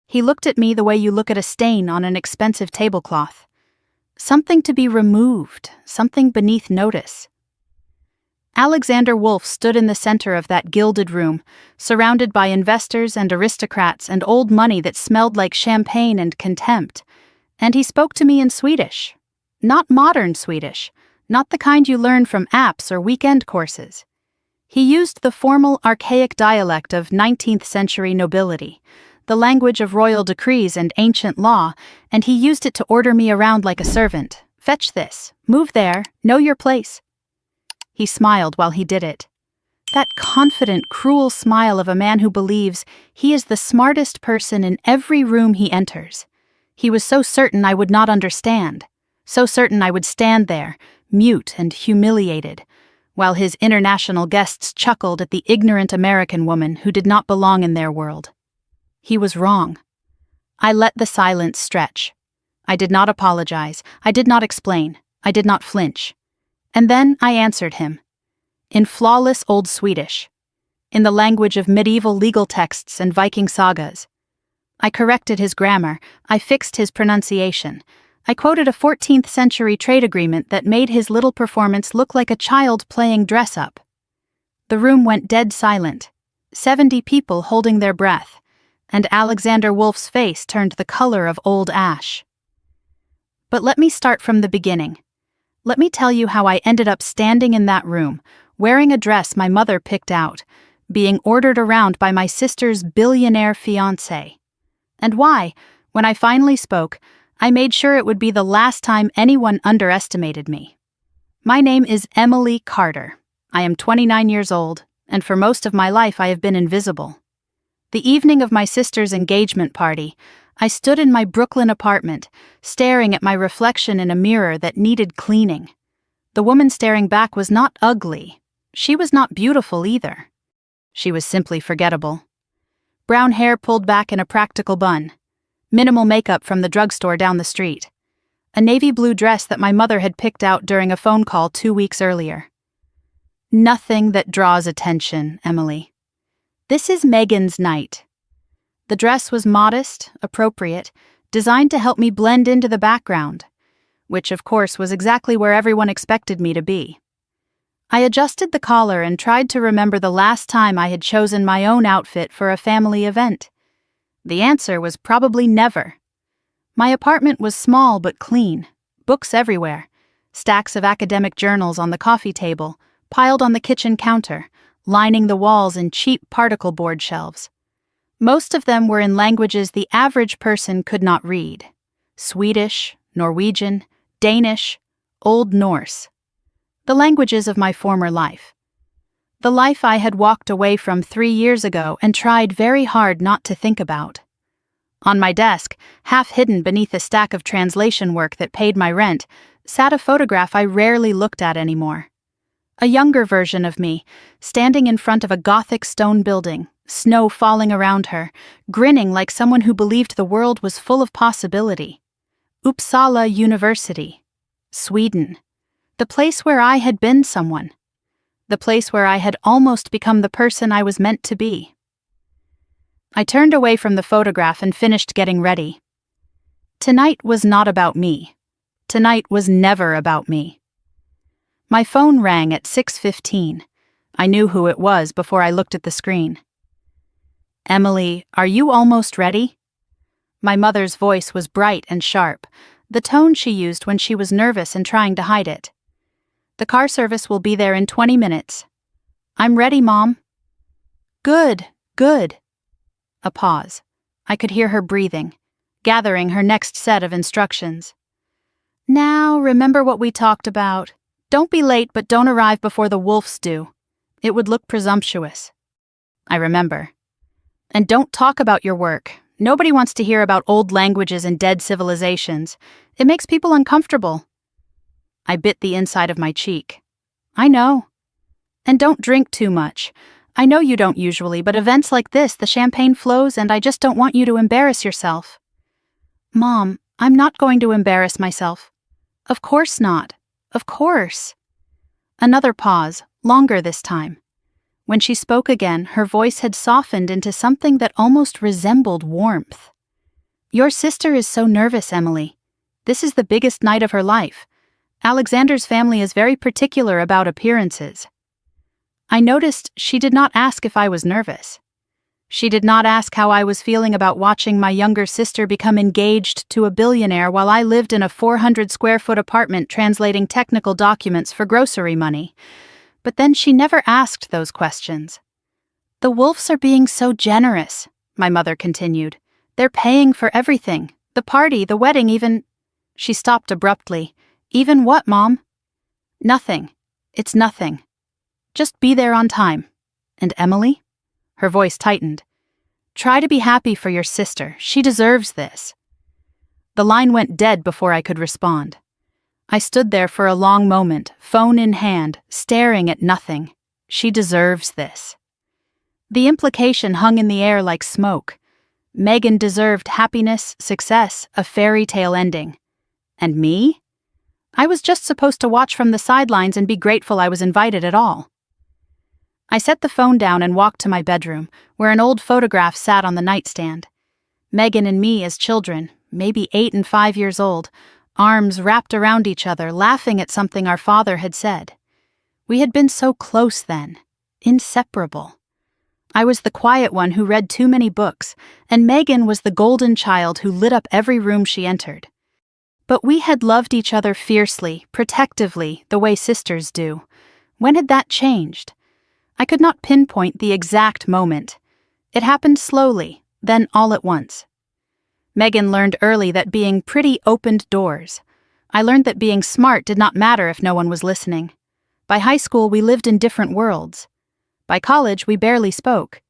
He looked at me the way you look at a stain on an expensive tablecloth. Something to be removed, something beneath notice. Alexander Wolf stood in the center of that gilded room, surrounded by investors and aristocrats and old money that smelled like champagne and contempt. And he spoke to me in Swedish. Not modern Swedish, not the kind you learn from apps or weekend courses. He used the formal, archaic dialect of 19th century nobility, the language of royal decrees and ancient law, and he used it to order me around like a servant. Fetch this, move there, know your place. He smiled while he did it. That confident, cruel smile of a man who believes he is the smartest person in every room he enters. He was so certain I would not understand, so certain I would stand there, mute and humiliated, while his international guests chuckled at the ignorant American woman who did not belong in their world. He was wrong. I let the silence stretch. I did not apologize, I did not explain, I did not flinch. And then I answered him. In flawless Old Swedish. In the language of medieval legal texts and Viking sagas. I corrected his grammar, I fixed his pronunciation. I quoted a 14th century trade agreement that made his little performance look like a child playing dress-up. The room went dead silent, 70 people holding their breath, and Alexander Wolf's face turned the color of old ash. But let me start from the beginning. Let me tell you how I ended up standing in that room, wearing a dress my mother picked out, being ordered around by my sister's billionaire fiancé. And why, when I finally spoke, I made sure it would be the last time anyone underestimated me. My name is Emily Carter. I am 29 years old, and for most of my life I have been invisible. The evening of my sister's engagement party, I stood in my Brooklyn apartment, staring at my reflection in a mirror that needed cleaning. The woman staring back was not ugly. She was not beautiful either. She was simply forgettable. Brown hair pulled back in a practical bun. Minimal makeup from the drugstore down the street. A navy blue dress that my mother had picked out during a phone call 2 weeks earlier. Nothing that draws attention, Emily. This is Megan's night. The dress was modest, appropriate, designed to help me blend into the background, which of course was exactly where everyone expected me to be. I adjusted the collar and tried to remember the last time I had chosen my own outfit for a family event. The answer was probably never. My apartment was small but clean, books everywhere, stacks of academic journals on the coffee table, piled on the kitchen counter, lining the walls in cheap particle board shelves. Most of them were in languages the average person could not read. Swedish, Norwegian, Danish, Old Norse. The languages of my former life. The life I had walked away from 3 years ago and tried very hard not to think about. On my desk, half hidden beneath a stack of translation work that paid my rent, sat a photograph I rarely looked at anymore. A younger version of me, standing in front of a Gothic stone building, snow falling around her, grinning like someone who believed the world was full of possibility. Uppsala University. Sweden. The place where I had been someone. The place where I had almost become the person I was meant to be. I turned away from the photograph and finished getting ready. Tonight was not about me. Tonight was never about me. My phone rang at 6:15. I knew who it was before I looked at the screen. Emily, are you almost ready? My mother's voice was bright and sharp, the tone she used when she was nervous and trying to hide it. The car service will be there in 20 minutes. I'm ready, Mom. Good, good. A pause. I could hear her breathing, gathering her next set of instructions. Now, remember what we talked about. Don't be late, but don't arrive before the Wolves do. It would look presumptuous. I remember. And don't talk about your work. Nobody wants to hear about old languages and dead civilizations. It makes people uncomfortable. I bit the inside of my cheek. I know. And don't drink too much. I know you don't usually, but events like this, the champagne flows, and I just don't want you to embarrass yourself. Mom, I'm not going to embarrass myself. Of course not. Of course. Another pause, longer this time. When she spoke again, her voice had softened into something that almost resembled warmth. "Your sister is so nervous, Emily. This is the biggest night of her life. Alexander's family is very particular about appearances." I noticed she did not ask if I was nervous. She did not ask how I was feeling about watching my younger sister become engaged to a billionaire while I lived in a 400-square-foot apartment translating technical documents for grocery money. But then she never asked those questions. "The Wolfs are being so generous," my mother continued. "They're paying for everything. The party, the wedding, even—" She stopped abruptly. "Even what, Mom?" "Nothing. It's nothing. Just be there on time. And Emily?" Her voice tightened. "Try to be happy for your sister. She deserves this." The line went dead before I could respond. I stood there for a long moment, phone in hand, staring at nothing. She deserves this. The implication hung in the air like smoke. Megan deserved happiness, success, a fairy tale ending. And me? I was just supposed to watch from the sidelines and be grateful I was invited at all. I set the phone down and walked to my bedroom, where an old photograph sat on the nightstand. Megan and me as children, maybe 8 and 5 years old, arms wrapped around each other, laughing at something our father had said. We had been so close then, inseparable. I was the quiet one who read too many books, and Megan was the golden child who lit up every room she entered. But we had loved each other fiercely, protectively, the way sisters do. When had that changed? I could not pinpoint the exact moment. It happened slowly, then all at once. Megan learned early that being pretty opened doors. I learned that being smart did not matter if no one was listening. By high school, we lived in different worlds. By college, we barely spoke.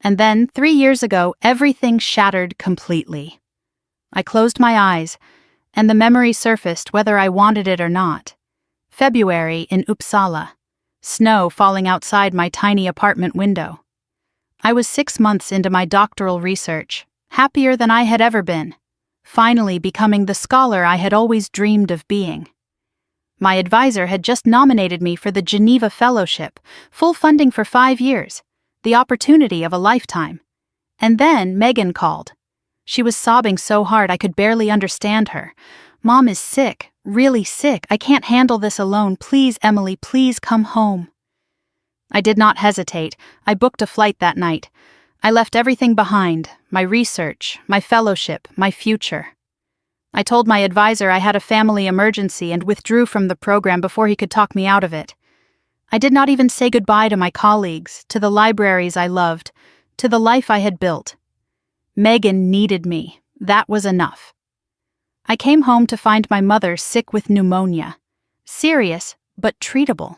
And then, 3 years ago, everything shattered completely. I closed my eyes, and the memory surfaced whether I wanted it or not. February in Uppsala. Snow falling outside my tiny apartment window. I was 6 months into my doctoral research, happier than I had ever been, finally becoming the scholar I had always dreamed of being. My advisor had just nominated me for the Geneva Fellowship, full funding for 5 years, the opportunity of a lifetime. And then Megan called. She was sobbing so hard I could barely understand her. "Mom is sick, really sick. I can't handle this alone. Please, Emily, please come home." I did not hesitate. I booked a flight that night. I left everything behind, my research, my fellowship, my future. I told my advisor I had a family emergency and withdrew from the program before he could talk me out of it. I did not even say goodbye to my colleagues, to the libraries I loved, to the life I had built. Megan needed me. That was enough. I came home to find my mother sick with pneumonia. Serious, but treatable.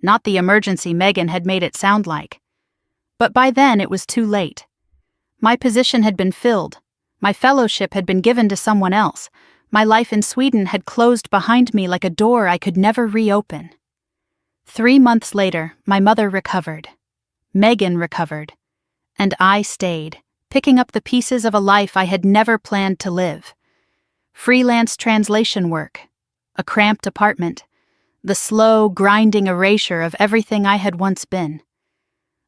Not the emergency Megan had made it sound like. But by then it was too late. My position had been filled. My fellowship had been given to someone else. My life in Sweden had closed behind me like a door I could never reopen. 3 months later, my mother recovered. Megan recovered. And I stayed, picking up the pieces of a life I had never planned to live. Freelance translation work, a cramped apartment, the slow, grinding erasure of everything I had once been.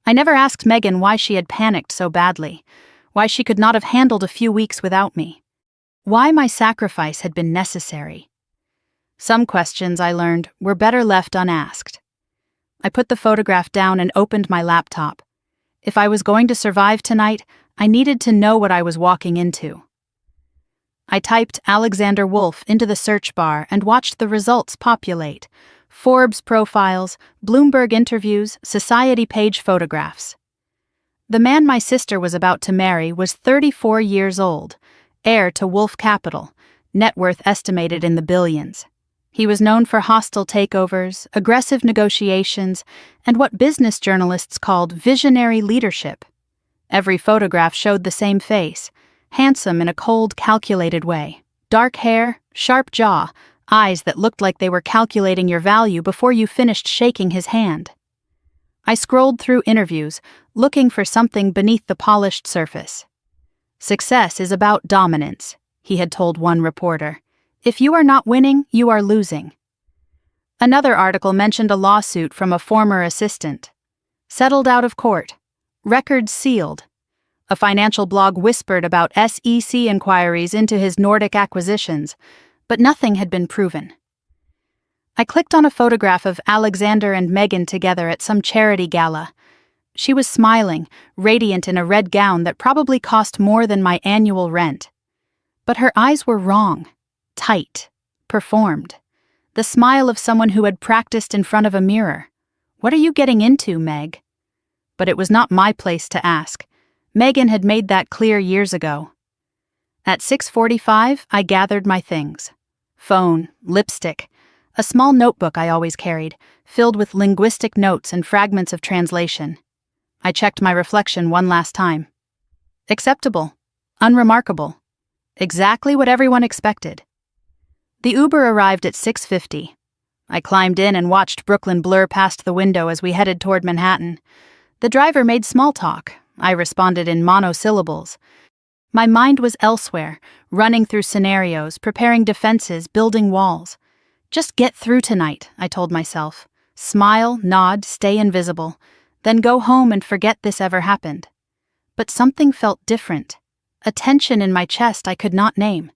I never asked Megan why she had panicked so badly, why she could not have handled a few weeks without me, why my sacrifice had been necessary. Some questions, I learned, were better left unasked. I put the photograph down and opened my laptop. If I was going to survive tonight, I needed to know what I was walking into. I typed Alexander Wolf into the search bar and watched the results populate. Forbes profiles, Bloomberg interviews, society page photographs. The man my sister was about to marry was 34 years old, heir to Wolf Capital, net worth estimated in the billions. He was known for hostile takeovers, aggressive negotiations, and what business journalists called visionary leadership. Every photograph showed the same face, handsome in a cold, calculated way. Dark hair, sharp jaw, eyes that looked like they were calculating your value before you finished shaking his hand. I scrolled through interviews, looking for something beneath the polished surface. "Success is about dominance," he had told one reporter. "If you are not winning, you are losing." Another article mentioned a lawsuit from a former assistant. Settled out of court. Records sealed. A financial blog whispered about SEC inquiries into his Nordic acquisitions, but nothing had been proven. I clicked on a photograph of Alexander and Meghan together at some charity gala. She was smiling, radiant in a red gown that probably cost more than my annual rent. But her eyes were wrong, tight, performed. The smile of someone who had practiced in front of a mirror. "What are you getting into, Meg?" But it was not my place to ask. Meghan had made that clear years ago. At 6:45, I gathered my things. Phone, lipstick, a small notebook I always carried, filled with linguistic notes and fragments of translation. I checked my reflection one last time. Acceptable. Unremarkable. Exactly what everyone expected. The Uber arrived at 6:50. I climbed in and watched Brooklyn blur past the window as we headed toward Manhattan. The driver made small talk. I responded in monosyllables. My mind was elsewhere, running through scenarios, preparing defenses, building walls. Just get through tonight, I told myself. Smile, nod, stay invisible. Then go home and forget this ever happened. But something felt different. A tension in my chest I could not name.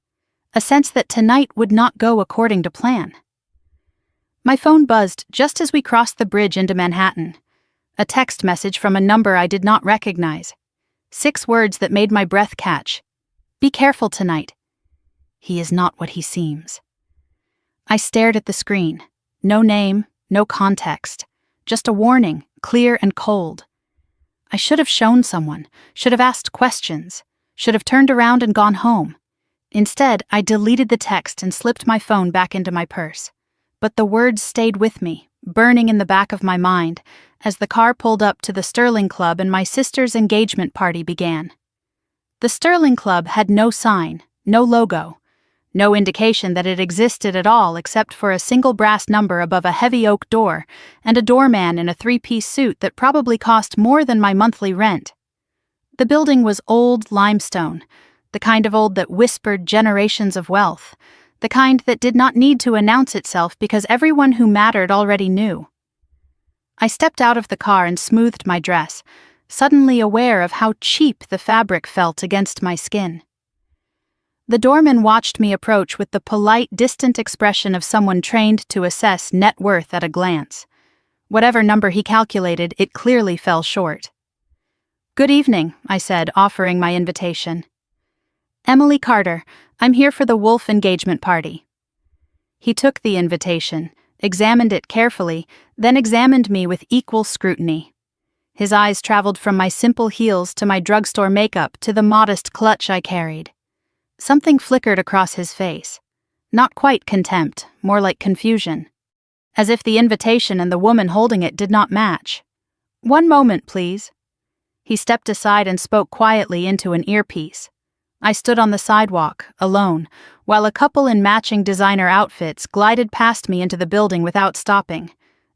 A sense that tonight would not go according to plan. My phone buzzed just as we crossed the bridge into Manhattan. A text message from a number I did not recognize. 6 words that made my breath catch. "Be careful tonight. He is not what he seems." I stared at the screen. No name, no context. Just a warning, clear and cold. I should have shown someone, should have asked questions, should have turned around and gone home. Instead, I deleted the text and slipped my phone back into my purse. But the words stayed with me, burning in the back of my mind, as the car pulled up to the Sterling Club and my sister's engagement party began. The Sterling Club had no sign, no logo, no indication that it existed at all except for a single brass number above a heavy oak door and a doorman in a 3-piece suit that probably cost more than my monthly rent. The building was old limestone, the kind of old that whispered generations of wealth, the kind that did not need to announce itself because everyone who mattered already knew. I stepped out of the car and smoothed my dress, suddenly aware of how cheap the fabric felt against my skin. The doorman watched me approach with the polite, distant expression of someone trained to assess net worth at a glance. Whatever number he calculated, it clearly fell short. "Good evening," I said, offering my invitation. "Emily Carter, I'm here for the Wolf engagement party." He took the invitation, examined it carefully, then examined me with equal scrutiny. His eyes traveled from my simple heels to my drugstore makeup to the modest clutch I carried. Something flickered across his face. Not quite contempt, more like confusion. As if the invitation and the woman holding it did not match. "One moment, please." He stepped aside and spoke quietly into an earpiece. I stood on the sidewalk, alone, while a couple in matching designer outfits glided past me into the building without stopping.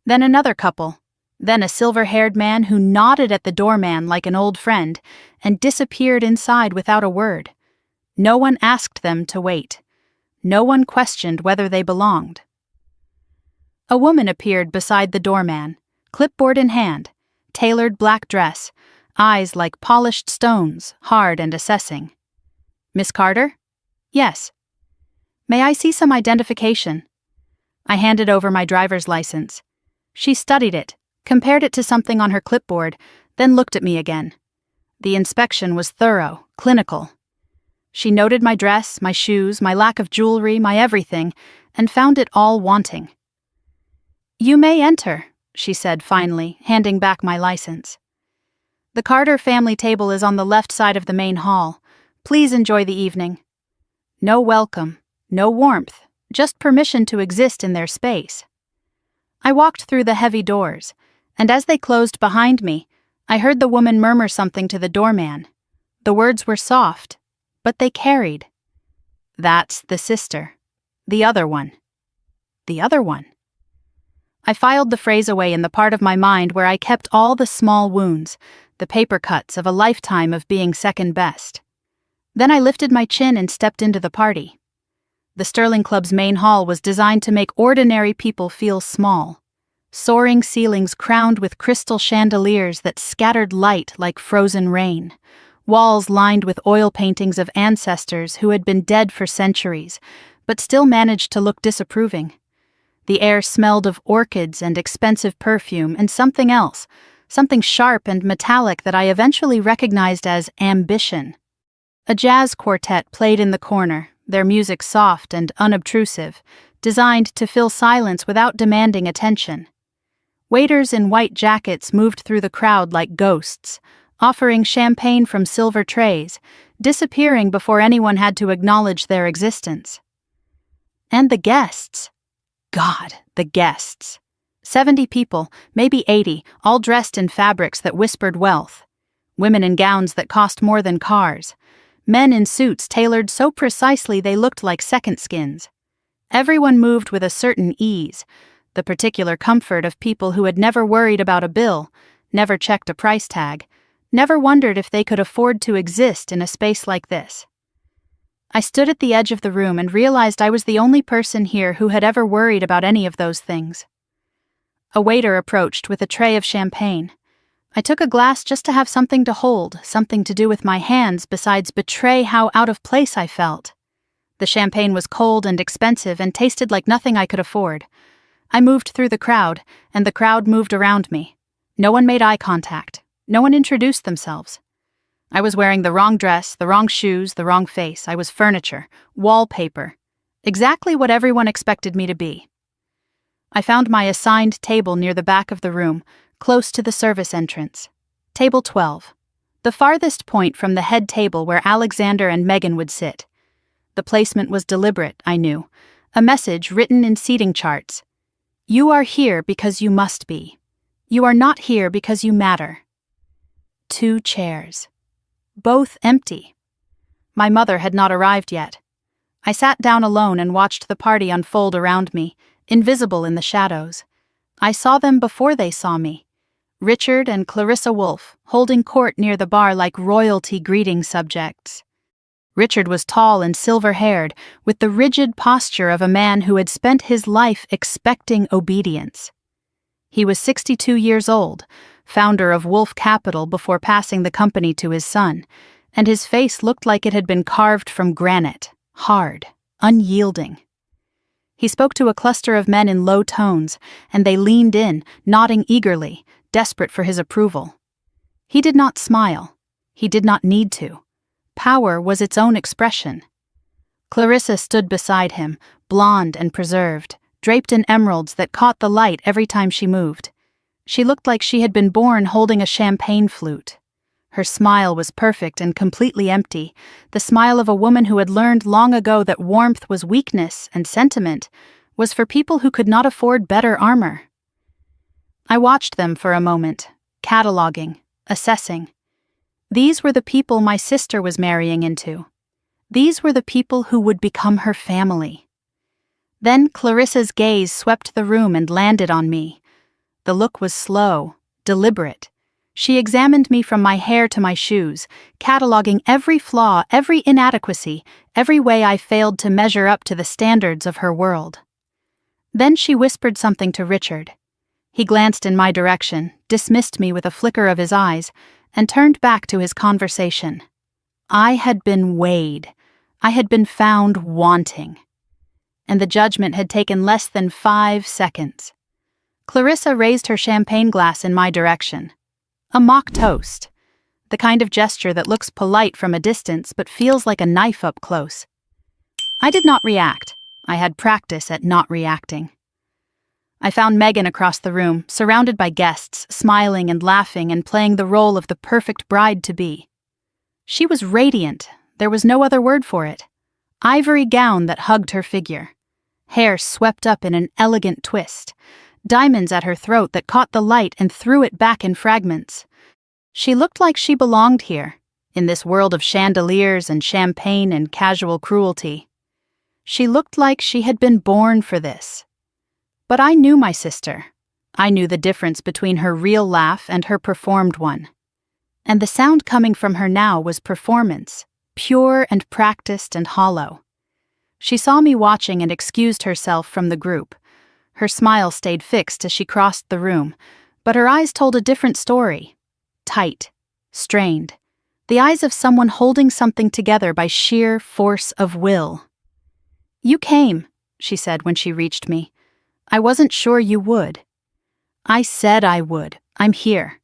Then another couple. Then a silver-haired man who nodded at the doorman like an old friend and disappeared inside without a word. No one asked them to wait. No one questioned whether they belonged. A woman appeared beside the doorman, clipboard in hand, tailored black dress, eyes like polished stones, hard and assessing. "Miss Carter?" "Yes." "May I see some identification?" I handed over my driver's license. She studied it, compared it to something on her clipboard, then looked at me again. The inspection was thorough, clinical. She noted my dress, my shoes, my lack of jewelry, my everything, and found it all wanting. "You may enter," she said finally, handing back my license. "The Carter family table is on the left side of the main hall. Please enjoy the evening." No welcome, no warmth, just permission to exist in their space. I walked through the heavy doors, and as they closed behind me, I heard the woman murmur something to the doorman. The words were soft, but they carried. "That's the sister. The other one. The other one." I filed the phrase away in the part of my mind where I kept all the small wounds, the paper cuts of a lifetime of being second best. Then I lifted my chin and stepped into the party. The Sterling Club's main hall was designed to make ordinary people feel small. Soaring ceilings crowned with crystal chandeliers that scattered light like frozen rain. walls lined with oil paintings of ancestors who had been dead for centuries, but still managed to look disapproving. The air smelled of orchids and expensive perfume and something else, something sharp and metallic that I eventually recognized as ambition. A jazz quartet played in the corner, their music soft and unobtrusive, designed to fill silence without demanding attention. Waiters in white jackets moved through the crowd like ghosts, offering champagne from silver trays, disappearing before anyone had to acknowledge their existence. And the guests. God, the guests. 70 people, maybe 80, all dressed in fabrics that whispered wealth. Women in gowns that cost more than cars. Men in suits tailored so precisely they looked like second skins. Everyone moved with a certain ease, the particular comfort of people who had never worried about a bill, never checked a price tag, never wondered if they could afford to exist in a space like this. I stood at the edge of the room and realized I was the only person here who had ever worried about any of those things. A waiter approached with a tray of champagne. I took a glass just to have something to hold, something to do with my hands besides betray how out of place I felt. The champagne was cold and expensive and tasted like nothing I could afford. I moved through the crowd, and the crowd moved around me. No one made eye contact. No one introduced themselves. I was wearing the wrong dress, the wrong shoes, the wrong face. I was furniture, wallpaper. Exactly what everyone expected me to be. I found my assigned table near the back of the room, close to the service entrance. Table 12. The farthest point from the head table where Alexander and Megan would sit. The placement was deliberate, I knew. A message written in seating charts. You are here because you must be. You are not here because you matter. 2 chairs. Both empty. My mother had not arrived yet. I sat down alone and watched the party unfold around me, invisible in the shadows. I saw them before they saw me. Richard and Clarissa Wolfe, holding court near the bar like royalty greeting subjects. Richard was tall and silver-haired, with the rigid posture of a man who had spent his life expecting obedience. He was 62 years old, founder of Wolfe Capital before passing the company to his son, and his face looked like it had been carved from granite, hard, unyielding. He spoke to a cluster of men in low tones, and they leaned in, nodding eagerly, desperate for his approval. He did not smile. He did not need to. Power was its own expression. Clarissa stood beside him, blonde and preserved, draped in emeralds that caught the light every time she moved. She looked like she had been born holding a champagne flute. Her smile was perfect and completely empty, the smile of a woman who had learned long ago that warmth was weakness and sentiment was for people who could not afford better armor. I watched them for a moment, cataloging, assessing. These were the people my sister was marrying into. These were the people who would become her family. Then Clarissa's gaze swept the room and landed on me. The look was slow, deliberate. She examined me from my hair to my shoes, cataloging every flaw, every inadequacy, every way I failed to measure up to the standards of her world. Then she whispered something to Richard. He glanced in my direction, dismissed me with a flicker of his eyes, and turned back to his conversation. I had been weighed. I had been found wanting. And the judgment had taken less than 5 seconds. Clarissa raised her champagne glass in my direction. A mock toast. The kind of gesture that looks polite from a distance but feels like a knife up close. I did not react. I had practice at not reacting. I found Megan across the room, surrounded by guests, smiling and laughing and playing the role of the perfect bride-to-be. She was radiant. There was no other word for it. Ivory gown that hugged her figure. Hair swept up in an elegant twist. Diamonds at her throat that caught the light and threw it back in fragments. She looked like she belonged here, in this world of chandeliers and champagne and casual cruelty. She looked like she had been born for this. But I knew my sister. I knew the difference between her real laugh and her performed one. And the sound coming from her now was performance, pure and practiced and hollow. She saw me watching and excused herself from the group. Her smile stayed fixed as she crossed the room, but her eyes told a different story. Tight, strained. The eyes of someone holding something together by sheer force of will. "You came," she said when she reached me. "I wasn't sure you would." "I said I would. I'm here."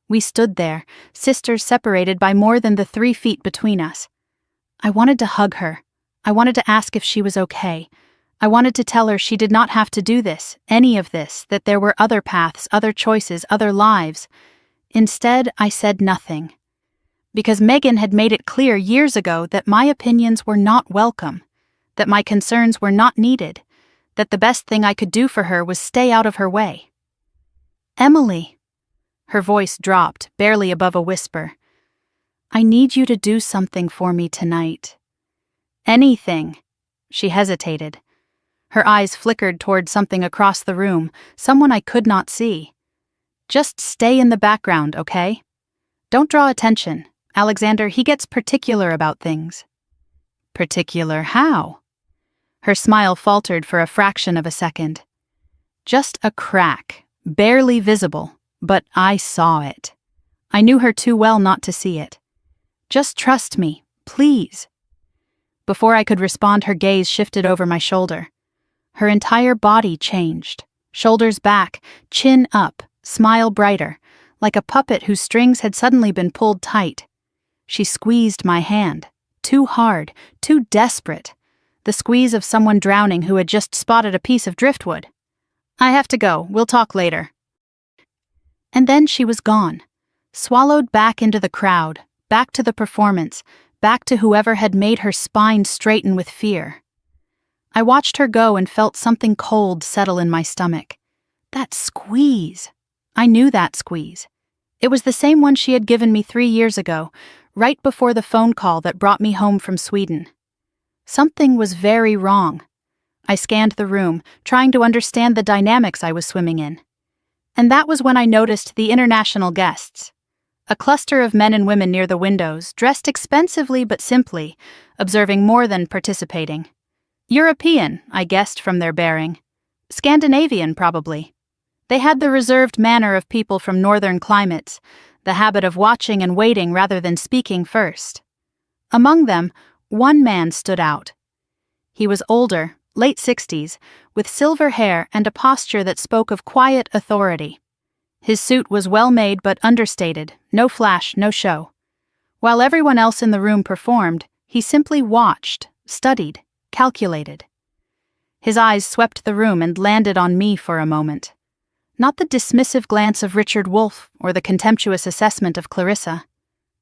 We stood there, sisters separated by more than the 3 feet between us. I wanted to hug her. I wanted to ask if she was okay. I wanted to tell her she did not have to do this, any of this, that there were other paths, other choices, other lives. Instead, I said nothing. Because Megan had made it clear years ago that my opinions were not welcome, that my concerns were not needed, that the best thing I could do for her was stay out of her way. "Emily," her voice dropped, barely above a whisper, "I need you to do something for me tonight." "Anything." She hesitated. Her eyes flickered toward something across the room, someone I could not see. "Just stay in the background, okay? Don't draw attention. Alexander, he gets particular about things." "Particular how?" Her smile faltered for a fraction of a second. Just a crack, barely visible, but I saw it. I knew her too well not to see it. "Just trust me, please." Before I could respond, her gaze shifted over my shoulder. Her entire body changed, shoulders back, chin up, smile brighter, like a puppet whose strings had suddenly been pulled tight. She squeezed my hand, too hard, too desperate, the squeeze of someone drowning who had just spotted a piece of driftwood. "I have to go, we'll talk later." And then she was gone, swallowed back into the crowd, back to the performance, back to whoever had made her spine straighten with fear. I watched her go and felt something cold settle in my stomach. That squeeze. I knew that squeeze. It was the same one she had given me 3 years ago, right before the phone call that brought me home from Sweden. Something was very wrong. I scanned the room, trying to understand the dynamics I was swimming in. And that was when I noticed the international guests. A cluster of men and women near the windows, dressed expensively but simply, observing more than participating. European, I guessed from their bearing. Scandinavian, probably. They had the reserved manner of people from northern climates, the habit of watching and waiting rather than speaking first. Among them, one man stood out. He was older, late 60s, with silver hair and a posture that spoke of quiet authority. His suit was well made but understated, no flash, no show. While everyone else in the room performed, he simply watched, studied, calculated. His eyes swept the room and landed on me for a moment. Not the dismissive glance of Richard Wolfe or the contemptuous assessment of Clarissa.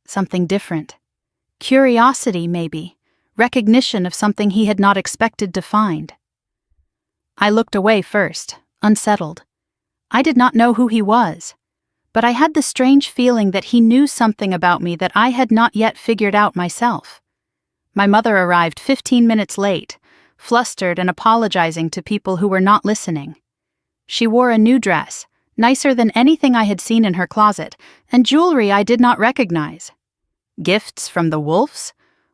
Something different. Curiosity, maybe. Recognition of something he had not expected to find. I looked away first, unsettled. I did not know who he was, but I had the strange feeling that he knew something about me that I had not yet figured out myself. My mother arrived 15 minutes late, flustered and apologizing to people who were not listening. She wore a new dress, nicer than anything I had seen in her closet, and jewelry I did not recognize. Gifts from the Wolfes,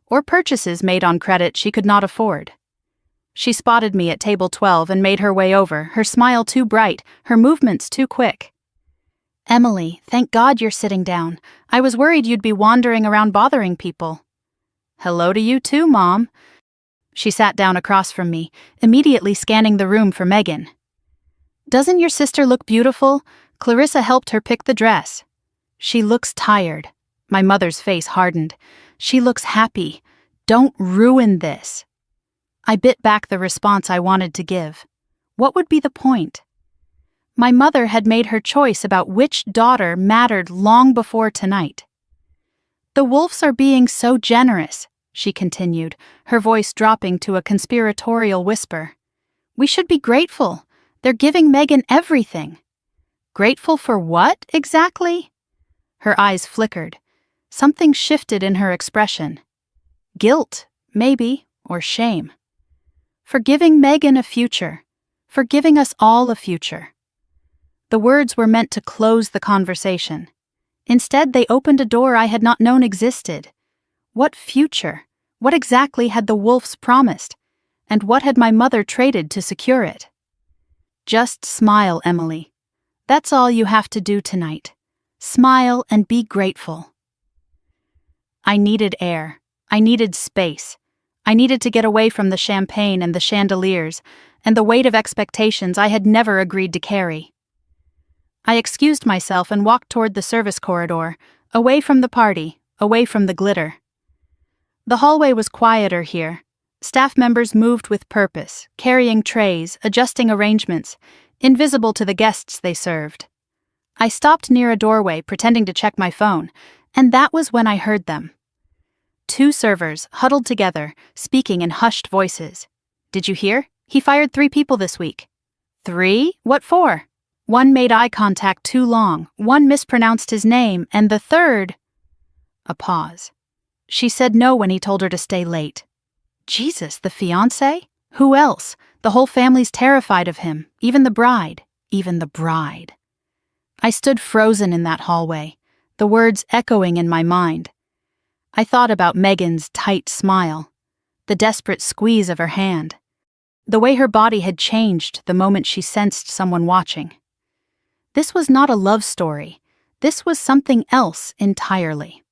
or purchases made on credit she could not afford. She spotted me at table 12 and made her way over, her smile too bright, her movements too quick. "Emily, thank God you're sitting down. I was worried you'd be wandering around bothering people." "Hello to you too, Mom." She sat down across from me, immediately scanning the room for Megan. "Doesn't your sister look beautiful? Clarissa helped her pick the dress." "She looks tired." My mother's face hardened. "She looks happy. Don't ruin this." I bit back the response I wanted to give. What would be the point? My mother had made her choice about which daughter mattered long before tonight. "The Wolfes are being so generous," she continued, her voice dropping to a conspiratorial whisper. "We should be grateful. They're giving Megan everything." "Grateful for what, exactly?" Her eyes flickered. Something shifted in her expression. Guilt, maybe, or shame. For giving Megan a future. For giving us all a future. The words were meant to close the conversation. Instead, they opened a door I had not known existed. What future? What exactly had the Wolfes promised? And what had my mother traded to secure it? "Just smile, Emily. That's all you have to do tonight. Smile and be grateful." I needed air. I needed space. I needed to get away from the champagne and the chandeliers, and the weight of expectations I had never agreed to carry. I excused myself and walked toward the service corridor, away from the party, away from the glitter. The hallway was quieter here. Staff members moved with purpose, carrying trays, adjusting arrangements, invisible to the guests they served. I stopped near a doorway, pretending to check my phone, and that was when I heard them. Two servers, huddled together, speaking in hushed voices. "Did you hear? He fired 3 people this week." "3? What for?" One made eye contact too long, one mispronounced his name, and the third... A pause. She said no when he told her to stay late. Jesus, the fiancé? Who else? The whole family's terrified of him, even the bride. I stood frozen in that hallway, the words echoing in my mind. I thought about Megan's tight smile, the desperate squeeze of her hand, the way her body had changed the moment she sensed someone watching. This was not a love story. This was something else entirely.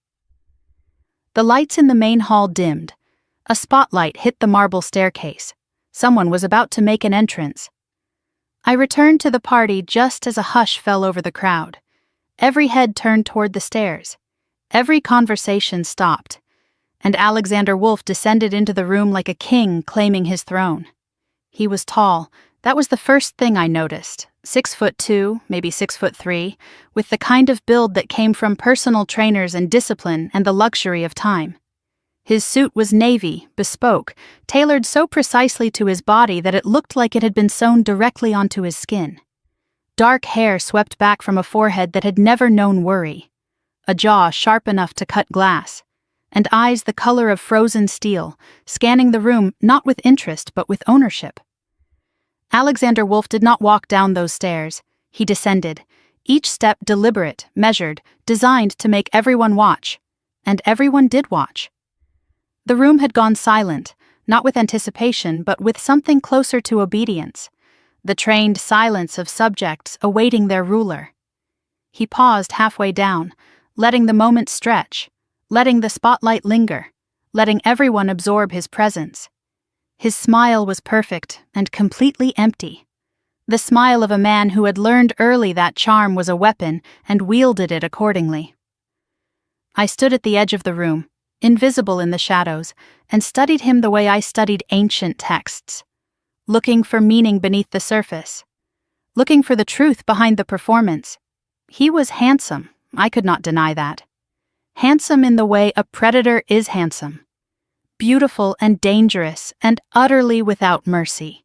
The lights in the main hall dimmed. A spotlight hit the marble staircase. Someone was about to make an entrance. I returned to the party just as a hush fell over the crowd. Every head turned toward the stairs. Every conversation stopped. And Alexander Wolf descended into the room like a king claiming his throne. He was tall. That was the first thing I noticed. 6'2", maybe 6'3", with the kind of build that came from personal trainers and discipline and the luxury of time. His suit was navy, bespoke, tailored so precisely to his body that it looked like it had been sewn directly onto his skin. Dark hair swept back from a forehead that had never known worry, a jaw sharp enough to cut glass, and eyes the color of frozen steel, scanning the room not with interest but with ownership. Alexander Wolf did not walk down those stairs. He descended, each step deliberate, measured, designed to make everyone watch. And everyone did watch. The room had gone silent, not with anticipation, but with something closer to obedience, the trained silence of subjects awaiting their ruler. He paused halfway down, letting the moment stretch, letting the spotlight linger, letting everyone absorb his presence. His smile was perfect and completely empty. The smile of a man who had learned early that charm was a weapon and wielded it accordingly. I stood at the edge of the room, invisible in the shadows, and studied him the way I studied ancient texts, looking for meaning beneath the surface, looking for the truth behind the performance. He was handsome, I could not deny that. Handsome in the way a predator is handsome. Beautiful and dangerous and utterly without mercy.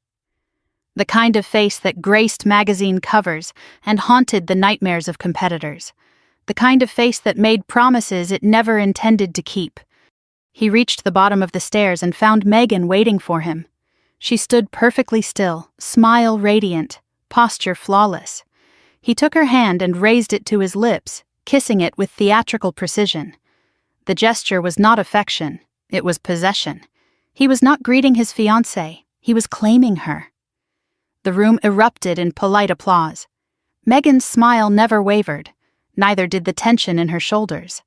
The kind of face that graced magazine covers and haunted the nightmares of competitors. The kind of face that made promises it never intended to keep. He reached the bottom of the stairs and found Megan waiting for him. She stood perfectly still, smile radiant, posture flawless. He took her hand and raised it to his lips, kissing it with theatrical precision. The gesture was not affection. It was possession. He was not greeting his fiancée, he was claiming her. The room erupted in polite applause. Megan's smile never wavered, neither did the tension in her shoulders.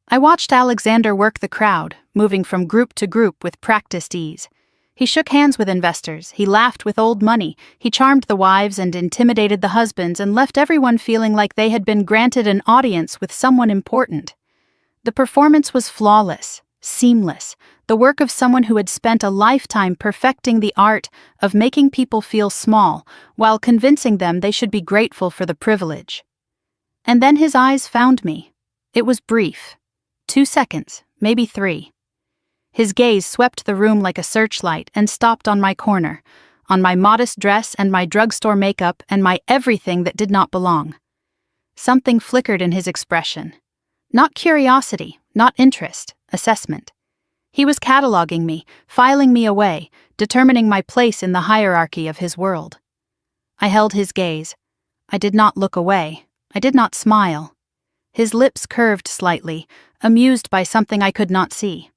I watched Alexander work the crowd, moving from group to group with practiced ease. He shook hands with investors, he laughed with old money, he charmed the wives and intimidated the husbands and left everyone feeling like they had been granted an audience with someone important. The performance was flawless. Seamless, the work of someone who had spent a lifetime perfecting the art of making people feel small while convincing them they should be grateful for the privilege. And then his eyes found me. It was brief. 2 seconds, maybe 3. His gaze swept the room like a searchlight and stopped on my corner, on my modest dress and my drugstore makeup and my everything that did not belong. Something flickered in his expression. Not curiosity, not interest. Assessment. He was cataloging me, filing me away, determining my place in the hierarchy of his world. I held his gaze. I did not look away. I did not smile. His lips curved slightly, amused by something I could not see.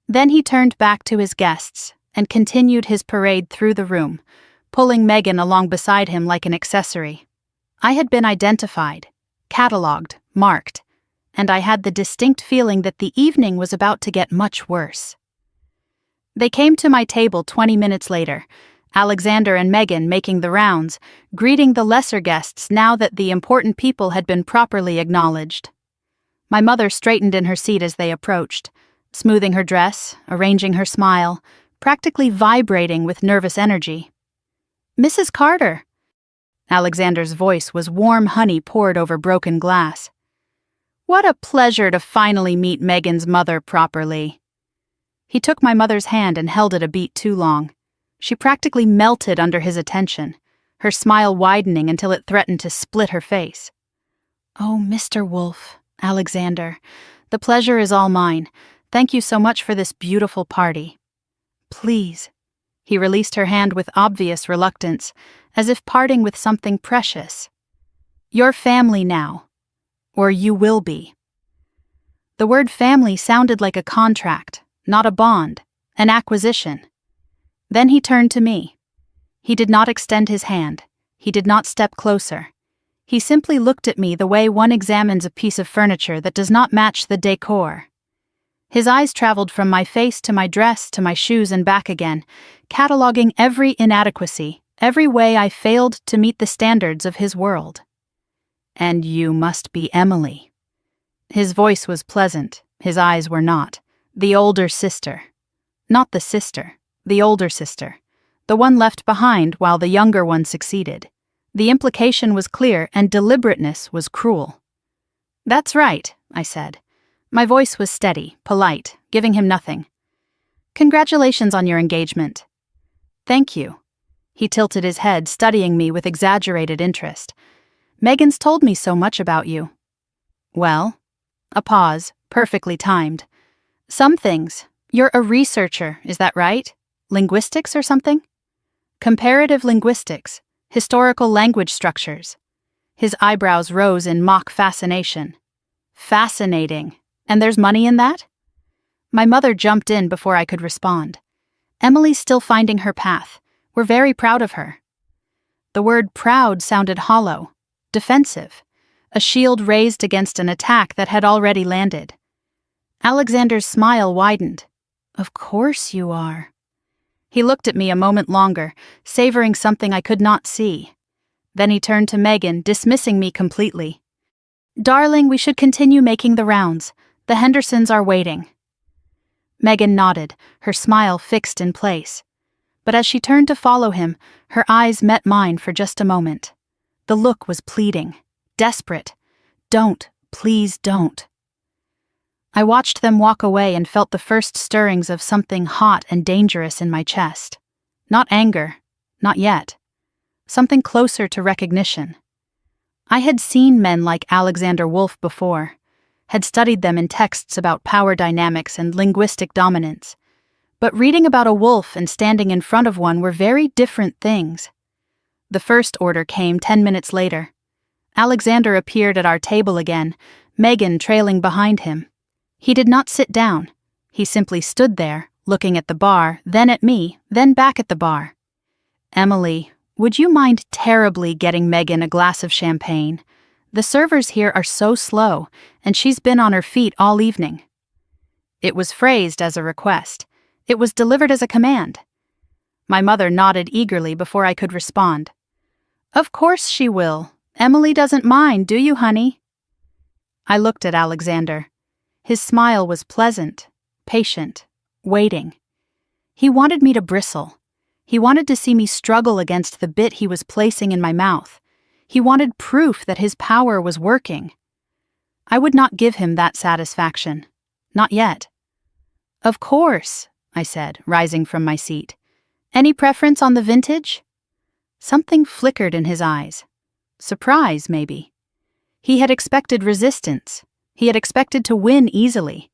Then he turned back to his guests and continued his parade through the room, pulling Megan along beside him like an accessory. I had been identified, cataloged, marked, and I had the distinct feeling that the evening was about to get much worse. They came to my table 20 minutes later, Alexander and Megan making the rounds, greeting the lesser guests now that the important people had been properly acknowledged. My mother straightened in her seat as they approached, smoothing her dress, arranging her smile, practically vibrating with nervous energy. "Mrs. Carter." Alexander's voice was warm honey poured over broken glass. "What a pleasure to finally meet Megan's mother properly." He took my mother's hand and held it a beat too long. She practically melted under his attention, her smile widening until it threatened to split her face. "Oh, Mr. Wolf, Alexander, the pleasure is all mine. Thank you so much for this beautiful party. Please." He released her hand with obvious reluctance, as if parting with something precious. "You're family now. Or you will be." The word family sounded like a contract, not a bond, an acquisition. Then he turned to me. He did not extend his hand. He did not step closer. He simply looked at me the way one examines a piece of furniture that does not match the decor. His eyes traveled from my face to my dress to my shoes and back again, cataloging every inadequacy, every way I failed to meet the standards of his world. "And you must be Emily." His voice was pleasant, his eyes were not. The older sister. Not the sister, the older sister. The one left behind while the younger one succeeded. The implication was clear and deliberateness was cruel. "That's right," I said. My voice was steady, polite, giving him nothing. "Congratulations on your engagement." "Thank you." He tilted his head, studying me with exaggerated interest. "Megan's told me so much about you." "Well?" A pause, perfectly timed. "Some things. You're a researcher, is that right? Linguistics or something?" "Comparative linguistics, historical language structures." His eyebrows rose in mock fascination. "Fascinating. And there's money in that?" My mother jumped in before I could respond. "Emily's still finding her path. We're very proud of her." The word proud sounded hollow, defensive, a shield raised against an attack that had already landed. Alexander's smile widened. "Of course you are." He looked at me a moment longer, savoring something I could not see. Then he turned to Megan, dismissing me completely. "Darling, we should continue making the rounds. The Hendersons are waiting." Megan nodded, her smile fixed in place. But as she turned to follow him, her eyes met mine for just a moment. The look was pleading, desperate. "Don't, please don't." I watched them walk away and felt the first stirrings of something hot and dangerous in my chest. Not anger, not yet. Something closer to recognition. I had seen men like Alexander Wolf before, had studied them in texts about power dynamics and linguistic dominance. But reading about a wolf and standing in front of one were very different things. The first order came 10 minutes later. Alexander appeared at our table again, Megan trailing behind him. He did not sit down. He simply stood there, looking at the bar, then at me, then back at the bar. "Emily, would you mind terribly getting Megan a glass of champagne? The servers here are so slow, and she's been on her feet all evening." It was phrased as a request. It was delivered as a command. My mother nodded eagerly before I could respond. "Of course she will. Emily doesn't mind, do you, honey?" I looked at Alexander. His smile was pleasant, patient, waiting. He wanted me to bristle. He wanted to see me struggle against the bit he was placing in my mouth. He wanted proof that his power was working. I would not give him that satisfaction. Not yet. "Of course," I said, rising from my seat. "Any preference on the vintage?" Something flickered in his eyes. Surprise, maybe. He had expected resistance. He had expected to win easily.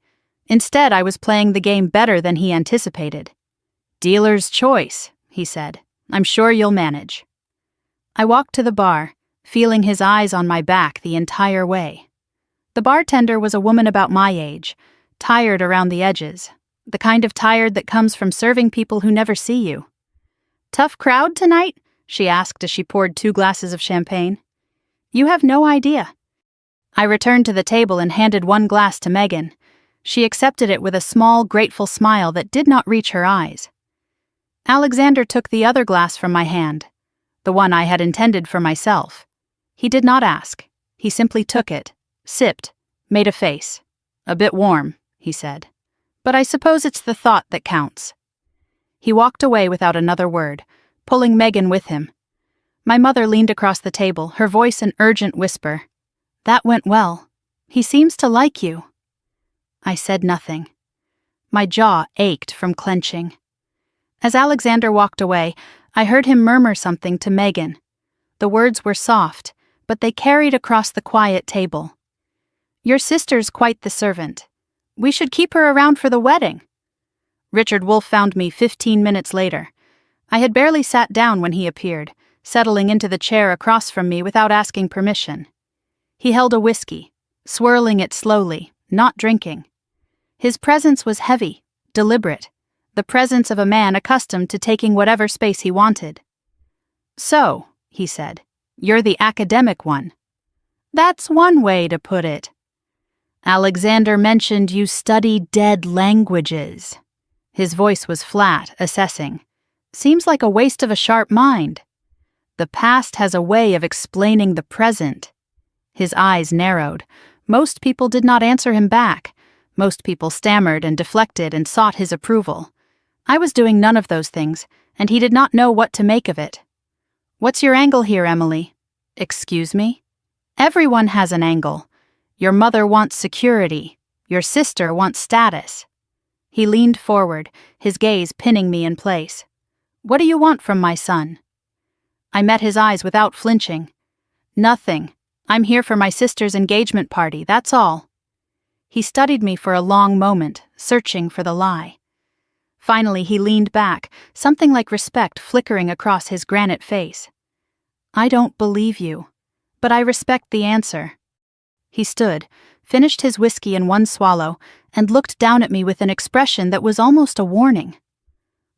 Instead, I was playing the game better than he anticipated. "Dealer's choice," he said. "I'm sure you'll manage." I walked to the bar, feeling his eyes on my back the entire way. The bartender was a woman about my age, tired around the edges, the kind of tired that comes from serving people who never see you. "Tough crowd tonight?" she asked as she poured 2 glasses of champagne. "You have no idea." I returned to the table and handed one glass to Megan. She accepted it with a small, grateful smile that did not reach her eyes. Alexander took the other glass from my hand, the one I had intended for myself. He did not ask. He simply took it, sipped, made a face. "A bit warm," he said. "But I suppose it's the thought that counts." He walked away without another word, pulling Megan with him. My mother leaned across the table, her voice an urgent whisper. "That went well. He seems to like you." I said nothing. My jaw ached from clenching. As Alexander walked away, I heard him murmur something to Megan. The words were soft, but they carried across the quiet table. "Your sister's quite the servant. We should keep her around for the wedding." Richard Wolfe found me 15 minutes later. I had barely sat down when he appeared, settling into the chair across from me without asking permission. He held a whiskey, swirling it slowly, not drinking. His presence was heavy, deliberate, the presence of a man accustomed to taking whatever space he wanted. "So," he said, "you're the academic one." "That's one way to put it." "Alexander mentioned you study dead languages." His voice was flat, assessing. "Seems like a waste of a sharp mind." "The past has a way of explaining the present." His eyes narrowed. Most people did not answer him back. Most people stammered and deflected and sought his approval. I was doing none of those things, and he did not know what to make of it. "What's your angle here, Emily?" "Excuse me?" "Everyone has an angle. Your mother wants security. Your sister wants status." He leaned forward, his gaze pinning me in place. "What do you want from my son?" I met his eyes without flinching. "Nothing. I'm here for my sister's engagement party, that's all." He studied me for a long moment, searching for the lie. Finally, he leaned back, something like respect flickering across his granite face. "I don't believe you, but I respect the answer." He stood, finished his whiskey in one swallow, and looked down at me with an expression that was almost a warning.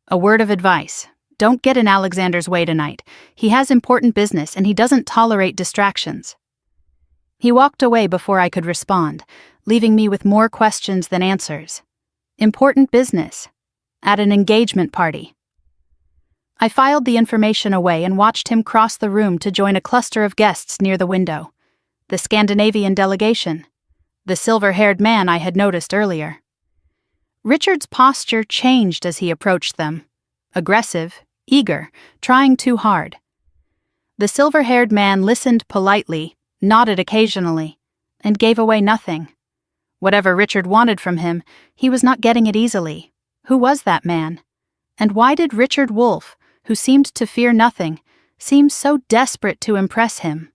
"A word of advice. Don't get in Alexander's way tonight. He has important business and he doesn't tolerate distractions." He walked away before I could respond, leaving me with more questions than answers. Important business. At an engagement party. I filed the information away and watched him cross the room to join a cluster of guests near the window. The Scandinavian delegation. The silver-haired man I had noticed earlier. Richard's posture changed as he approached them. Aggressive, eager, trying too hard. The silver-haired man listened politely, nodded occasionally, and gave away nothing. Whatever Richard wanted from him, he was not getting it easily. Who was that man? And why did Richard Wolfe, who seemed to fear nothing, seem so desperate to impress him?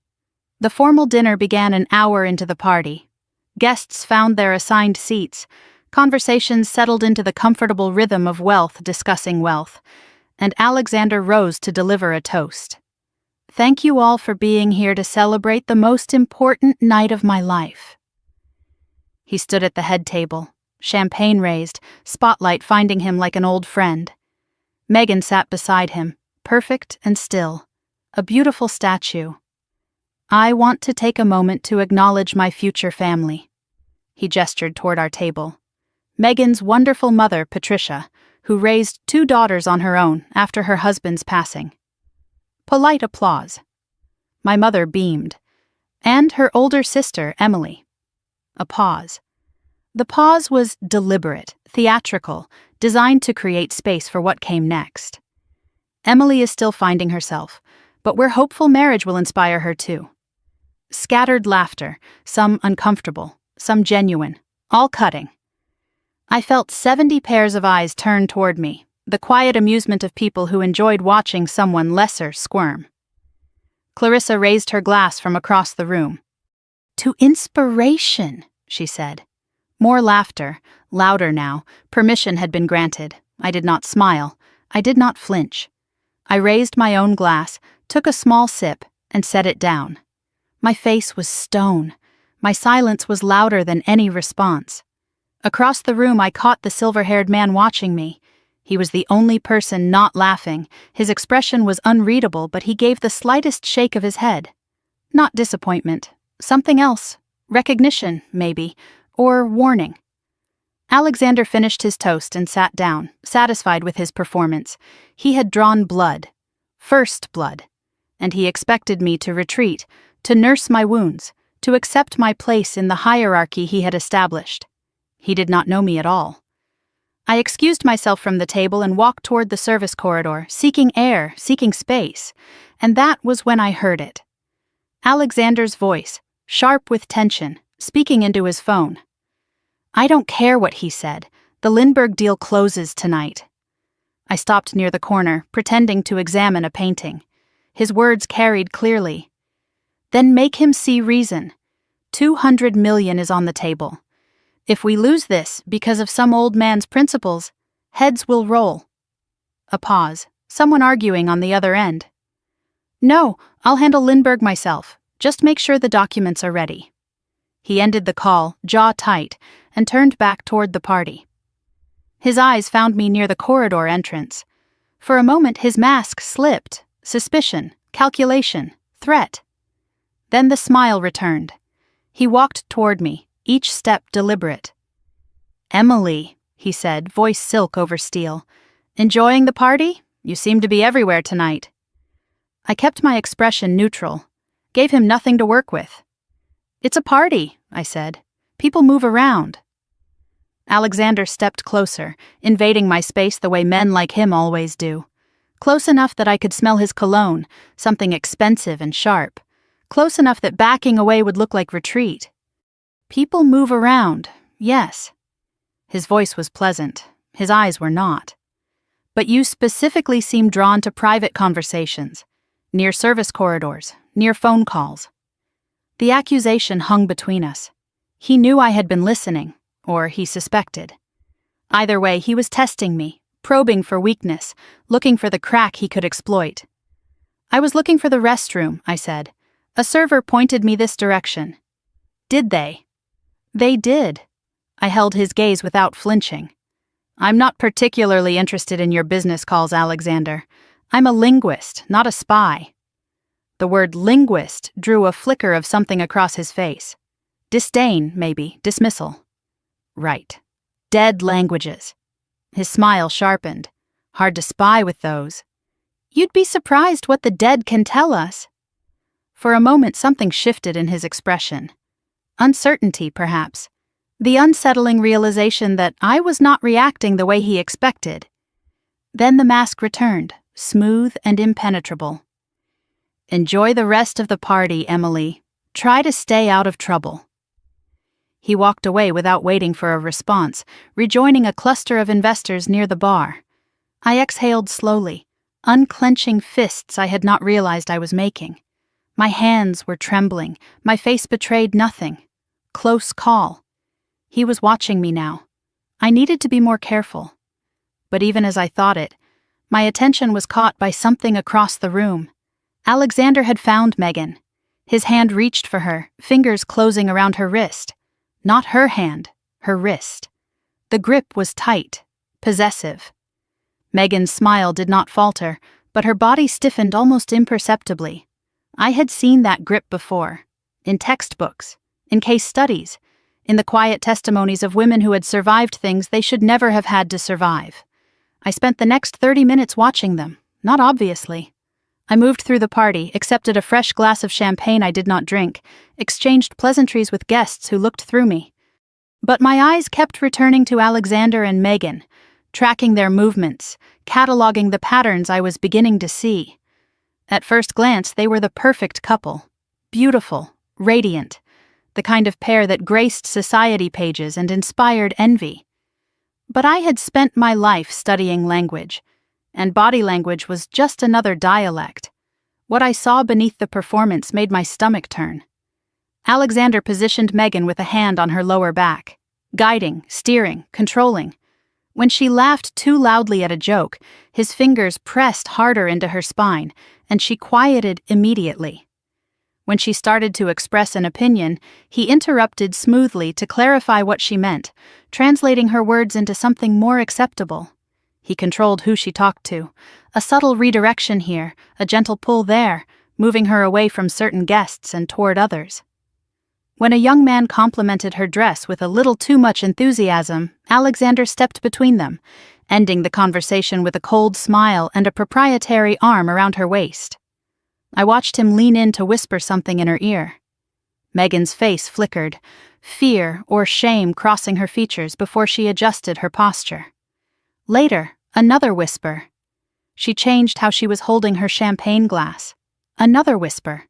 The formal dinner began an hour into the party. Guests found their assigned seats. Conversations settled into the comfortable rhythm of wealth discussing wealth, and Alexander rose to deliver a toast. "Thank you all for being here to celebrate the most important night of my life." He stood at the head table, champagne raised, spotlight finding him like an old friend. Megan sat beside him, perfect and still, a beautiful statue. "I want to take a moment to acknowledge my future family." He gestured toward our table. Megan's wonderful mother, Patricia, who raised 2 daughters on her own after her husband's passing. Polite applause. My mother beamed. And her older sister, Emily. A pause. The pause was deliberate, theatrical, designed to create space for what came next. Emily is still finding herself, but we're hopeful marriage will inspire her too. Scattered laughter, some uncomfortable, some genuine, all cutting. I felt 70 pairs of eyes turn toward me, the quiet amusement of people who enjoyed watching someone lesser squirm. Clarissa raised her glass from across the room. "To inspiration," she said. More laughter, louder now. Permission had been granted. I did not smile. I did not flinch. I raised my own glass, took a small sip, and set it down. My face was stone. My silence was louder than any response. Across the room I caught the silver-haired man watching me. He was the only person not laughing. His expression was unreadable, but he gave the slightest shake of his head. Not disappointment. Something else. Recognition, maybe, or warning. Alexander finished his toast and sat down, satisfied with his performance. He had drawn blood. First blood. And he expected me to retreat, to nurse my wounds, to accept my place in the hierarchy he had established. He did not know me at all. I excused myself from the table and walked toward the service corridor, seeking air, seeking space, and that was when I heard it. Alexander's voice, sharp with tension, speaking into his phone. "I don't care what he said. The Lindbergh deal closes tonight." I stopped near the corner, pretending to examine a painting. His words carried clearly. "Then make him see reason. 200 million is on the table. If we lose this because of some old man's principles, heads will roll." A pause, someone arguing on the other end. "No, I'll handle Lindbergh myself. Just make sure the documents are ready." He ended the call, jaw tight, and turned back toward the party. His eyes found me near the corridor entrance. For a moment his mask slipped, suspicion, calculation, threat. Then the smile returned. He walked toward me, each step deliberate. "Emily," he said, voice silk over steel. "Enjoying the party? You seem to be everywhere tonight." I kept my expression neutral, gave him nothing to work with. "It's a party," I said. "People move around." Alexander stepped closer, invading my space the way men like him always do. Close enough that I could smell his cologne, something expensive and sharp. Close enough that backing away would look like retreat. "People move around, yes." His voice was pleasant. His eyes were not. "But you specifically seem drawn to private conversations, near service corridors, near phone calls." The accusation hung between us. He knew I had been listening, or he suspected. Either way, he was testing me, probing for weakness, looking for the crack he could exploit. "I was looking for the restroom," I said. "A server pointed me this direction." "Did they?" "They did." I held his gaze without flinching. "I'm not particularly interested in your business calls, Alexander. I'm a linguist, not a spy." The word linguist drew a flicker of something across his face. Disdain, maybe, dismissal. Right. Dead languages. His smile sharpened. Hard to spy with those. "You'd be surprised what the dead can tell us." For a moment something shifted in his expression. Uncertainty, perhaps. The unsettling realization that I was not reacting the way he expected. Then the mask returned, smooth and impenetrable. "Enjoy the rest of the party, Emily. Try to stay out of trouble." He walked away without waiting for a response, rejoining a cluster of investors near the bar. I exhaled slowly, unclenching fists I had not realized I was making. My hands were trembling, my face betrayed nothing. Close call. He was watching me now. I needed to be more careful. But even as I thought it, my attention was caught by something across the room. Alexander had found Megan. His hand reached for her, fingers closing around her wrist. Not her hand, her wrist. The grip was tight, possessive. Megan's smile did not falter, but her body stiffened almost imperceptibly. I had seen that grip before, in textbooks, in case studies, in the quiet testimonies of women who had survived things they should never have had to survive. I spent the next 30 minutes watching them, not obviously. I moved through the party, accepted a fresh glass of champagne I did not drink, exchanged pleasantries with guests who looked through me. But my eyes kept returning to Alexander and Megan, tracking their movements, cataloging the patterns I was beginning to see. At first glance, they were the perfect couple. Beautiful, radiant, the kind of pair that graced society pages and inspired envy. But I had spent my life studying language, and body language was just another dialect. What I saw beneath the performance made my stomach turn. Alexander positioned Megan with a hand on her lower back, guiding, steering, controlling. When she laughed too loudly at a joke, his fingers pressed harder into her spine, and she quieted immediately. When she started to express an opinion, he interrupted smoothly to clarify what she meant, translating her words into something more acceptable. He controlled who she talked to, a subtle redirection here, a gentle pull there, moving her away from certain guests and toward others. When a young man complimented her dress with a little too much enthusiasm, Alexander stepped between them, ending the conversation with a cold smile and a proprietary arm around her waist. I watched him lean in to whisper something in her ear. Megan's face flickered, fear or shame crossing her features before she adjusted her posture. Later, another whisper. She changed how she was holding her champagne glass. Another whisper.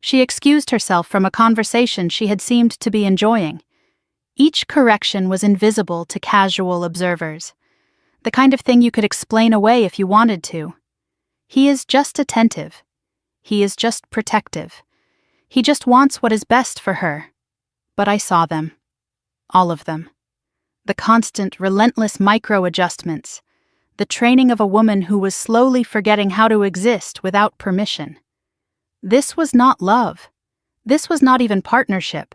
She excused herself from a conversation she had seemed to be enjoying. Each correction was invisible to casual observers. The kind of thing you could explain away if you wanted to. He is just attentive. He is just protective. He just wants what is best for her. But I saw them. All of them. The constant, relentless micro-adjustments. The training of a woman who was slowly forgetting how to exist without permission. This was not love. This was not even partnership.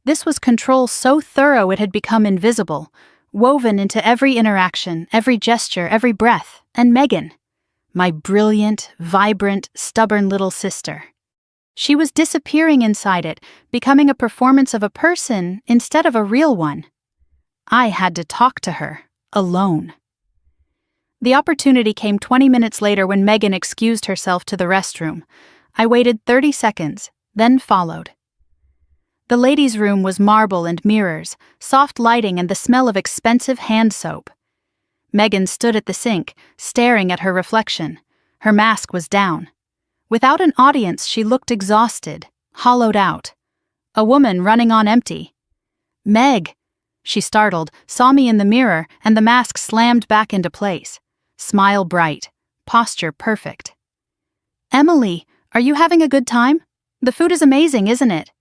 This was control so thorough it had become invisible, woven into every interaction, every gesture, every breath. And Megan, my brilliant, vibrant, stubborn little sister. She was disappearing inside it, becoming a performance of a person instead of a real one. I had to talk to her, alone. The opportunity came 20 minutes later when Megan excused herself to the restroom. I waited 30 seconds, then followed. The ladies' room was marble and mirrors, soft lighting and the smell of expensive hand soap. Megan stood at the sink, staring at her reflection. Her mask was down. Without an audience, she looked exhausted, hollowed out. A woman running on empty. "Meg!" She startled, saw me in the mirror, and the mask slammed back into place. Smile bright, posture perfect. "Emily, are you having a good time? The food is amazing, isn't it?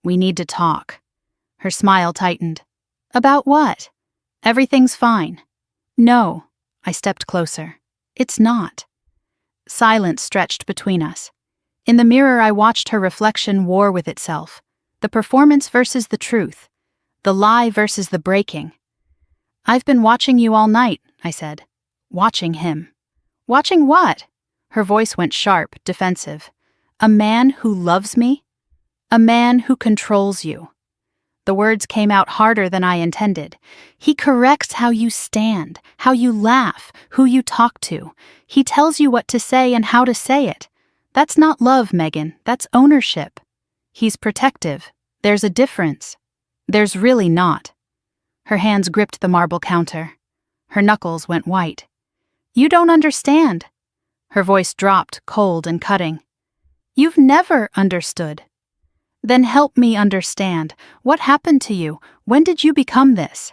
We need to talk." Her smile tightened. "About what?" "Everything's fine." "No." I stepped closer. "It's not." Silence stretched between us. In the mirror, I watched her reflection war with itself. The performance versus the truth. The lie versus the breaking. "I've been watching you all night," I said. Watching him. "Watching what?" Her voice went sharp, defensive. "A man who loves me? A man who controls you." The words came out harder than I intended. He corrects how you stand, how you laugh, who you talk to. He tells you what to say and how to say it. That's not love, Megan. That's ownership. He's protective. There's a difference. There's really not. Her hands gripped the marble counter. Her knuckles went white. "You don't understand." Her voice dropped, cold and cutting. "You've never understood." "Then help me understand. What happened to you? When did you become this?"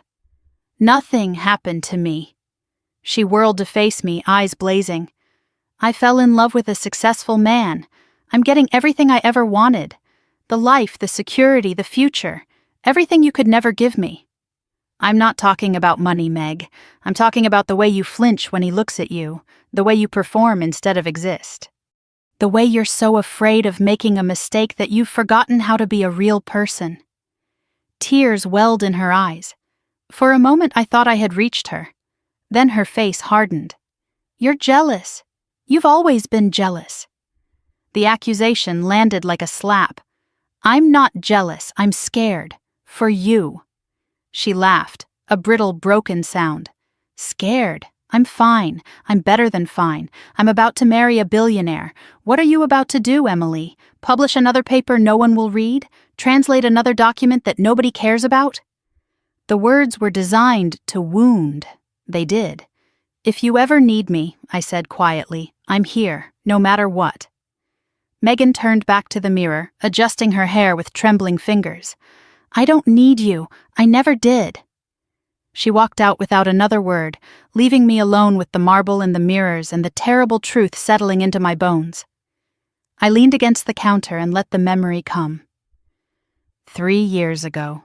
"Nothing happened to me." She whirled to face me, eyes blazing. "I fell in love with a successful man. I'm getting everything I ever wanted. The life, the security, the future. Everything you could never give me." "I'm not talking about money, Meg. I'm talking about the way you flinch when he looks at you, the way you perform instead of exist. The way you're so afraid of making a mistake that you've forgotten how to be a real person." Tears welled in her eyes. For a moment I thought I had reached her. Then her face hardened. "You're jealous. You've always been jealous." The accusation landed like a slap. "I'm not jealous, I'm scared. For you." She laughed, a brittle, broken sound. "Scared? I'm fine. I'm better than fine. I'm about to marry a billionaire. What are you about to do, Emily? Publish another paper no one will read? Translate another document that nobody cares about?" The words were designed to wound. They did. "If you ever need me," I said quietly, "I'm here, no matter what." Megan turned back to the mirror, adjusting her hair with trembling fingers. "I don't need you. I never did." She walked out without another word, leaving me alone with the marble and the mirrors and the terrible truth settling into my bones. I leaned against the counter and let the memory come. 3 years ago.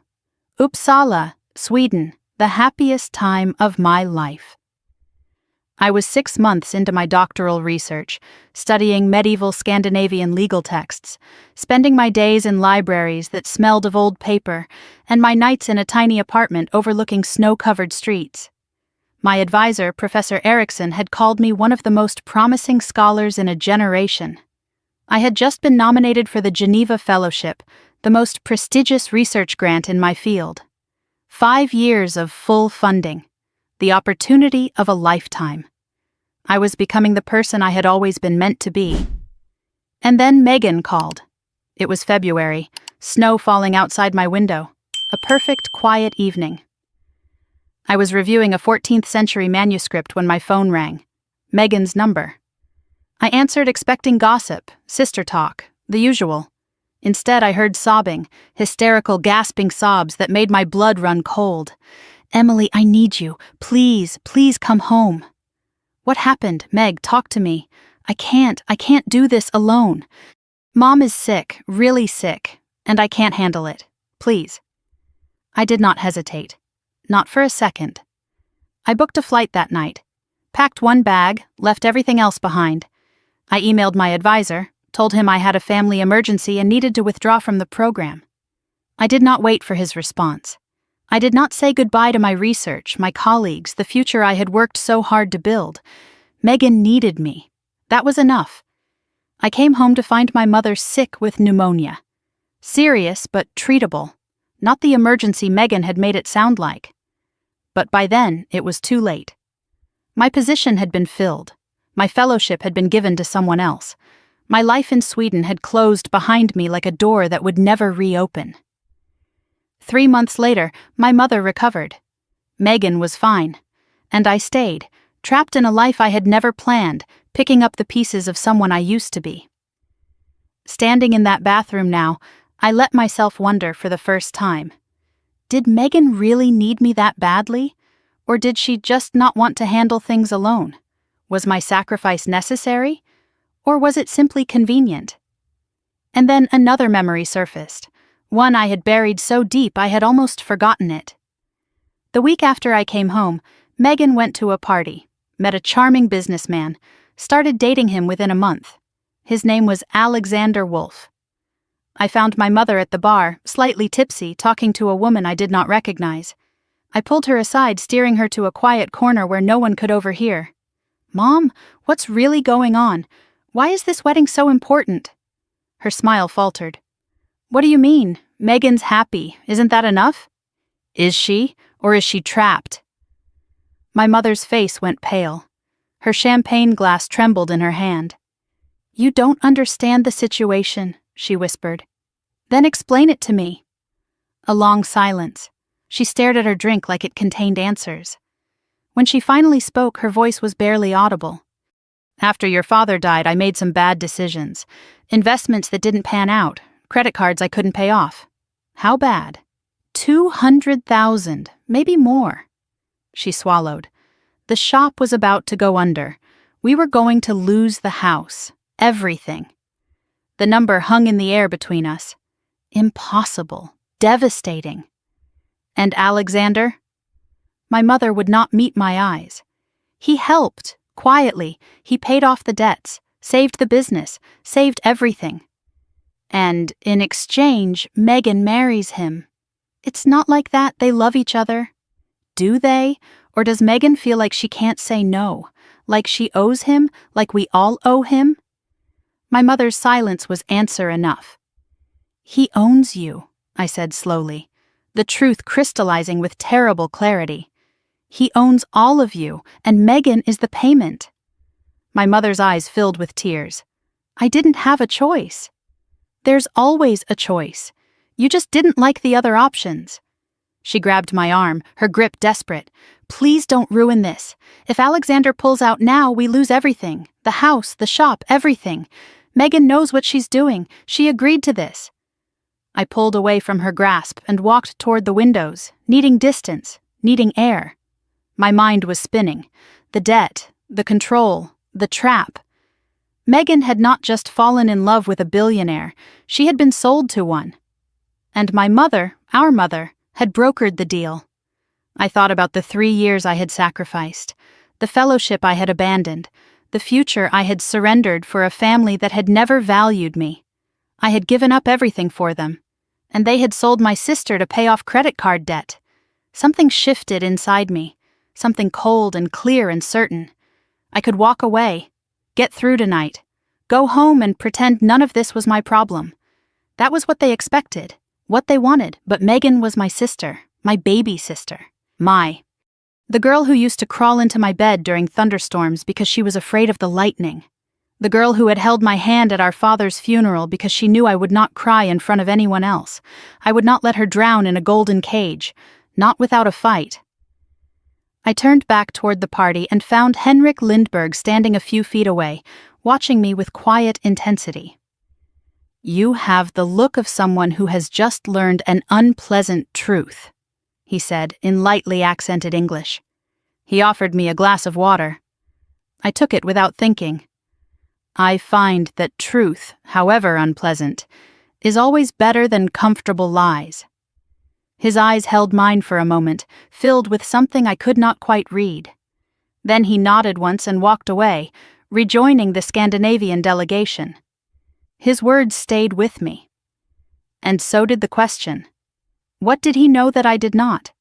Uppsala, Sweden, the happiest time of my life. I was 6 months into my doctoral research, studying medieval Scandinavian legal texts, spending my days in libraries that smelled of old paper, and my nights in a tiny apartment overlooking snow-covered streets. My advisor, Professor Eriksson, had called me one of the most promising scholars in a generation. I had just been nominated for the Geneva Fellowship, the most prestigious research grant in my field. 5 years of full funding, the opportunity of a lifetime. I was becoming the person I had always been meant to be. And then Megan called. It was February, snow falling outside my window, a perfect, quiet evening. I was reviewing a 14th century manuscript when my phone rang. Megan's number. I answered expecting gossip, sister talk, the usual. Instead, I heard sobbing, hysterical, gasping sobs that made my blood run cold. "Emily, I need you. Please, please come home." "What happened? Meg, talk to me. I can't do this alone. Mom is sick, really sick, and I can't handle it. Please." I did not hesitate. Not for a second. I booked a flight that night, packed one bag, left everything else behind. I emailed my advisor, told him I had a family emergency and needed to withdraw from the program. I did not wait for his response. I did not say goodbye to my research, my colleagues, the future I had worked so hard to build. Megan needed me. That was enough. I came home to find my mother sick with pneumonia. Serious, but treatable. Not the emergency Megan had made it sound like. But by then, it was too late. My position had been filled. My fellowship had been given to someone else. My life in Sweden had closed behind me like a door that would never reopen. 3 months later, my mother recovered. Megan was fine. And I stayed, trapped in a life I had never planned, picking up the pieces of someone I used to be. Standing in that bathroom now, I let myself wonder for the first time. Did Megan really need me that badly? Or did she just not want to handle things alone? Was my sacrifice necessary? Or was it simply convenient? And then another memory surfaced, one I had buried so deep I had almost forgotten it. The week after I came home, Megan went to a party, met a charming businessman, started dating him within a month. His name was Alexander Wolf. I found my mother at the bar, slightly tipsy, talking to a woman I did not recognize. I pulled her aside, steering her to a quiet corner where no one could overhear. "Mom, what's really going on? Why is this wedding so important?" Her smile faltered. "What do you mean? Megan's happy. Isn't that enough?" "Is she? Or is she trapped?" My mother's face went pale. Her champagne glass trembled in her hand. "You don't understand the situation," she whispered. "Then explain it to me." A long silence. She stared at her drink like it contained answers. When she finally spoke, her voice was barely audible. "After your father died, I made some bad decisions. Investments that didn't pan out, credit cards I couldn't pay off." "How bad?" 200,000, maybe more. She swallowed. The shop was about to go under. We were going to lose the house. Everything. The number hung in the air between us. Impossible. Devastating. And Alexander? My mother would not meet my eyes. He helped, quietly. He paid off the debts, saved the business, saved everything. And in exchange, Megan marries him. It's not like that. They love each other. Do they? Or does Megan feel like she can't say no? Like she owes him? Like we all owe him? My mother's silence was answer enough. "He owns you," I said slowly, the truth crystallizing with terrible clarity. "He owns all of you, and Megan is the payment." My mother's eyes filled with tears. I didn't have a choice. There's always a choice. You just didn't like the other options. She grabbed my arm, her grip desperate. "Please don't ruin this. If Alexander pulls out now, we lose everything. The house, the shop, everything. Megan knows what she's doing. She agreed to this." I pulled away from her grasp and walked toward the windows, needing distance, needing air. My mind was spinning. The debt, the control, the trap. Megan had not just fallen in love with a billionaire, she had been sold to one. And my mother, our mother, had brokered the deal. I thought about the 3 years I had sacrificed, the fellowship I had abandoned, the future I had surrendered for a family that had never valued me. I had given up everything for them, and they had sold my sister to pay off credit card debt. Something shifted inside me, something cold and clear and certain. I could walk away, get through tonight, go home and pretend none of this was my problem. That was what they expected, what they wanted, but Megan was my sister, my baby sister. The girl who used to crawl into my bed during thunderstorms because she was afraid of the lightning. The girl who had held my hand at our father's funeral because she knew I would not cry in front of anyone else. I would not let her drown in a golden cage, not without a fight. I turned back toward the party and found Henrik Lindberg standing a few feet away, watching me with quiet intensity. "You have the look of someone who has just learned an unpleasant truth," he said in lightly accented English. He offered me a glass of water. I took it without thinking. I find that truth, however unpleasant, is always better than comfortable lies. His eyes held mine for a moment, filled with something I could not quite read. Then he nodded once and walked away, rejoining the Scandinavian delegation. His words stayed with me. And so did the question. What did he know that I did not?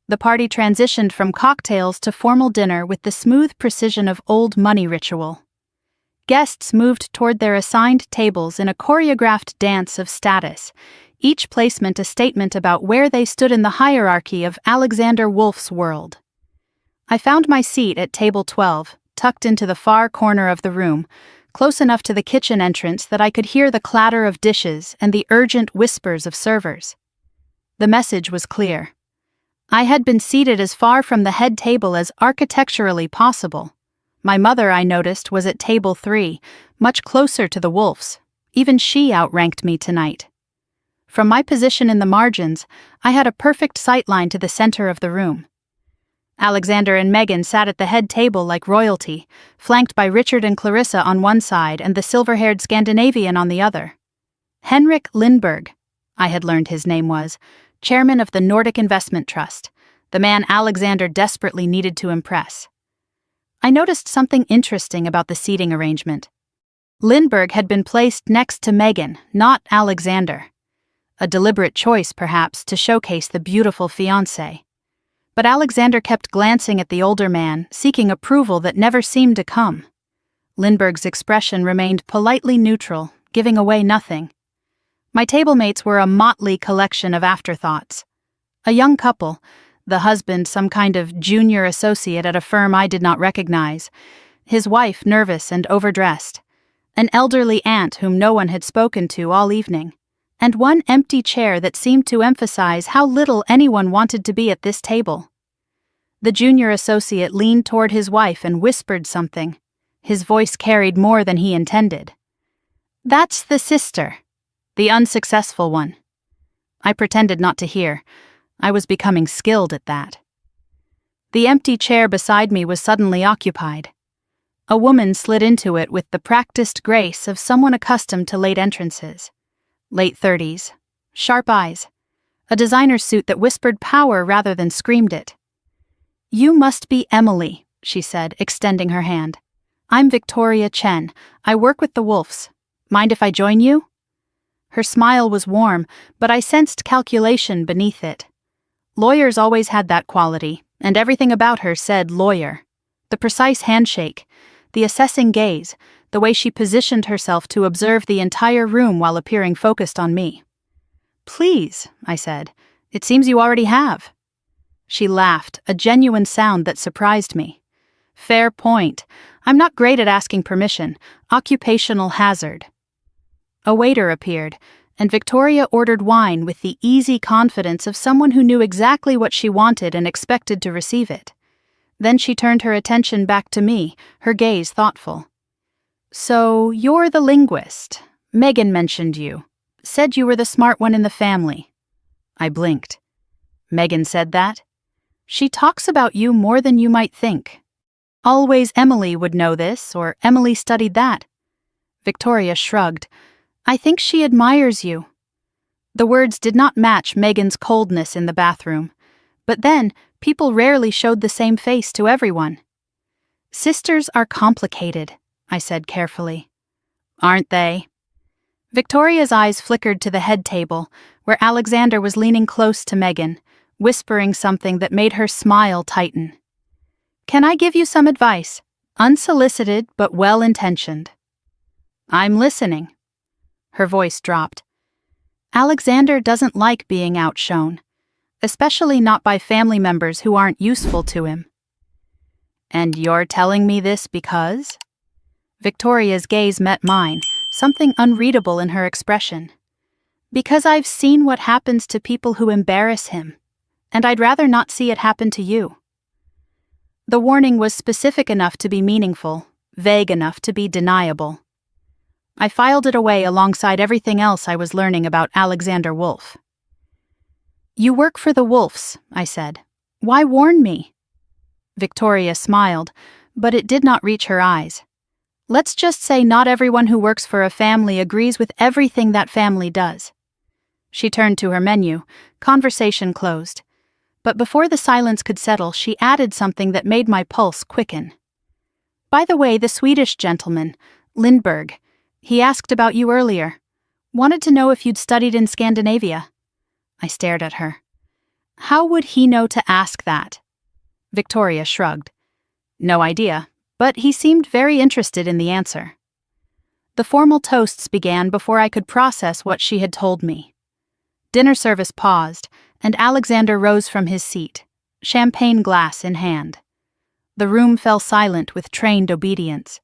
The party transitioned from cocktails to formal dinner with the smooth precision of old money ritual. Guests moved toward their assigned tables in a choreographed dance of status, each placement a statement about where they stood in the hierarchy of Alexander Wolf's world. I found my seat at table 12, tucked into the far corner of the room, close enough to the kitchen entrance that I could hear the clatter of dishes and the urgent whispers of servers. The message was clear. I had been seated as far from the head table as architecturally possible. My mother, I noticed, was at table 3, much closer to the Wolfs. Even she outranked me tonight. From my position in the margins, I had a perfect sightline to the center of the room. Alexander and Megan sat at the head table like royalty, flanked by Richard and Clarissa on one side and the silver-haired Scandinavian on the other. Henrik Lindberg, I had learned his name was, chairman of the Nordic Investment Trust, the man Alexander desperately needed to impress. I noticed something interesting about the seating arrangement. Lindberg had been placed next to Megan, not Alexander. A deliberate choice, perhaps, to showcase the beautiful fiancé. But Alexander kept glancing at the older man, seeking approval that never seemed to come. Lindberg's expression remained politely neutral, giving away nothing. My tablemates were a motley collection of afterthoughts. A young couple, the husband some kind of junior associate at a firm I did not recognize, his wife nervous and overdressed, an elderly aunt whom no one had spoken to all evening, and one empty chair that seemed to emphasize how little anyone wanted to be at this table. The junior associate leaned toward his wife and whispered something. His voice carried more than he intended. "That's the sister. The unsuccessful one." I pretended not to hear. I was becoming skilled at that. The empty chair beside me was suddenly occupied. A woman slid into it with the practiced grace of someone accustomed to late entrances. Late 30s, sharp eyes, a designer suit that whispered power rather than screamed it. "You must be Emily," she said, extending her hand. "I'm Victoria Chen. I work with the Wolfs. Mind if I join you?" Her smile was warm, but I sensed calculation beneath it. Lawyers always had that quality, and everything about her said lawyer. The precise handshake, the assessing gaze, the way she positioned herself to observe the entire room while appearing focused on me. "Please," I said. "It seems you already have." She laughed, a genuine sound that surprised me. "Fair point. I'm not great at asking permission. Occupational hazard." A waiter appeared, and Victoria ordered wine with the easy confidence of someone who knew exactly what she wanted and expected to receive it. Then she turned her attention back to me, her gaze thoughtful. "So, you're the linguist. Megan mentioned you. Said you were the smart one in the family." I blinked. "Megan said that?" "She talks about you more than you might think. Always Emily would know this, or Emily studied that." Victoria shrugged. "I think she admires you." The words did not match Megan's coldness in the bathroom. But then, people rarely showed the same face to everyone. "Sisters are complicated," I said carefully. "Aren't they?" Victoria's eyes flickered to the head table, where Alexander was leaning close to Megan, whispering something that made her smile tighten. "Can I give you some advice? Unsolicited but well-intentioned." "I'm listening." Her voice dropped. Alexander doesn't like being outshone, especially not by family members who aren't useful to him. And you're telling me this because? Victoria's gaze met mine, something unreadable in her expression. Because I've seen what happens to people who embarrass him, and I'd rather not see it happen to you. The warning was specific enough to be meaningful, vague enough to be deniable. I filed it away alongside everything else I was learning about Alexander Wolf. You work for the Wolfs, I said. Why warn me? Victoria smiled, but it did not reach her eyes. Let's just say not everyone who works for a family agrees with everything that family does. She turned to her menu, conversation closed. But before the silence could settle, she added something that made my pulse quicken. By the way, the Swedish gentleman, Lindberg, he asked about you earlier. Wanted to know if you'd studied in Scandinavia. I stared at her. How would he know to ask that? Victoria shrugged. No idea, but he seemed very interested in the answer. The formal toasts began before I could process what she had told me. Dinner service paused, and Alexander rose from his seat, champagne glass in hand. The room fell silent with trained obedience.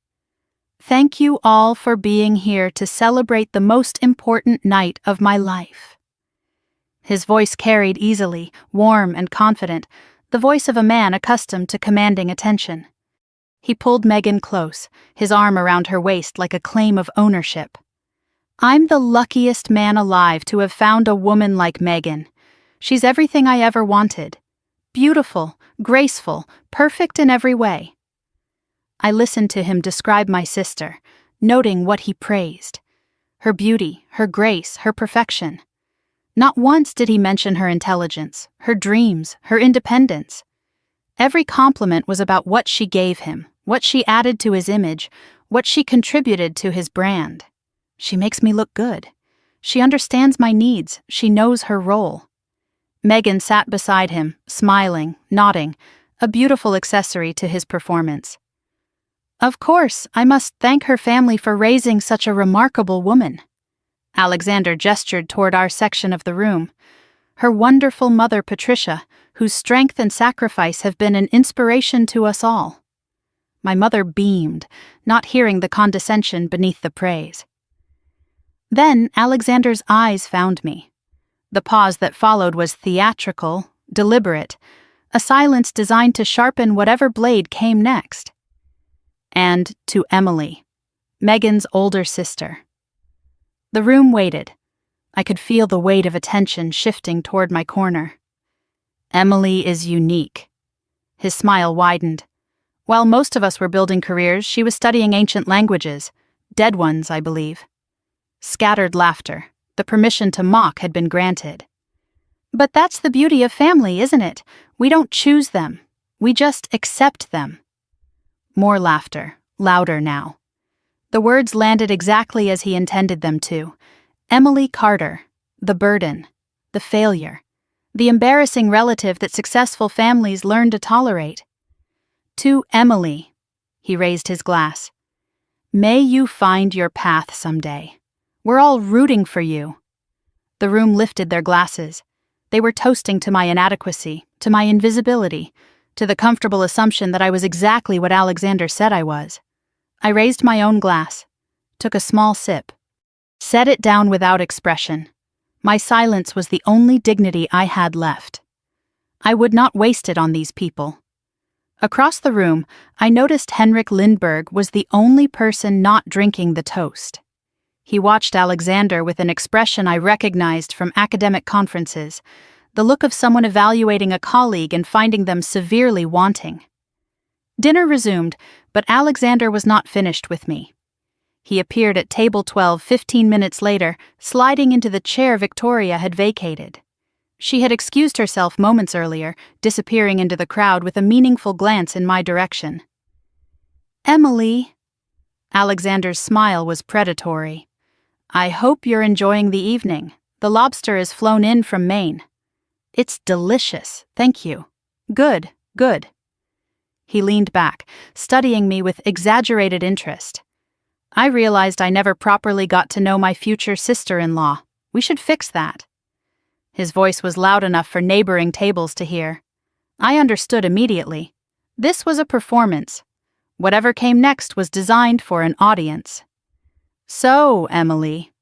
Thank you all for being here to celebrate the most important night of my life. His voice carried easily, warm and confident, the voice of a man accustomed to commanding attention. He pulled Megan close, his arm around her waist like a claim of ownership. I'm the luckiest man alive to have found a woman like Megan. She's everything I ever wanted. Beautiful, graceful, perfect in every way. I listened to him describe my sister, noting what he praised. Her beauty, her grace, her perfection. Not once did he mention her intelligence, her dreams, her independence. Every compliment was about what she gave him, what she added to his image, what she contributed to his brand. She makes me look good. She understands my needs. She knows her role. Megan sat beside him, smiling, nodding, a beautiful accessory to his performance. Of course, I must thank her family for raising such a remarkable woman. Alexander gestured toward our section of the room. Her wonderful mother, Patricia, whose strength and sacrifice have been an inspiration to us all. My mother beamed, not hearing the condescension beneath the praise. Then Alexander's eyes found me. The pause that followed was theatrical, deliberate, a silence designed to sharpen whatever blade came next. And to Emily, Megan's older sister. The room waited. I could feel the weight of attention shifting toward my corner. Emily is unique. His smile widened. While most of us were building careers, she was studying ancient languages, dead ones, I believe. Scattered laughter. The permission to mock had been granted. But that's the beauty of family, isn't it? We don't choose them. We just accept them. More laughter, louder now. The words landed exactly as he intended them to. Emily Carter, the burden, the failure, the embarrassing relative that successful families learn to tolerate. To Emily, he raised his glass. May you find your path someday. We're all rooting for you. The room lifted their glasses. They were toasting to my inadequacy, to my invisibility, to the comfortable assumption that I was exactly what Alexander said I was. I raised my own glass, took a small sip, set it down without expression. My silence was the only dignity I had left. I would not waste it on these people. Across the room, I noticed Henrik Lindberg was the only person not drinking the toast. He watched Alexander with an expression I recognized from academic conferences, the look of someone evaluating a colleague and finding them severely wanting. Dinner resumed, but Alexander was not finished with me. He appeared at table 12 15 minutes later, sliding into the chair Victoria had vacated. She had excused herself moments earlier, disappearing into the crowd with a meaningful glance in my direction. Emily. Alexander's smile was predatory. I hope you're enjoying the evening. The lobster is flown in from Maine. It's delicious, thank you. Good, good. He leaned back, studying me with exaggerated interest. I realized I never properly got to know my future sister-in-law. We should fix that." His voice was loud enough for neighboring tables to hear. I understood immediately. This was a performance. Whatever came next was designed for an audience. "So, Emily,"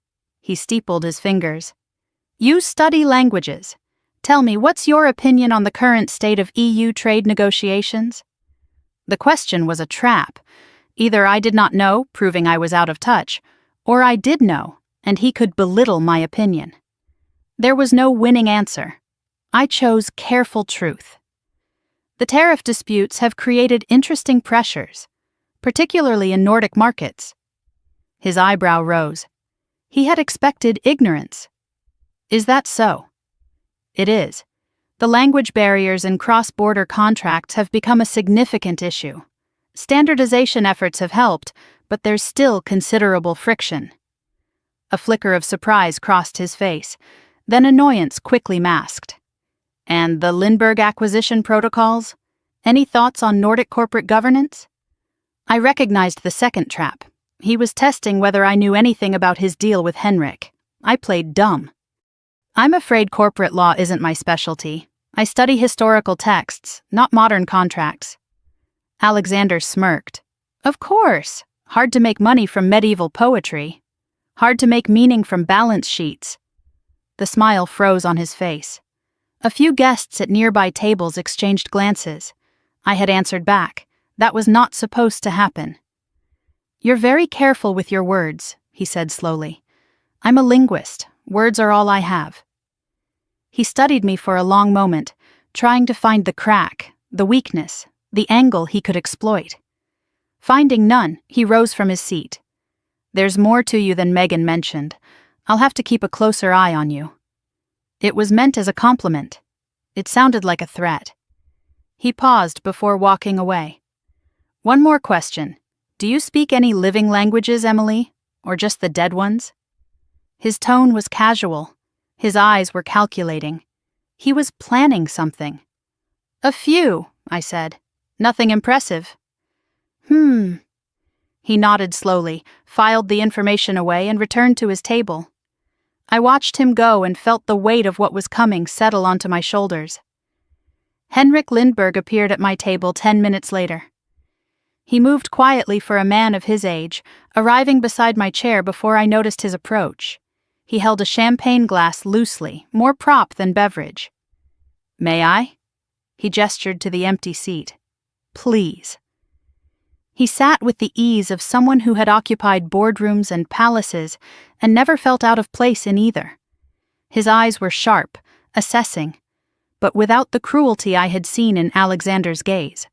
he steepled his fingers, "you study languages. Tell me, what's your opinion on the current state of EU trade negotiations?" The question was a trap. Either I did not know, proving I was out of touch, or I did know, and he could belittle my opinion. There was no winning answer. I chose careful truth. The tariff disputes have created interesting pressures, particularly in Nordic markets. His eyebrow rose. He had expected ignorance. "Is that so?" "It is. The language barriers in cross-border contracts have become a significant issue. Standardization efforts have helped, but there's still considerable friction." A flicker of surprise crossed his face, then annoyance quickly masked. "And the Lindbergh acquisition protocols? Any thoughts on Nordic corporate governance?" I recognized the second trap. He was testing whether I knew anything about his deal with Henrik. I played dumb. "I'm afraid corporate law isn't my specialty. I study historical texts, not modern contracts." Alexander smirked. "Of course. Hard to make money from medieval poetry. Hard to make meaning from balance sheets." The smile froze on his face. A few guests at nearby tables exchanged glances. I had answered back. That was not supposed to happen. "You're very careful with your words," he said slowly. "I'm a linguist. Words are all I have." He studied me for a long moment, trying to find the crack, the weakness, the angle he could exploit. Finding none, he rose from his seat. "There's more to you than Megan mentioned. I'll have to keep a closer eye on you." It was meant as a compliment. It sounded like a threat. He paused before walking away. "One more question. Do you speak any living languages, Emily? Or just the dead ones?" His tone was casual. His eyes were calculating. He was planning something. "A few," I said. "Nothing impressive." He nodded slowly, filed the information away, and returned to his table. I watched him go and felt the weight of what was coming settle onto my shoulders. Henrik Lindbergh appeared at my table 10 minutes later. He moved quietly for a man of his age, arriving beside my chair before I noticed his approach. He held a champagne glass loosely, more prop than beverage. "May I?" He gestured to the empty seat. "Please." He sat with the ease of someone who had occupied boardrooms and palaces and never felt out of place in either. His eyes were sharp, assessing, but without the cruelty I had seen in Alexander's gaze.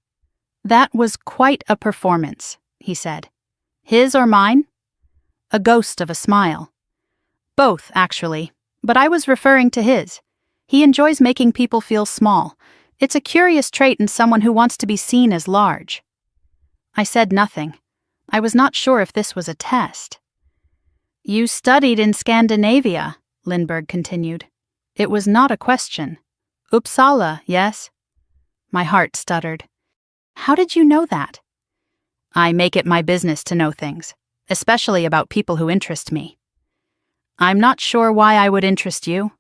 "That was quite a performance," he said. "His or mine?" A ghost of a smile. "Both, actually, but I was referring to his. He enjoys making people feel small. It's a curious trait in someone who wants to be seen as large." I said nothing. I was not sure if this was a test. "You studied in Scandinavia," Lindbergh continued. It was not a question. "Uppsala, yes?" My heart stuttered. "How did you know that?" "I make it my business to know things, especially about people who interest me." "I'm not sure why I would interest you."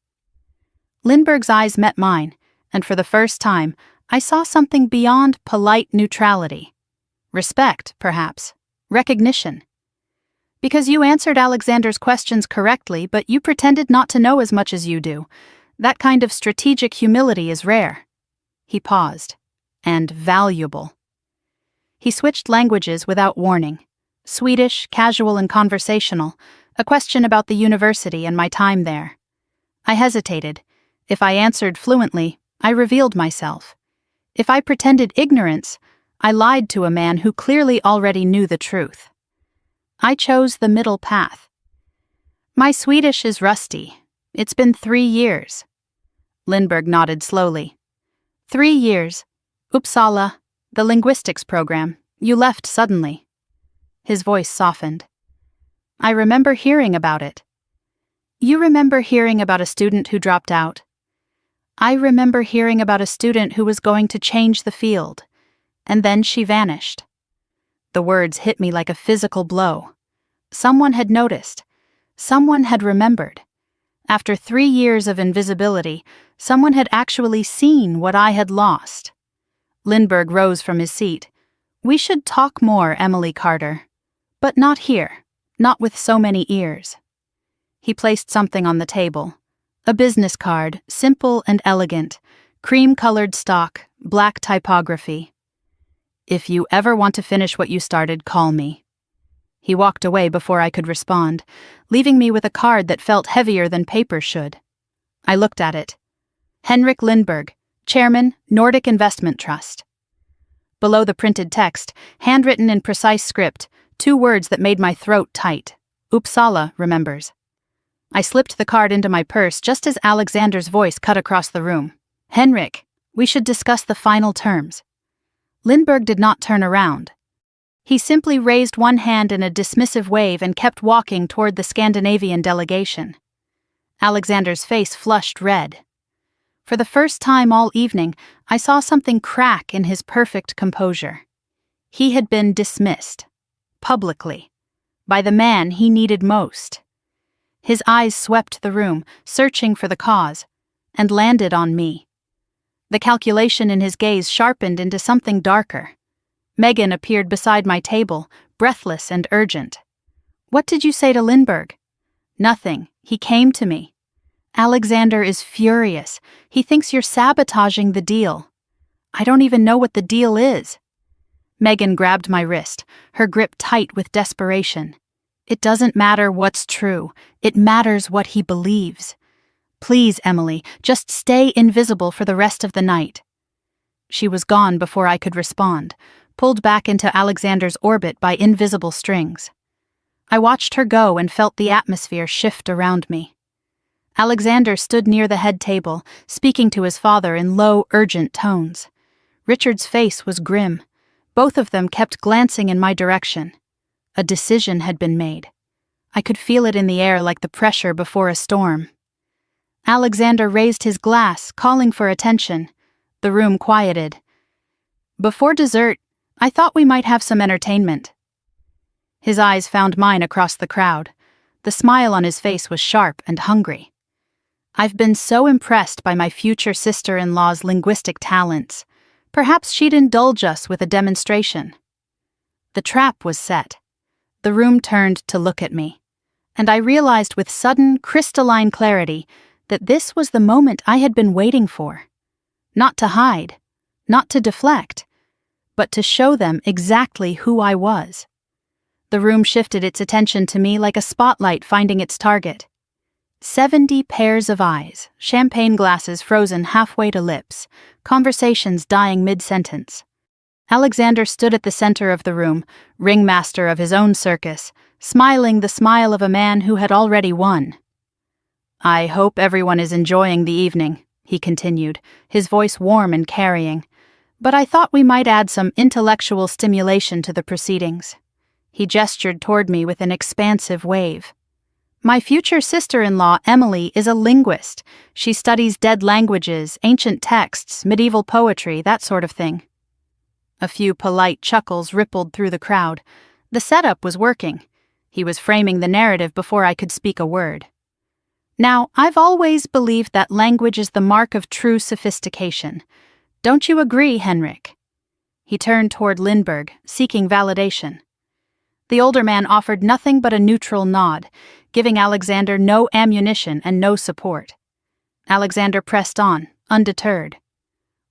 Lindbergh's eyes met mine, and for the first time, I saw something beyond polite neutrality. Respect, perhaps. Recognition. "Because you answered Alexander's questions correctly, but you pretended not to know as much as you do. That kind of strategic humility is rare." He paused. "And valuable." He switched languages without warning. Swedish, casual and conversational, a question about the university and my time there. I hesitated. If I answered fluently, I revealed myself. If I pretended ignorance, I lied to a man who clearly already knew the truth. I chose the middle path. "My Swedish is rusty. It's been 3 years." Lindbergh nodded slowly. 3 years. Uppsala, the linguistics program. You left suddenly." His voice softened. "I remember hearing about it." "You remember hearing about a student who dropped out?" "I remember hearing about a student who was going to change the field. And then she vanished." The words hit me like a physical blow. Someone had noticed. Someone had remembered. After 3 years of invisibility, someone had actually seen what I had lost. Lindbergh rose from his seat. "We should talk more, Emily Carter. But not here, not with so many ears." He placed something on the table. A business card, simple and elegant, cream-colored stock, black typography. "If you ever want to finish what you started, call me." He walked away before I could respond, leaving me with a card that felt heavier than paper should. I looked at it. Henrik Lindbergh, Chairman, Nordic Investment Trust. Below the printed text, handwritten in precise script, 2 words that made my throat tight. Uppsala remembers. I slipped the card into my purse just as Alexander's voice cut across the room. "Henrik, we should discuss the final terms." Lindbergh did not turn around. He simply raised one hand in a dismissive wave and kept walking toward the Scandinavian delegation. Alexander's face flushed red. For the first time all evening, I saw something crack in his perfect composure. He had been dismissed, publicly, by the man he needed most. His eyes swept the room, searching for the cause, and landed on me. The calculation in his gaze sharpened into something darker. Megan appeared beside my table, breathless and urgent. "What did you say to Lindbergh?" "Nothing. He came to me." "Alexander is furious. He thinks you're sabotaging the deal." "I don't even know what the deal is." Megan grabbed my wrist, her grip tight with desperation. "It doesn't matter what's true. It matters what he believes. Please, Emily, just stay invisible for the rest of the night." She was gone before I could respond, pulled back into Alexander's orbit by invisible strings. I watched her go and felt the atmosphere shift around me. Alexander stood near the head table, speaking to his father in low, urgent tones. Richard's face was grim. Both of them kept glancing in my direction. A decision had been made. I could feel it in the air like the pressure before a storm. Alexander raised his glass, calling for attention. The room quieted. "Before dessert, I thought we might have some entertainment." His eyes found mine across the crowd. The smile on his face was sharp and hungry. "I've been so impressed by my future sister-in-law's linguistic talents. Perhaps she'd indulge us with a demonstration." The trap was set. The room turned to look at me, and I realized with sudden, crystalline clarity that this was the moment I had been waiting for. Not to hide, not to deflect, but to show them exactly who I was. The room shifted its attention to me like a spotlight finding its target. 70 pairs of eyes, champagne glasses frozen halfway to lips, conversations dying mid-sentence. Alexander stood at the center of the room, ringmaster of his own circus, smiling the smile of a man who had already won. "I hope everyone is enjoying the evening," he continued, his voice warm and carrying. "But I thought we might add some intellectual stimulation to the proceedings." He gestured toward me with an expansive wave. "My future sister-in-law, Emily, is a linguist. She studies dead languages, ancient texts, medieval poetry, that sort of thing." A few polite chuckles rippled through the crowd. The setup was working. He was framing the narrative before I could speak a word. "Now, I've always believed that language is the mark of true sophistication. Don't you agree, Henrik?" He turned toward Lindbergh, seeking validation. The older man offered nothing but a neutral nod, giving Alexander no ammunition and no support. Alexander pressed on, undeterred.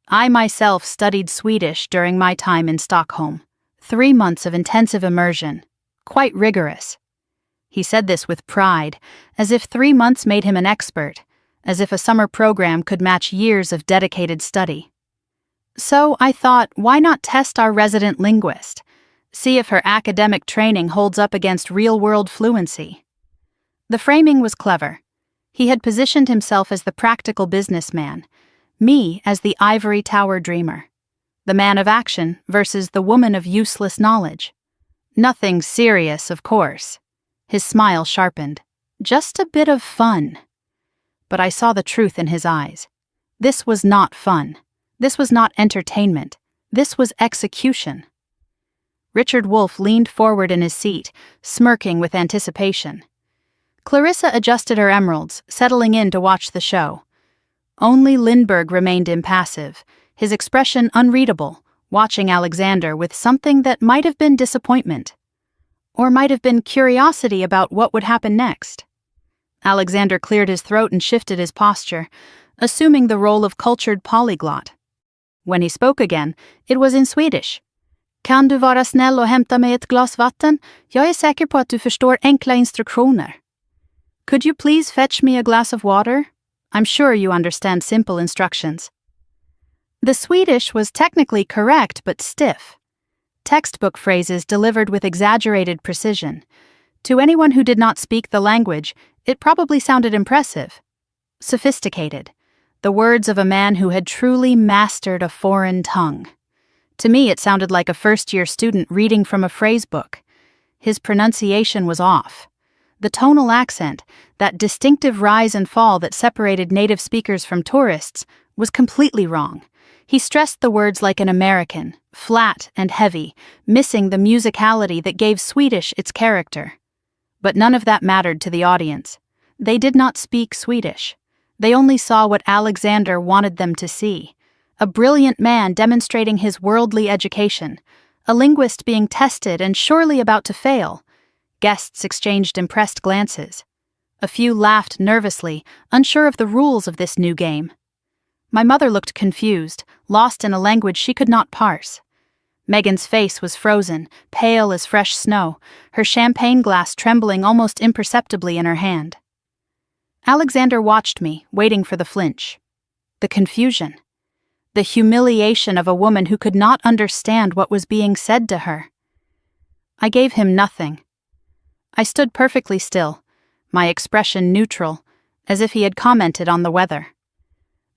"I myself studied Swedish during my time in Stockholm. 3 months of intensive immersion. Quite rigorous." He said this with pride, as if 3 months made him an expert, as if a summer program could match years of dedicated study. "So I thought, why not test our resident linguist? See if her academic training holds up against real-world fluency." The framing was clever. He had positioned himself as the practical businessman, me as the ivory tower dreamer. The man of action versus the woman of useless knowledge. Nothing serious, of course. His smile sharpened. Just a bit of fun. But I saw the truth in his eyes. This was not fun. This was not entertainment. This was execution. Richard Wolfe leaned forward in his seat, smirking with anticipation. Clarissa adjusted her emeralds, settling in to watch the show. Only Lindbergh remained impassive, his expression unreadable, watching Alexander with something that might have been disappointment. Or might have been curiosity about what would happen next. Alexander cleared his throat and shifted his posture, assuming the role of cultured polyglot. When he spoke again, it was in Swedish. Kan du vara snäll och hämta mig ett glas vatten? Jag är säker på att du förstår enkla instruktioner. Could you please fetch me a glass of water? I'm sure you understand simple instructions. The Swedish was technically correct but stiff. Textbook phrases delivered with exaggerated precision. To anyone who did not speak the language, it probably sounded impressive. Sophisticated. The words of a man who had truly mastered a foreign tongue. To me, it sounded like a first-year student reading from a phrase book. His pronunciation was off. The tonal accent, that distinctive rise and fall that separated native speakers from tourists, was completely wrong. He stressed the words like an American, flat and heavy, missing the musicality that gave Swedish its character. But none of that mattered to the audience. They did not speak Swedish. They only saw what Alexander wanted them to see. A brilliant man demonstrating his worldly education. A linguist being tested and surely about to fail. Guests exchanged impressed glances. A few laughed nervously, unsure of the rules of this new game. My mother looked confused, lost in a language she could not parse. Megan's face was frozen, pale as fresh snow, her champagne glass trembling almost imperceptibly in her hand. Alexander watched me, waiting for the flinch. The confusion. The humiliation of a woman who could not understand what was being said to her. I gave him nothing. I stood perfectly still, my expression neutral, as if he had commented on the weather.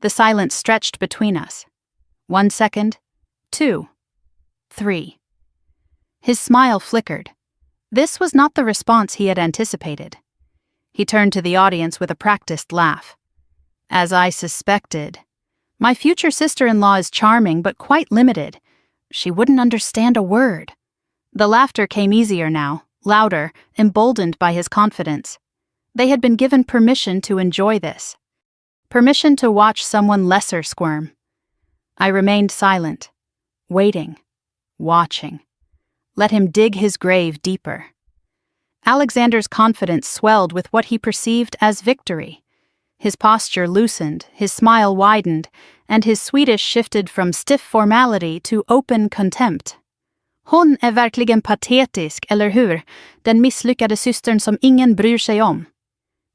The silence stretched between us. 1 second, 2, 3. His smile flickered. This was not the response he had anticipated. He turned to the audience with a practiced laugh. As I suspected. My future sister-in-law is charming but quite limited. She wouldn't understand a word. The laughter came easier now, louder, emboldened by his confidence. They had been given permission to enjoy this. Permission to watch someone lesser squirm. I remained silent, waiting, watching. Let him dig his grave deeper. Alexander's confidence swelled with what he perceived as victory. His posture loosened, his smile widened, and his Swedish shifted from stiff formality to open contempt. Hon är verkligen patetisk, eller hur? Den misslyckade systern som ingen bryr sig om.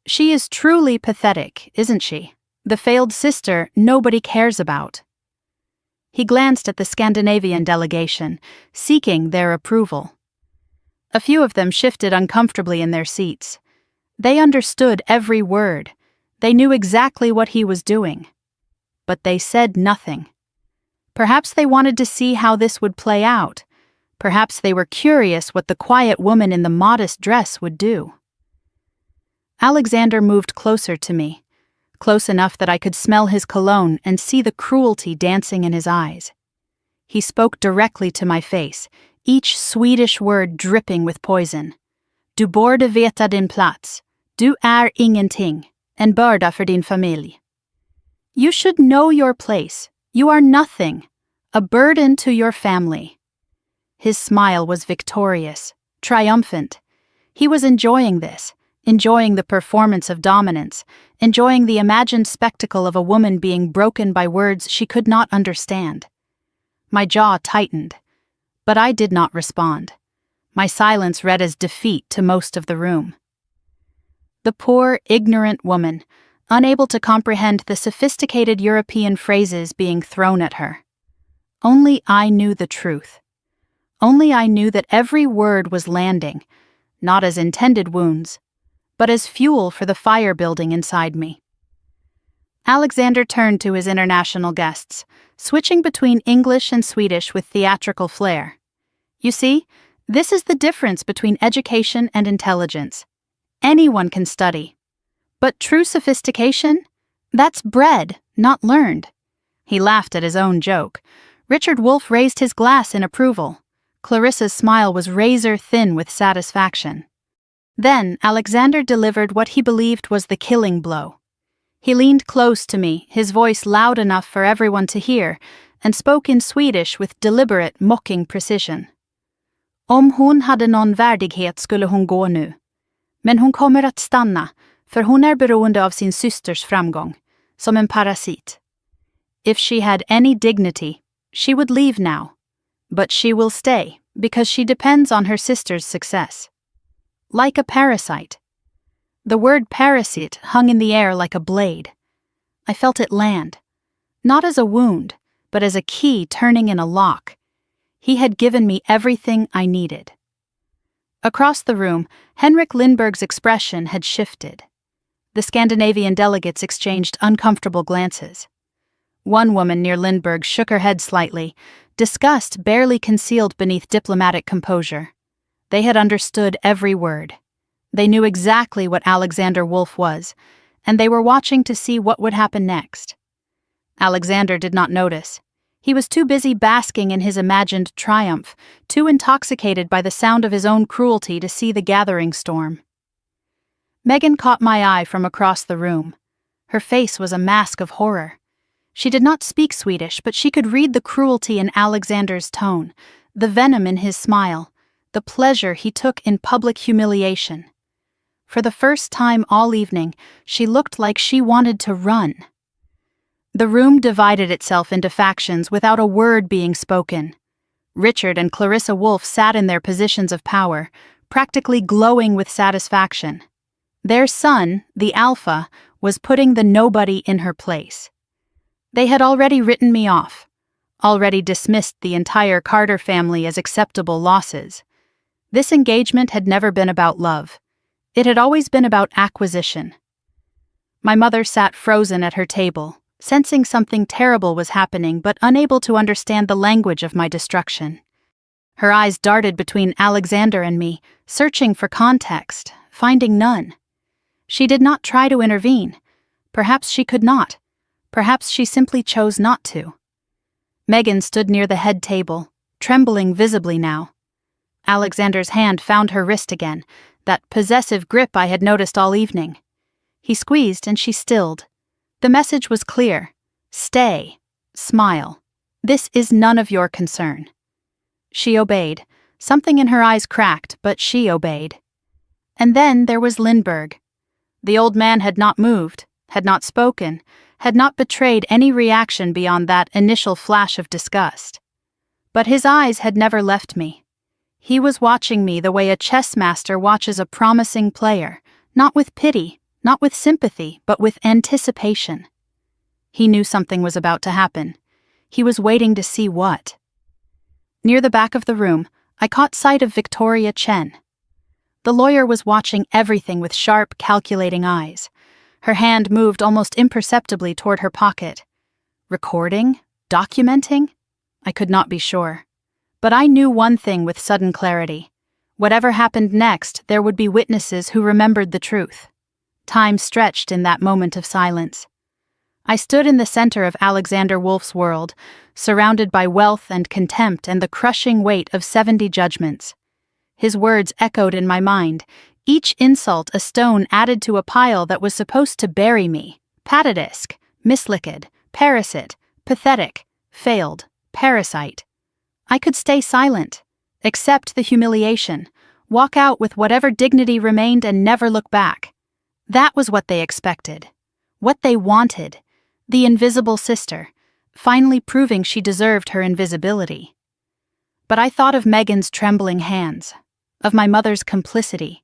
She is truly pathetic, isn't she? The failed sister nobody cares about. He glanced at the Scandinavian delegation, seeking their approval. A few of them shifted uncomfortably in their seats. They understood every word. They knew exactly what he was doing. But they said nothing. Perhaps they wanted to see how this would play out. Perhaps they were curious what the quiet woman in the modest dress would do. Alexander moved closer to me, close enough that I could smell his cologne and see the cruelty dancing in his eyes. He spoke directly to my face, each Swedish word dripping with poison. Du borde veta din plats. Du är ingenting. En börda för din familj. You should know your place. You are nothing. A burden to your family. His smile was victorious, triumphant. He was enjoying this, enjoying the performance of dominance, enjoying the imagined spectacle of a woman being broken by words she could not understand. My jaw tightened, but I did not respond. My silence read as defeat to most of the room. The poor, ignorant woman, unable to comprehend the sophisticated European phrases being thrown at her. Only I knew the truth. Only I knew that every word was landing, not as intended wounds, but as fuel for the fire building inside me. Alexander turned to his international guests, switching between English and Swedish with theatrical flair. You see, this is the difference between education and intelligence. Anyone can study. But true sophistication? That's bred, not learned. He laughed at his own joke. Richard Wolfe raised his glass in approval. Clarissa's smile was razor-thin with satisfaction. Then Alexander delivered what he believed was the killing blow. He leaned close to me, his voice loud enough for everyone to hear, and spoke in Swedish with deliberate, mocking precision. Om hon hade någon värdighet skulle hon gå nu. Men hon kommer att stanna, för hon är beroende av sin systers framgång, som en parasit. If she had any dignity, she would leave now. But she will stay, because she depends on her sister's success. Like a parasite. The word parasite hung in the air like a blade. I felt it land. Not as a wound, but as a key turning in a lock. He had given me everything I needed. Across the room, Henrik Lindberg's expression had shifted. The Scandinavian delegates exchanged uncomfortable glances. One woman near Lindberg shook her head slightly, disgust barely concealed beneath diplomatic composure. They had understood every word. They knew exactly what Alexander Wolf was, and they were watching to see what would happen next. Alexander did not notice. He was too busy basking in his imagined triumph, too intoxicated by the sound of his own cruelty to see the gathering storm. Megan caught my eye from across the room. Her face was a mask of horror. She did not speak Swedish, but she could read the cruelty in Alexander's tone, the venom in his smile, the pleasure he took in public humiliation. For the first time all evening, she looked like she wanted to run. The room divided itself into factions without a word being spoken. Richard and Clarissa Wolf sat in their positions of power, practically glowing with satisfaction. Their son, the Alpha, was putting the nobody in her place. They had already written me off, already dismissed the entire Carter family as acceptable losses. This engagement had never been about love. It had always been about acquisition. My mother sat frozen at her table, sensing something terrible was happening but unable to understand the language of my destruction. Her eyes darted between Alexander and me, searching for context, finding none. She did not try to intervene. Perhaps she could not. Perhaps she simply chose not to. Megan stood near the head table, trembling visibly now. Alexander's hand found her wrist again, that possessive grip I had noticed all evening. He squeezed and she stilled. The message was clear. Stay. Smile. This is none of your concern. She obeyed. Something in her eyes cracked, but she obeyed. And then there was Lindberg. The old man had not moved, had not spoken, had not betrayed any reaction beyond that initial flash of disgust. But his eyes had never left me. He was watching me the way a chess master watches a promising player, not with pity, not with sympathy, but with anticipation. He knew something was about to happen. He was waiting to see what. Near the back of the room, I caught sight of Victoria Chen. The lawyer was watching everything with sharp, calculating eyes. Her hand moved almost imperceptibly toward her pocket. Recording? Documenting? I could not be sure. But I knew one thing with sudden clarity. Whatever happened next, there would be witnesses who remembered the truth. Time stretched in that moment of silence. I stood in the center of Alexander Wolf's world, surrounded by wealth and contempt and the crushing weight of 70 judgments. His words echoed in my mind, each insult a stone added to a pile that was supposed to bury me. Patadisk, mislicked, parasite, pathetic, failed, parasite. I could stay silent, accept the humiliation, walk out with whatever dignity remained and never look back. That was what they expected, what they wanted, the invisible sister, finally proving she deserved her invisibility. But I thought of Megan's trembling hands, of my mother's complicity,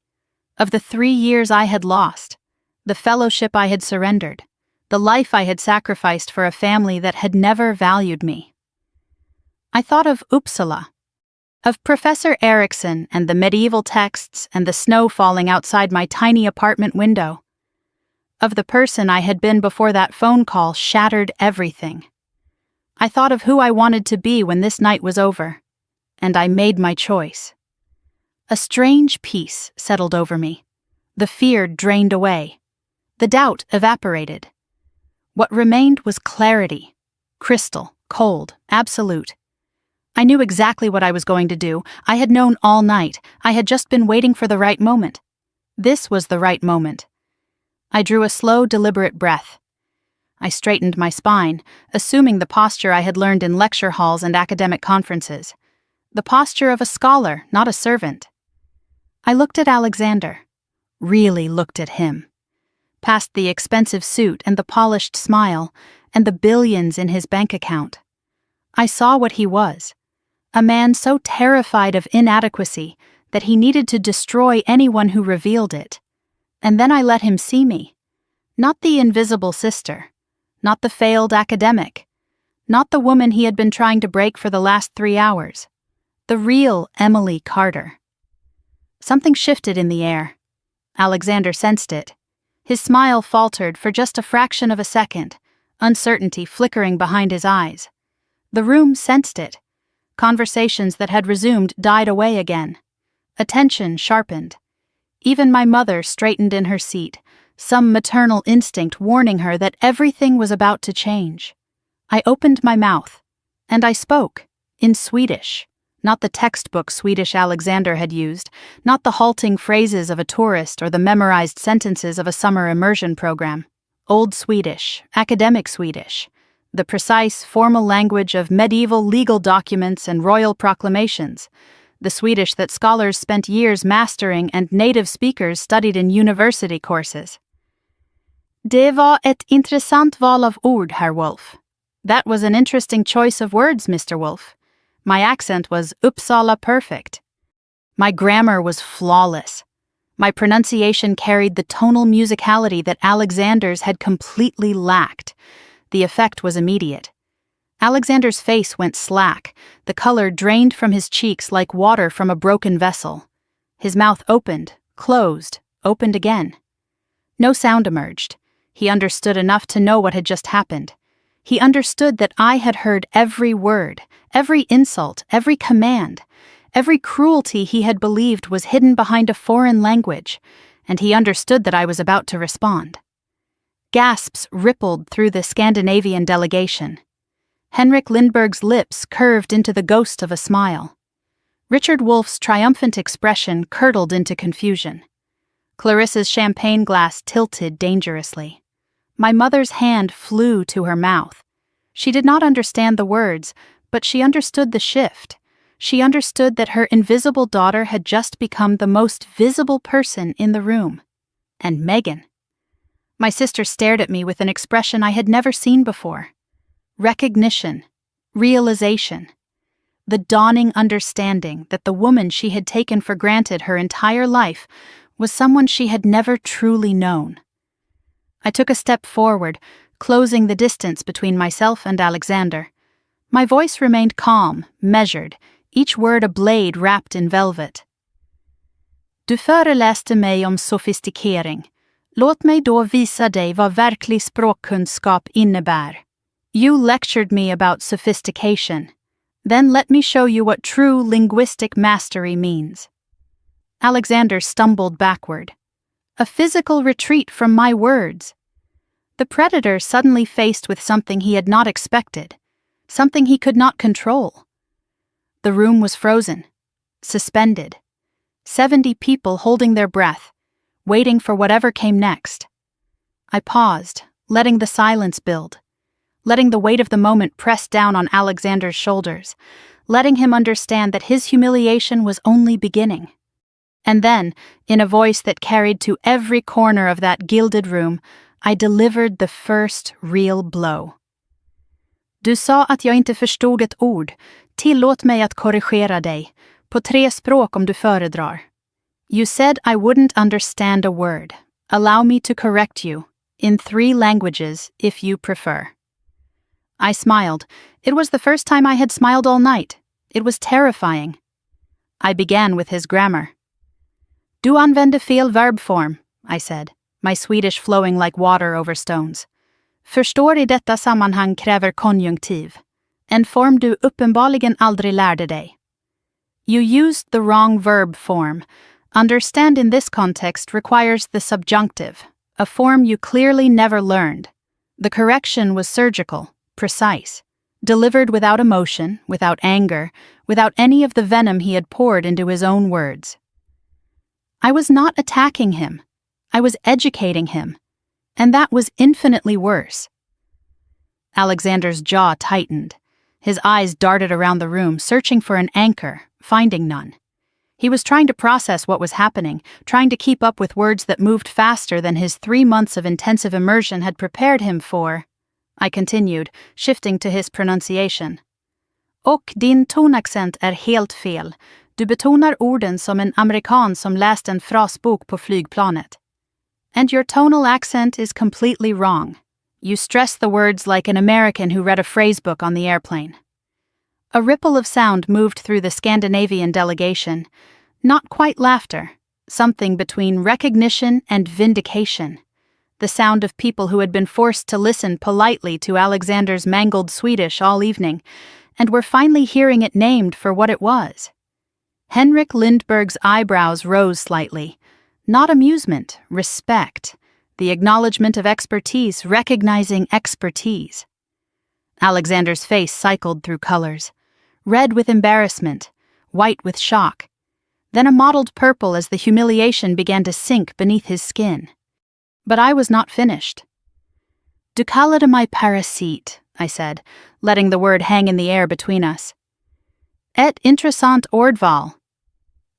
of the 3 years I had lost, the fellowship I had surrendered, the life I had sacrificed for a family that had never valued me. I thought of Uppsala, of Professor Erickson and the medieval texts and the snow falling outside my tiny apartment window, of the person I had been before that phone call shattered everything. I thought of who I wanted to be when this night was over, and I made my choice. A strange peace settled over me. The fear drained away. The doubt evaporated. What remained was clarity, crystal, cold, absolute. I knew exactly what I was going to do. I had known all night. I had just been waiting for the right moment. This was the right moment. I drew a slow, deliberate breath. I straightened my spine, assuming the posture I had learned in lecture halls and academic conferences. The posture of a scholar, not a servant. I looked at Alexander. Really looked at him. Past the expensive suit and the polished smile, and the billions in his bank account. I saw what he was. A man so terrified of inadequacy that he needed to destroy anyone who revealed it. And then I let him see me. Not the invisible sister. Not the failed academic. Not the woman he had been trying to break for the last 3 hours. The real Emily Carter. Something shifted in the air. Alexander sensed it. His smile faltered for just a fraction of a second, uncertainty flickering behind his eyes. The room sensed it. Conversations that had resumed died away again. Attention sharpened. Even my mother straightened in her seat, some maternal instinct warning her that everything was about to change. I opened my mouth, and I spoke, in Swedish. Not the textbook Swedish Alexander had used, not the halting phrases of a tourist or the memorized sentences of a summer immersion program. Old Swedish, academic Swedish, the precise, formal language of medieval legal documents and royal proclamations, the Swedish that scholars spent years mastering and native speakers studied in university courses. Det var ett intressant val av ord, Herr Wolf. That was an interesting choice of words, Mr. Wolf. My accent was Uppsala perfect. My grammar was flawless. My pronunciation carried the tonal musicality that Alexander's had completely lacked. The effect was immediate. Alexander's face went slack, the color drained from his cheeks like water from a broken vessel. His mouth opened, closed, opened again. No sound emerged. He understood enough to know what had just happened. He understood that I had heard every word, every insult, every command, every cruelty he had believed was hidden behind a foreign language, and he understood that I was about to respond. Gasps rippled through the Scandinavian delegation. Henrik Lindberg's lips curved into the ghost of a smile. Richard Wolff's triumphant expression curdled into confusion. Clarissa's champagne glass tilted dangerously. My mother's hand flew to her mouth. She did not understand the words, but she understood the shift. She understood that her invisible daughter had just become the most visible person in the room. And Megan. My sister stared at me with an expression I had never seen before. Recognition. Realization. The dawning understanding that the woman she had taken for granted her entire life was someone she had never truly known. I took a step forward, closing the distance between myself and Alexander. My voice remained calm, measured, each word a blade wrapped in velvet. Du föreläste mig om sofistikering. Låt mig då visa dig vad verklig språkkunskap innebär. You lectured me about sophistication. Then let me show you what true linguistic mastery means. Alexander stumbled backward. A physical retreat from my words. The predator suddenly faced with something he had not expected, something he could not control. The room was frozen, suspended. 70 people holding their breath, waiting for whatever came next. I paused, letting the silence build, letting the weight of the moment press down on Alexander's shoulders, letting him understand that his humiliation was only beginning. And then, in a voice that carried to every corner of that gilded room, I delivered the first real blow. Du sa att jag inte förstod ett ord. Tillåt mig att korrigera dig. På 3 språk om du föredrar. You said I wouldn't understand a word. Allow me to correct you. In 3 languages, if you prefer. I smiled. It was the first time I had smiled all night. It was terrifying. I began with his grammar. Du använde fel verbform, I said, my Swedish flowing like water over stones. Förstår i detta sammanhang kräver konjunktiv. En form du uppenbarligen aldrig lärde dig. You used the wrong verb form. Understand in this context requires the subjunctive, a form you clearly never learned. The correction was surgical, precise, delivered without emotion, without anger, without any of the venom he had poured into his own words. I was not attacking him. I was educating him. And that was infinitely worse. Alexander's jaw tightened. His eyes darted around the room, searching for an anchor, finding none. He was trying to process what was happening, trying to keep up with words that moved faster than his 3 months of intensive immersion had prepared him for. I continued, shifting to his pronunciation. Och din tonaccent är helt fel. Du betonar orden som en amerikan som läst en frasbok på flygplanet. And your tonal accent is completely wrong. You stress the words like an American who read a phrasebook on the airplane. A ripple of sound moved through the Scandinavian delegation. Not quite laughter, something between recognition and vindication. The sound of people who had been forced to listen politely to Alexander's mangled Swedish all evening, and were finally hearing it named for what it was. Henrik Lindberg's eyebrows rose slightly. Not amusement, respect. The acknowledgement of expertise, recognizing expertise. Alexander's face cycled through colors. Red with embarrassment, white with shock. Then a mottled purple as the humiliation began to sink beneath his skin. But I was not finished. Du kallade mig parasite, I said, letting the word hang in the air between us. Et intressant ordval.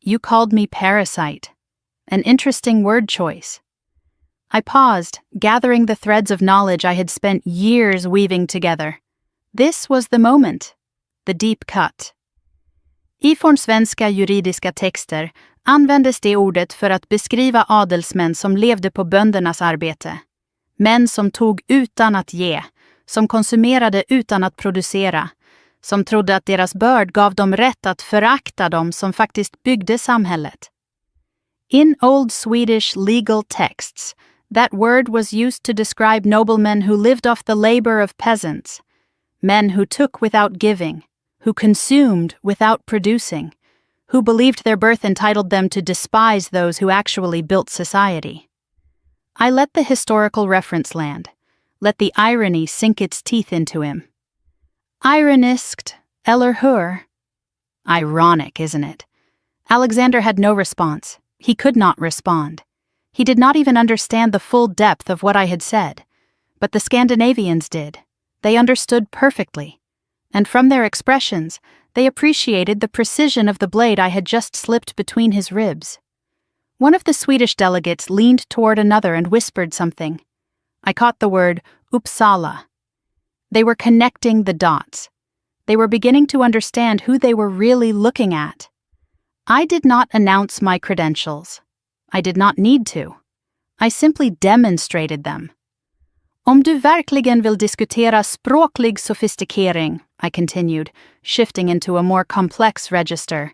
You called me parasite. An interesting word choice. I paused, gathering the threads of knowledge I had spent years weaving together. This was the moment. The deep cut. I fornsvenska juridiska texter användes det ordet för att beskriva adelsmän som levde på böndernas arbete. Män som tog utan att ge, som konsumerade utan att producera, som trodde att deras börd gav dem rätt att förakta dem som faktiskt byggde samhället. In old Swedish legal texts, that word was used to describe noblemen who lived off the labor of peasants, men who took without giving, who consumed without producing, who believed their birth entitled them to despise those who actually built society. I let the historical reference land, let the irony sink its teeth into him. Ironiskt, eller hur? Ironic, isn't it? Alexander had no response. He could not respond. He did not even understand the full depth of what I had said. But the Scandinavians did. They understood perfectly. And from their expressions, they appreciated the precision of the blade I had just slipped between his ribs. One of the Swedish delegates leaned toward another and whispered something. I caught the word Uppsala. They were connecting the dots. They were beginning to understand who they were really looking at. I did not announce my credentials. I did not need to. I simply demonstrated them. Om du verkligen vill diskutera språklig sophistikering, I continued, shifting into a more complex register,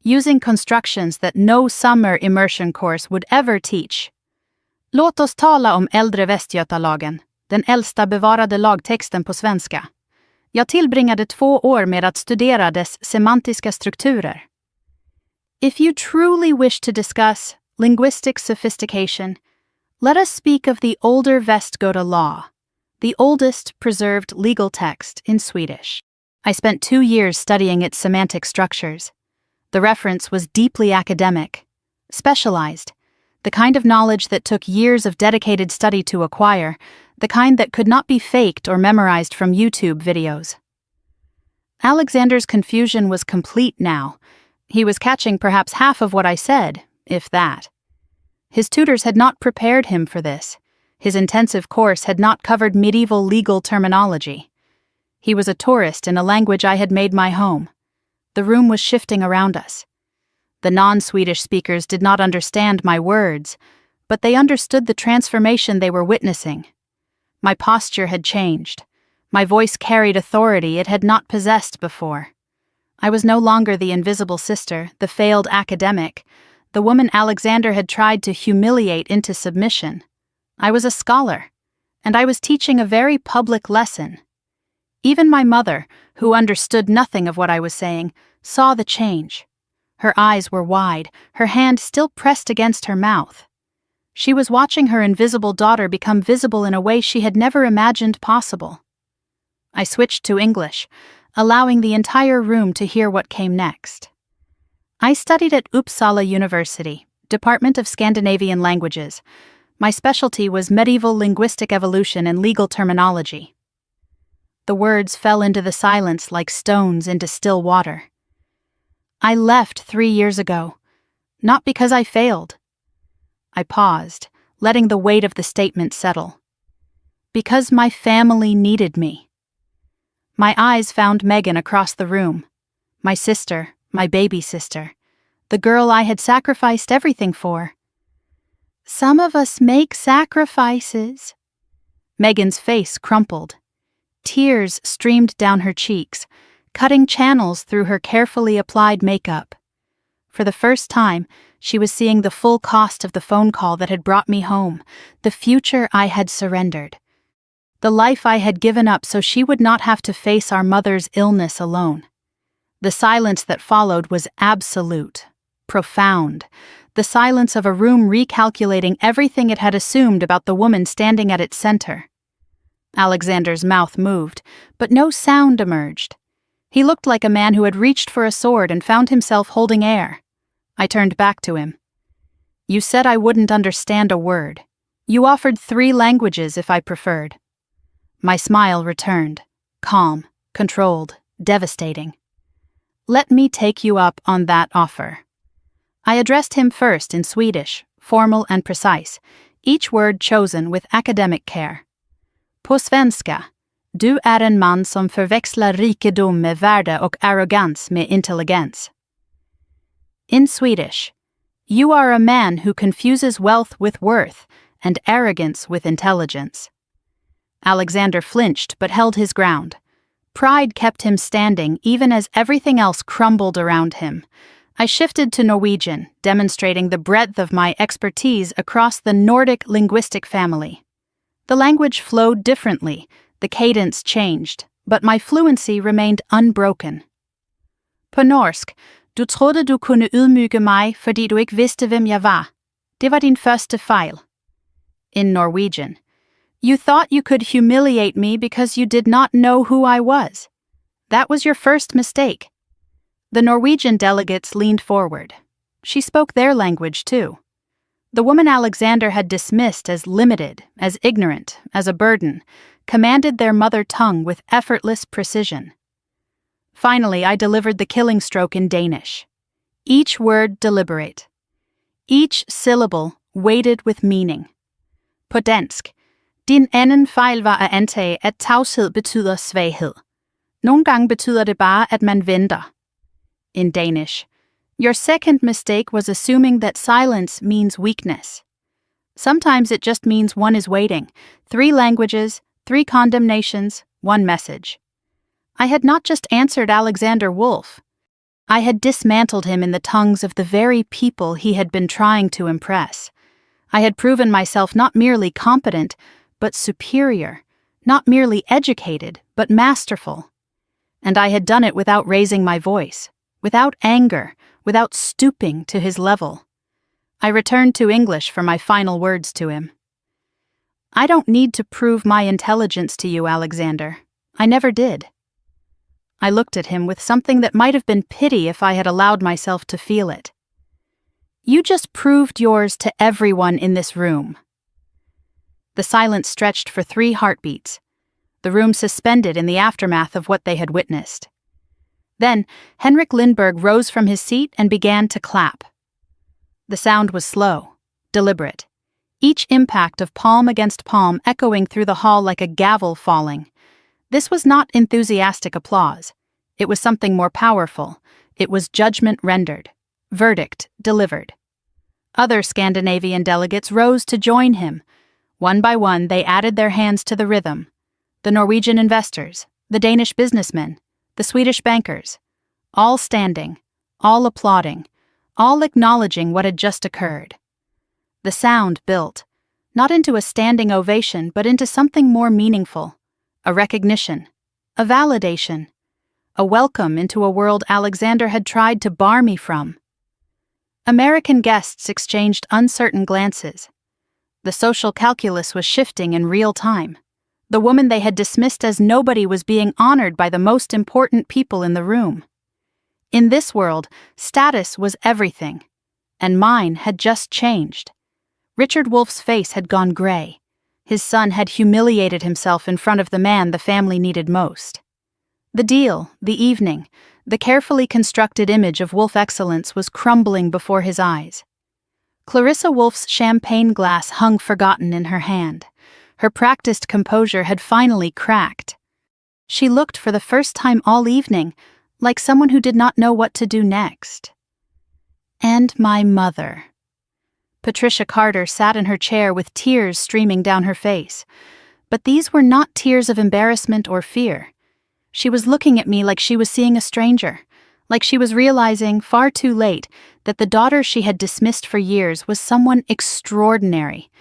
using constructions that no summer immersion course would ever teach. Låt oss tala om äldre Västgötalagen, den äldsta bevarade lagtexten på svenska. Jag tillbringade 2 år med att studera dess semantiska strukturer. If you truly wish to discuss linguistic sophistication, let us speak of the older Västgöta law, the oldest preserved legal text in Swedish. I spent 2 years studying its semantic structures. The reference was deeply academic, specialized, the kind of knowledge that took years of dedicated study to acquire, the kind that could not be faked or memorized from YouTube videos. Alexander's confusion was complete now. He was catching perhaps half of what I said, if that. His tutors had not prepared him for this. His intensive course had not covered medieval legal terminology. He was a tourist in a language I had made my home. The room was shifting around us. The non-Swedish speakers did not understand my words, but they understood the transformation they were witnessing. My posture had changed. My voice carried authority it had not possessed before. I was no longer the invisible sister, the failed academic, the woman Alexander had tried to humiliate into submission. I was a scholar, and I was teaching a very public lesson. Even my mother, who understood nothing of what I was saying, saw the change. Her eyes were wide, her hand still pressed against her mouth. She was watching her invisible daughter become visible in a way she had never imagined possible. I switched to English, allowing the entire room to hear what came next. I studied at Uppsala University, Department of Scandinavian Languages. My specialty was medieval linguistic evolution and legal terminology. The words fell into the silence like stones into still water. I left 3 years ago, not because I failed. I paused, letting the weight of the statement settle. Because my family needed me. My eyes found Megan across the room. My sister, my baby sister, the girl I had sacrificed everything for. Some of us make sacrifices. Megan's face crumpled. Tears streamed down her cheeks, cutting channels through her carefully applied makeup. For the first time, she was seeing the full cost of the phone call that had brought me home, the future I had surrendered. The life I had given up so she would not have to face our mother's illness alone. The silence that followed was absolute, profound, the silence of a room recalculating everything it had assumed about the woman standing at its center. Alexander's mouth moved, but no sound emerged. He looked like a man who had reached for a sword and found himself holding air. I turned back to him. You said I wouldn't understand a word. You offered 3 languages if I preferred. My smile returned, calm, controlled, devastating. Let me take you up on that offer. I addressed him first in Swedish, formal and precise, each word chosen with academic care. På svenska, du är en man som förväxlar rikedom med värde och arrogans med intelligens. In Swedish, you are a man who confuses wealth with worth and arrogance with intelligence. Alexander flinched but held his ground. Pride kept him standing even as everything else crumbled around him. I shifted to Norwegian, demonstrating the breadth of my expertise across the Nordic linguistic family. The language flowed differently, the cadence changed, but my fluency remained unbroken. På norsk, du trodde du kunne ydmyge mig, fordi du ikke vidste, hvem jeg var. Det var din første fejl. In Norwegian, you thought you could humiliate me because you did not know who I was. That was your first mistake. The Norwegian delegates leaned forward. She spoke their language, too. The woman Alexander had dismissed as limited, as ignorant, as a burden, commanded their mother tongue with effortless precision. Finally, I delivered the killing stroke in Danish. Each word deliberate. Each syllable weighted with meaning. På dansk, din anden fejl var at antage, at tavshed betyder svaghed. Nogle gange betyder det bare, at man venter. In Danish, your second mistake was assuming that silence means weakness. Sometimes it just means one is waiting. 3 languages, 3 condemnations, 1 message. I had not just answered Alexander Wolf. I had dismantled him in the tongues of the very people he had been trying to impress. I had proven myself not merely competent, but superior, not merely educated, but masterful. And I had done it without raising my voice, without anger, without stooping to his level. I returned to English for my final words to him. I don't need to prove my intelligence to you, Alexander. I never did. I looked at him with something that might have been pity if I had allowed myself to feel it. You just proved yours to everyone in this room. The silence stretched for 3 heartbeats, the room suspended in the aftermath of what they had witnessed. Then, Henrik Lindberg rose from his seat and began to clap. The sound was slow, deliberate, each impact of palm against palm echoing through the hall like a gavel falling. This was not enthusiastic applause. It was something more powerful. It was judgment rendered, verdict delivered. Other Scandinavian delegates rose to join him. One by one, they added their hands to the rhythm. The Norwegian investors, the Danish businessmen, the Swedish bankers, all standing, all applauding, all acknowledging what had just occurred. The sound built, not into a standing ovation, but into something more meaningful, a recognition, a validation, a welcome into a world Alexander had tried to bar me from. American guests exchanged uncertain glances. The social calculus was shifting in real time. The woman they had dismissed as nobody was being honored by the most important people in the room. In this world, status was everything. And mine had just changed. Richard Wolf's face had gone gray. His son had humiliated himself in front of the man the family needed most. The deal, the evening, the carefully constructed image of Wolf excellence was crumbling before his eyes. Clarissa Wolf's champagne glass hung forgotten in her hand. Her practiced composure had finally cracked. She looked for the first time all evening like someone who did not know what to do next. And my mother. Patricia Carter sat in her chair with tears streaming down her face. But these were not tears of embarrassment or fear. She was looking at me like she was seeing a stranger, like she was realizing, far too late, that the daughter she had dismissed for years was someone extraordinary,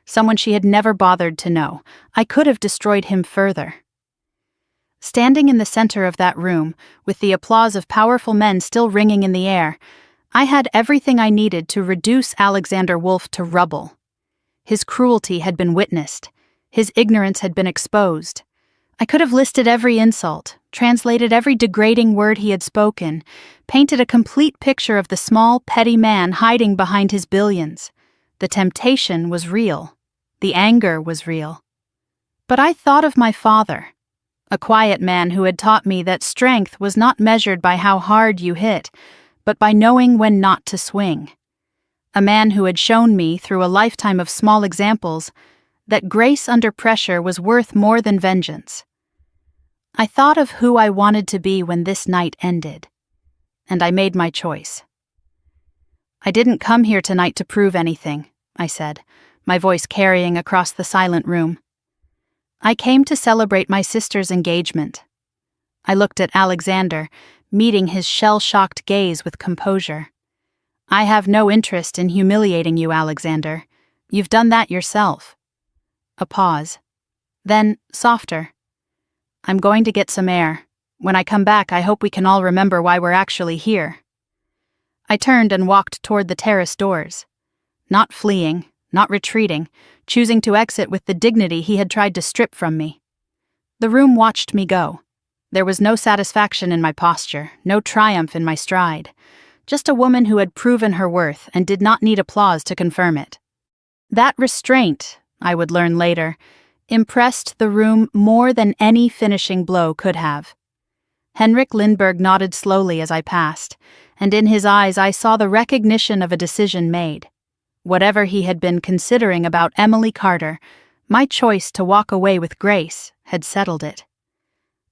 someone she had never bothered to know. I could have destroyed him further. Standing in the center of that room, with the applause of powerful men still ringing in the air, I had everything I needed to reduce Alexander Wolf to rubble. His cruelty had been witnessed. His ignorance had been exposed. I could have listed every insult, translated every degrading word he had spoken, painted a complete picture of the small, petty man hiding behind his billions. The temptation was real. The anger was real. But I thought of my father, a quiet man who had taught me that strength was not measured by how hard you hit, but by knowing when not to swing. A man who had shown me, through a lifetime of small examples, that grace under pressure was worth more than vengeance. I thought of who I wanted to be when this night ended, and I made my choice. I didn't come here tonight to prove anything, I said, my voice carrying across the silent room. I came to celebrate my sister's engagement. I looked at Alexander, meeting his shell-shocked gaze with composure. I have no interest in humiliating you, Alexander. You've done that yourself. A pause. Then, softer. I'm going to get some air. When I come back, I hope we can all remember why we're actually here. I turned and walked toward the terrace doors. Not fleeing, not retreating, choosing to exit with the dignity he had tried to strip from me. The room watched me go. There was no satisfaction in my posture, no triumph in my stride. Just a woman who had proven her worth and did not need applause to confirm it. That restraint, I would learn later, impressed the room more than any finishing blow could have. Henrik Lindberg nodded slowly as I passed, and in his eyes I saw the recognition of a decision made. Whatever he had been considering about Emily Carter, my choice to walk away with grace had settled it.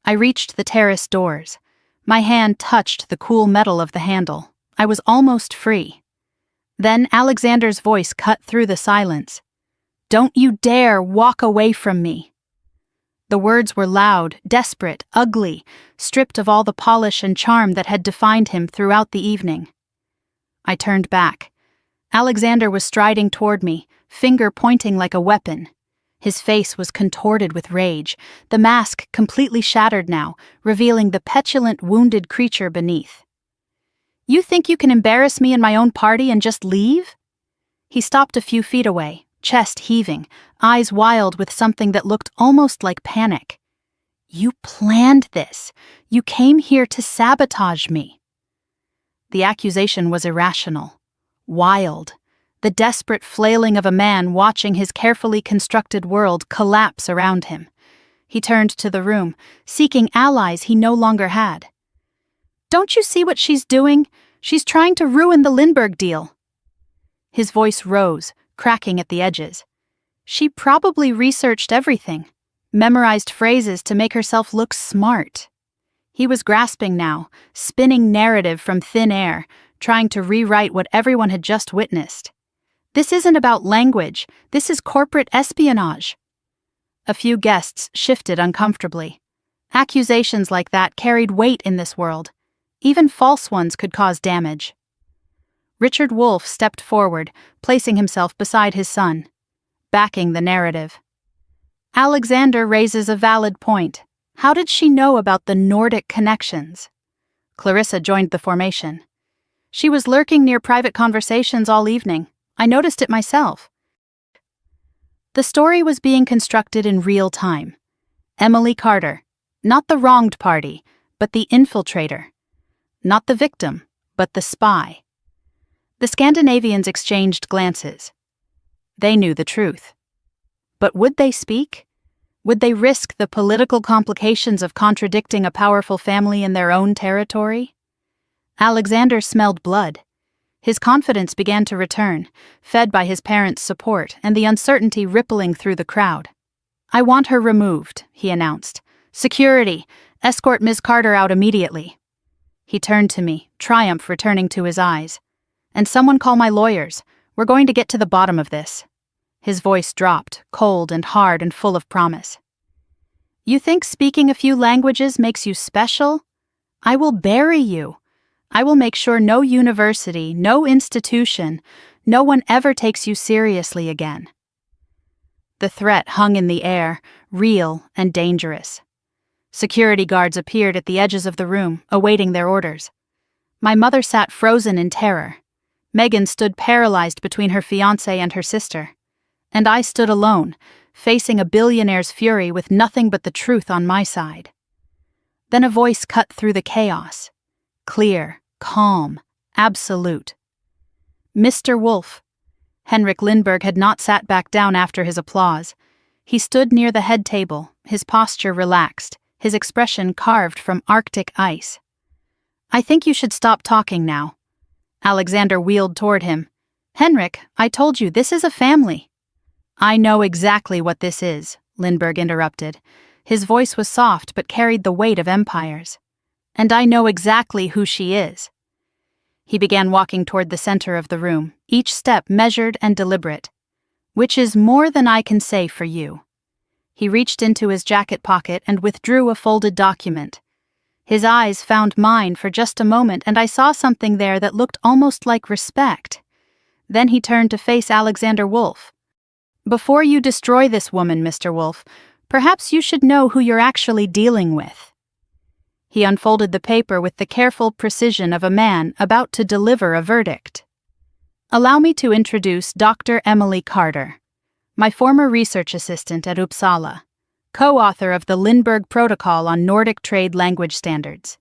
I reached the terrace doors. My hand touched the cool metal of the handle. I was almost free. Then Alexander's voice cut through the silence. "Don't you dare walk away from me." The words were loud, desperate, ugly, stripped of all the polish and charm that had defined him throughout the evening. I turned back. Alexander was striding toward me, finger pointing like a weapon. His face was contorted with rage, the mask completely shattered now, revealing the petulant, wounded creature beneath. "You think you can embarrass me in my own party and just leave?" He stopped a few feet away, chest heaving, eyes wild with something that looked almost like panic. "You planned this. You came here to sabotage me." The accusation was irrational, wild, the desperate flailing of a man watching his carefully constructed world collapse around him. He turned to the room, seeking allies he no longer had. "Don't you see what she's doing? She's trying to ruin the Lindbergh deal." His voice rose, cracking at the edges. She probably researched everything, memorized phrases to make herself look smart. He was grasping now, spinning narrative from thin air, trying to rewrite what everyone had just witnessed. This isn't about language, this is corporate espionage. A few guests shifted uncomfortably. Accusations like that carried weight in this world. Even false ones could cause damage. Richard Wolf stepped forward, placing himself beside his son, backing the narrative. Alexander raises a valid point. How did she know about the Nordic connections? Clarissa joined the formation. She was lurking near private conversations all evening. I noticed it myself. The story was being constructed in real time. Emily Carter, not the wronged party, but the infiltrator. Not the victim, but the spy. The Scandinavians exchanged glances. They knew the truth. But would they speak? Would they risk the political complications of contradicting a powerful family in their own territory? Alexander smelled blood. His confidence began to return, fed by his parents' support and the uncertainty rippling through the crowd. "I want her removed," he announced. "Security, escort Ms. Carter out immediately." He turned to me, triumph returning to his eyes. "And someone call my lawyers. We're going to get to the bottom of this." His voice dropped, cold and hard and full of promise. "You think speaking a few languages makes you special? I will bury you. I will make sure no university, no institution, no one ever takes you seriously again." The threat hung in the air, real and dangerous. Security guards appeared at the edges of the room, awaiting their orders. My mother sat frozen in terror. Megan stood paralyzed between her fiancé and her sister. And I stood alone, facing a billionaire's fury with nothing but the truth on my side. Then a voice cut through the chaos. Clear, calm, absolute. "Mr. Wolf." Henrik Lindberg had not sat back down after his applause. He stood near the head table, his posture relaxed, his expression carved from Arctic ice. "I think you should stop talking now." Alexander wheeled toward him. "Henrik, I told you, this is a family." "I know exactly what this is," Lindberg interrupted. His voice was soft but carried the weight of empires. "And I know exactly who she is." He began walking toward the center of the room, each step measured and deliberate. "Which is more than I can say for you." He reached into his jacket pocket and withdrew a folded document. His eyes found mine for just a moment, and I saw something there that looked almost like respect. Then he turned to face Alexander Wolf. "Before you destroy this woman, Mr. Wolf, perhaps you should know who you're actually dealing with." He unfolded the paper with the careful precision of a man about to deliver a verdict. "Allow me to introduce Dr. Emily Carter, my former research assistant at Uppsala, co-author of the Lindberg Protocol on Nordic Trade Language Standards,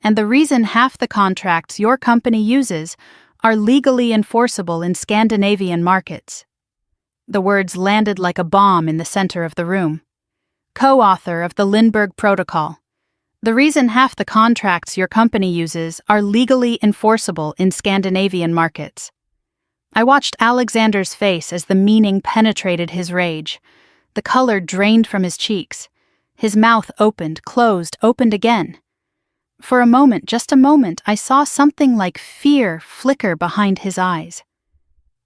and the reason half the contracts your company uses are legally enforceable in Scandinavian markets." The words landed like a bomb in the center of the room. Co-author of the Lindberg Protocol. The reason half the contracts your company uses are legally enforceable in Scandinavian markets. I watched Alexander's face as the meaning penetrated his rage. The color drained from his cheeks. His mouth opened, closed, opened again. For a moment, just a moment, I saw something like fear flicker behind his eyes.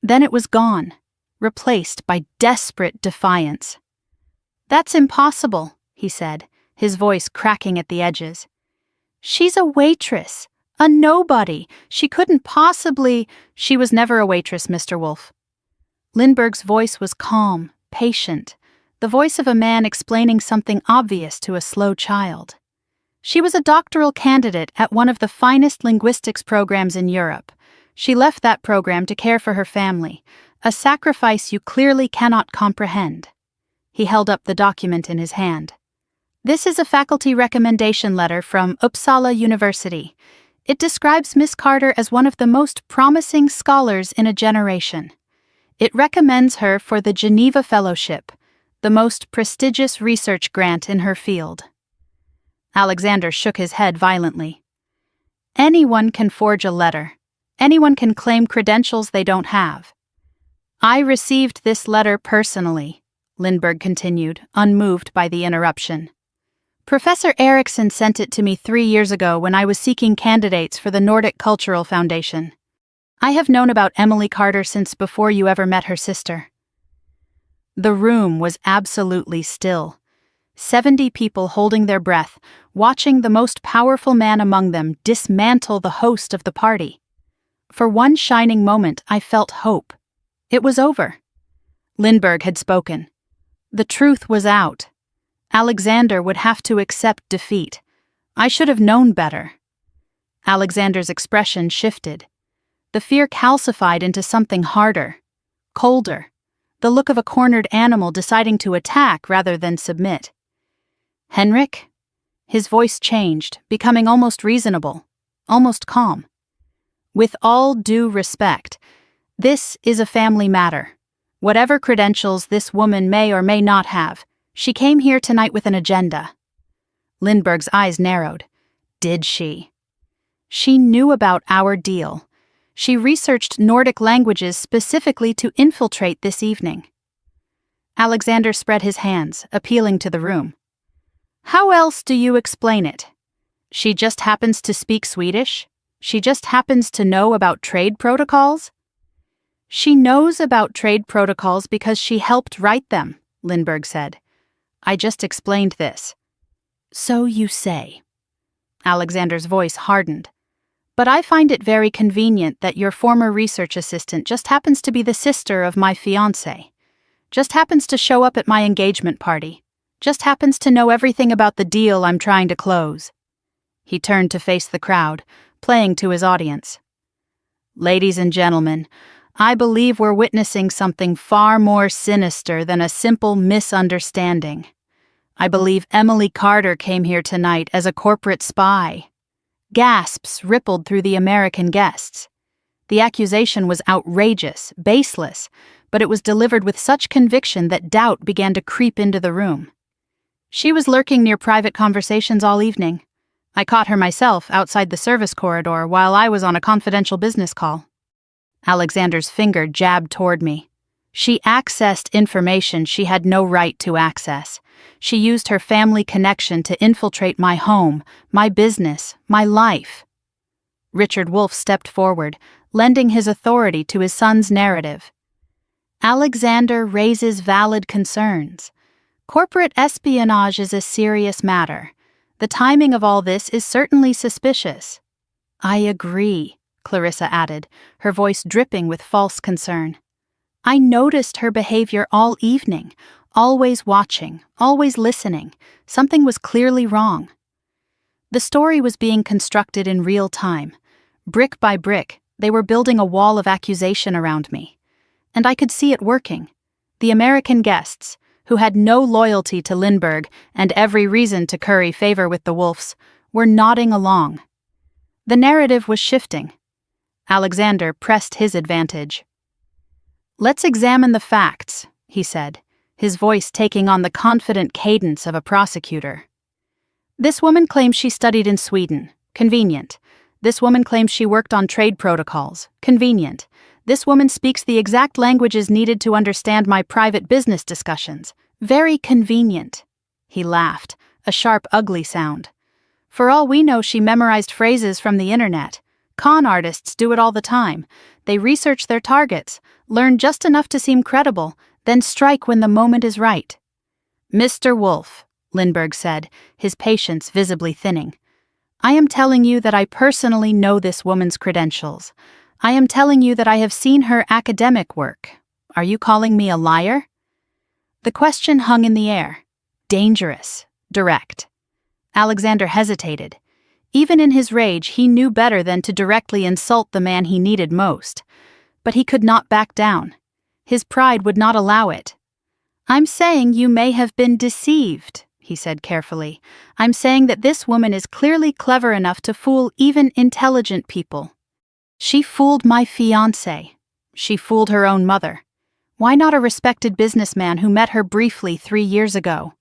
Then it was gone, replaced by desperate defiance. "That's impossible," he said, his voice cracking at the edges. "She's a waitress, a nobody. She couldn't possibly—" "She was never a waitress, Mr. Wolf." Lindberg's voice was calm, patient, the voice of a man explaining something obvious to a slow child. "She was a doctoral candidate at one of the finest linguistics programs in Europe. She left that program to care for her family, a sacrifice you clearly cannot comprehend." He held up the document in his hand. "This is a faculty recommendation letter from Uppsala University. It describes Miss Carter as one of the most promising scholars in a generation. It recommends her for the Geneva Fellowship, the most prestigious research grant in her field." Alexander shook his head violently. "Anyone can forge a letter. Anyone can claim credentials they don't have. I received this letter personally," Lindberg continued, unmoved by the interruption. "Professor Eriksson sent it to me 3 years ago when I was seeking candidates for the Nordic Cultural Foundation. I have known about Emily Carter since before you ever met her sister." The room was absolutely still. 70 people holding their breath, watching the most powerful man among them dismantle the host of the party. For one shining moment, I felt hope. It was over. Lindberg had spoken. The truth was out. Alexander would have to accept defeat. I should have known better. Alexander's expression shifted. The fear calcified into something harder, colder, the look of a cornered animal deciding to attack rather than submit. "Henrik?" His voice changed, becoming almost reasonable, almost calm. With all due respect, this is a family matter. Whatever credentials this woman may or may not have, she came here tonight with an agenda. Lindbergh's eyes narrowed. Did she? She knew about our deal. She researched Nordic languages specifically to infiltrate this evening. Alexander spread his hands, appealing to the room. How else do you explain it? She just happens to speak Swedish? She just happens to know about trade protocols? She knows about trade protocols because she helped write them, Lindbergh said. I just explained this. So you say. Alexander's voice hardened. But I find it very convenient that your former research assistant just happens to be the sister of my fiancé. Just happens to show up at my engagement party. Just happens to know everything about the deal I'm trying to close. He turned to face the crowd, playing to his audience. Ladies and gentlemen, I believe we're witnessing something far more sinister than a simple misunderstanding. I believe Emily Carter came here tonight as a corporate spy. Gasps rippled through the American guests. The accusation was outrageous, baseless, but it was delivered with such conviction that doubt began to creep into the room. She was lurking near private conversations all evening. I caught her myself outside the service corridor while I was on a confidential business call. Alexander's finger jabbed toward me. She accessed information she had no right to access. She used her family connection to infiltrate my home, my business, my life. Richard Wolff stepped forward, lending his authority to his son's narrative. Alexander raises valid concerns. Corporate espionage is a serious matter. The timing of all this is certainly suspicious. I agree, Clarissa added, her voice dripping with false concern. I noticed her behavior all evening, always watching, always listening. Something was clearly wrong. The story was being constructed in real time. Brick by brick, they were building a wall of accusation around me. And I could see it working. The American guests, who had no loyalty to Lindbergh and every reason to curry favor with the Wolffs, were nodding along. The narrative was shifting. Alexander pressed his advantage. Let's examine the facts, he said, his voice taking on the confident cadence of a prosecutor. This woman claims she studied in Sweden. Convenient. This woman claims she worked on trade protocols. Convenient. This woman speaks the exact languages needed to understand my private business discussions. Very convenient. He laughed, a sharp, ugly sound. For all we know, she memorized phrases from the internet. Con artists do it all the time. They research their targets, learn just enough to seem credible, then strike when the moment is right. Mr. Wolff, Lindbergh said, his patience visibly thinning. I am telling you that I personally know this woman's credentials. I am telling you that I have seen her academic work. Are you calling me a liar? The question hung in the air. Dangerous. Direct. Alexander hesitated. Even in his rage, he knew better than to directly insult the man he needed most. But he could not back down. His pride would not allow it. I'm saying you may have been deceived, he said carefully. I'm saying that this woman is clearly clever enough to fool even intelligent people. She fooled my fiancé. She fooled her own mother. Why not a respected businessman who met her briefly 3 years ago?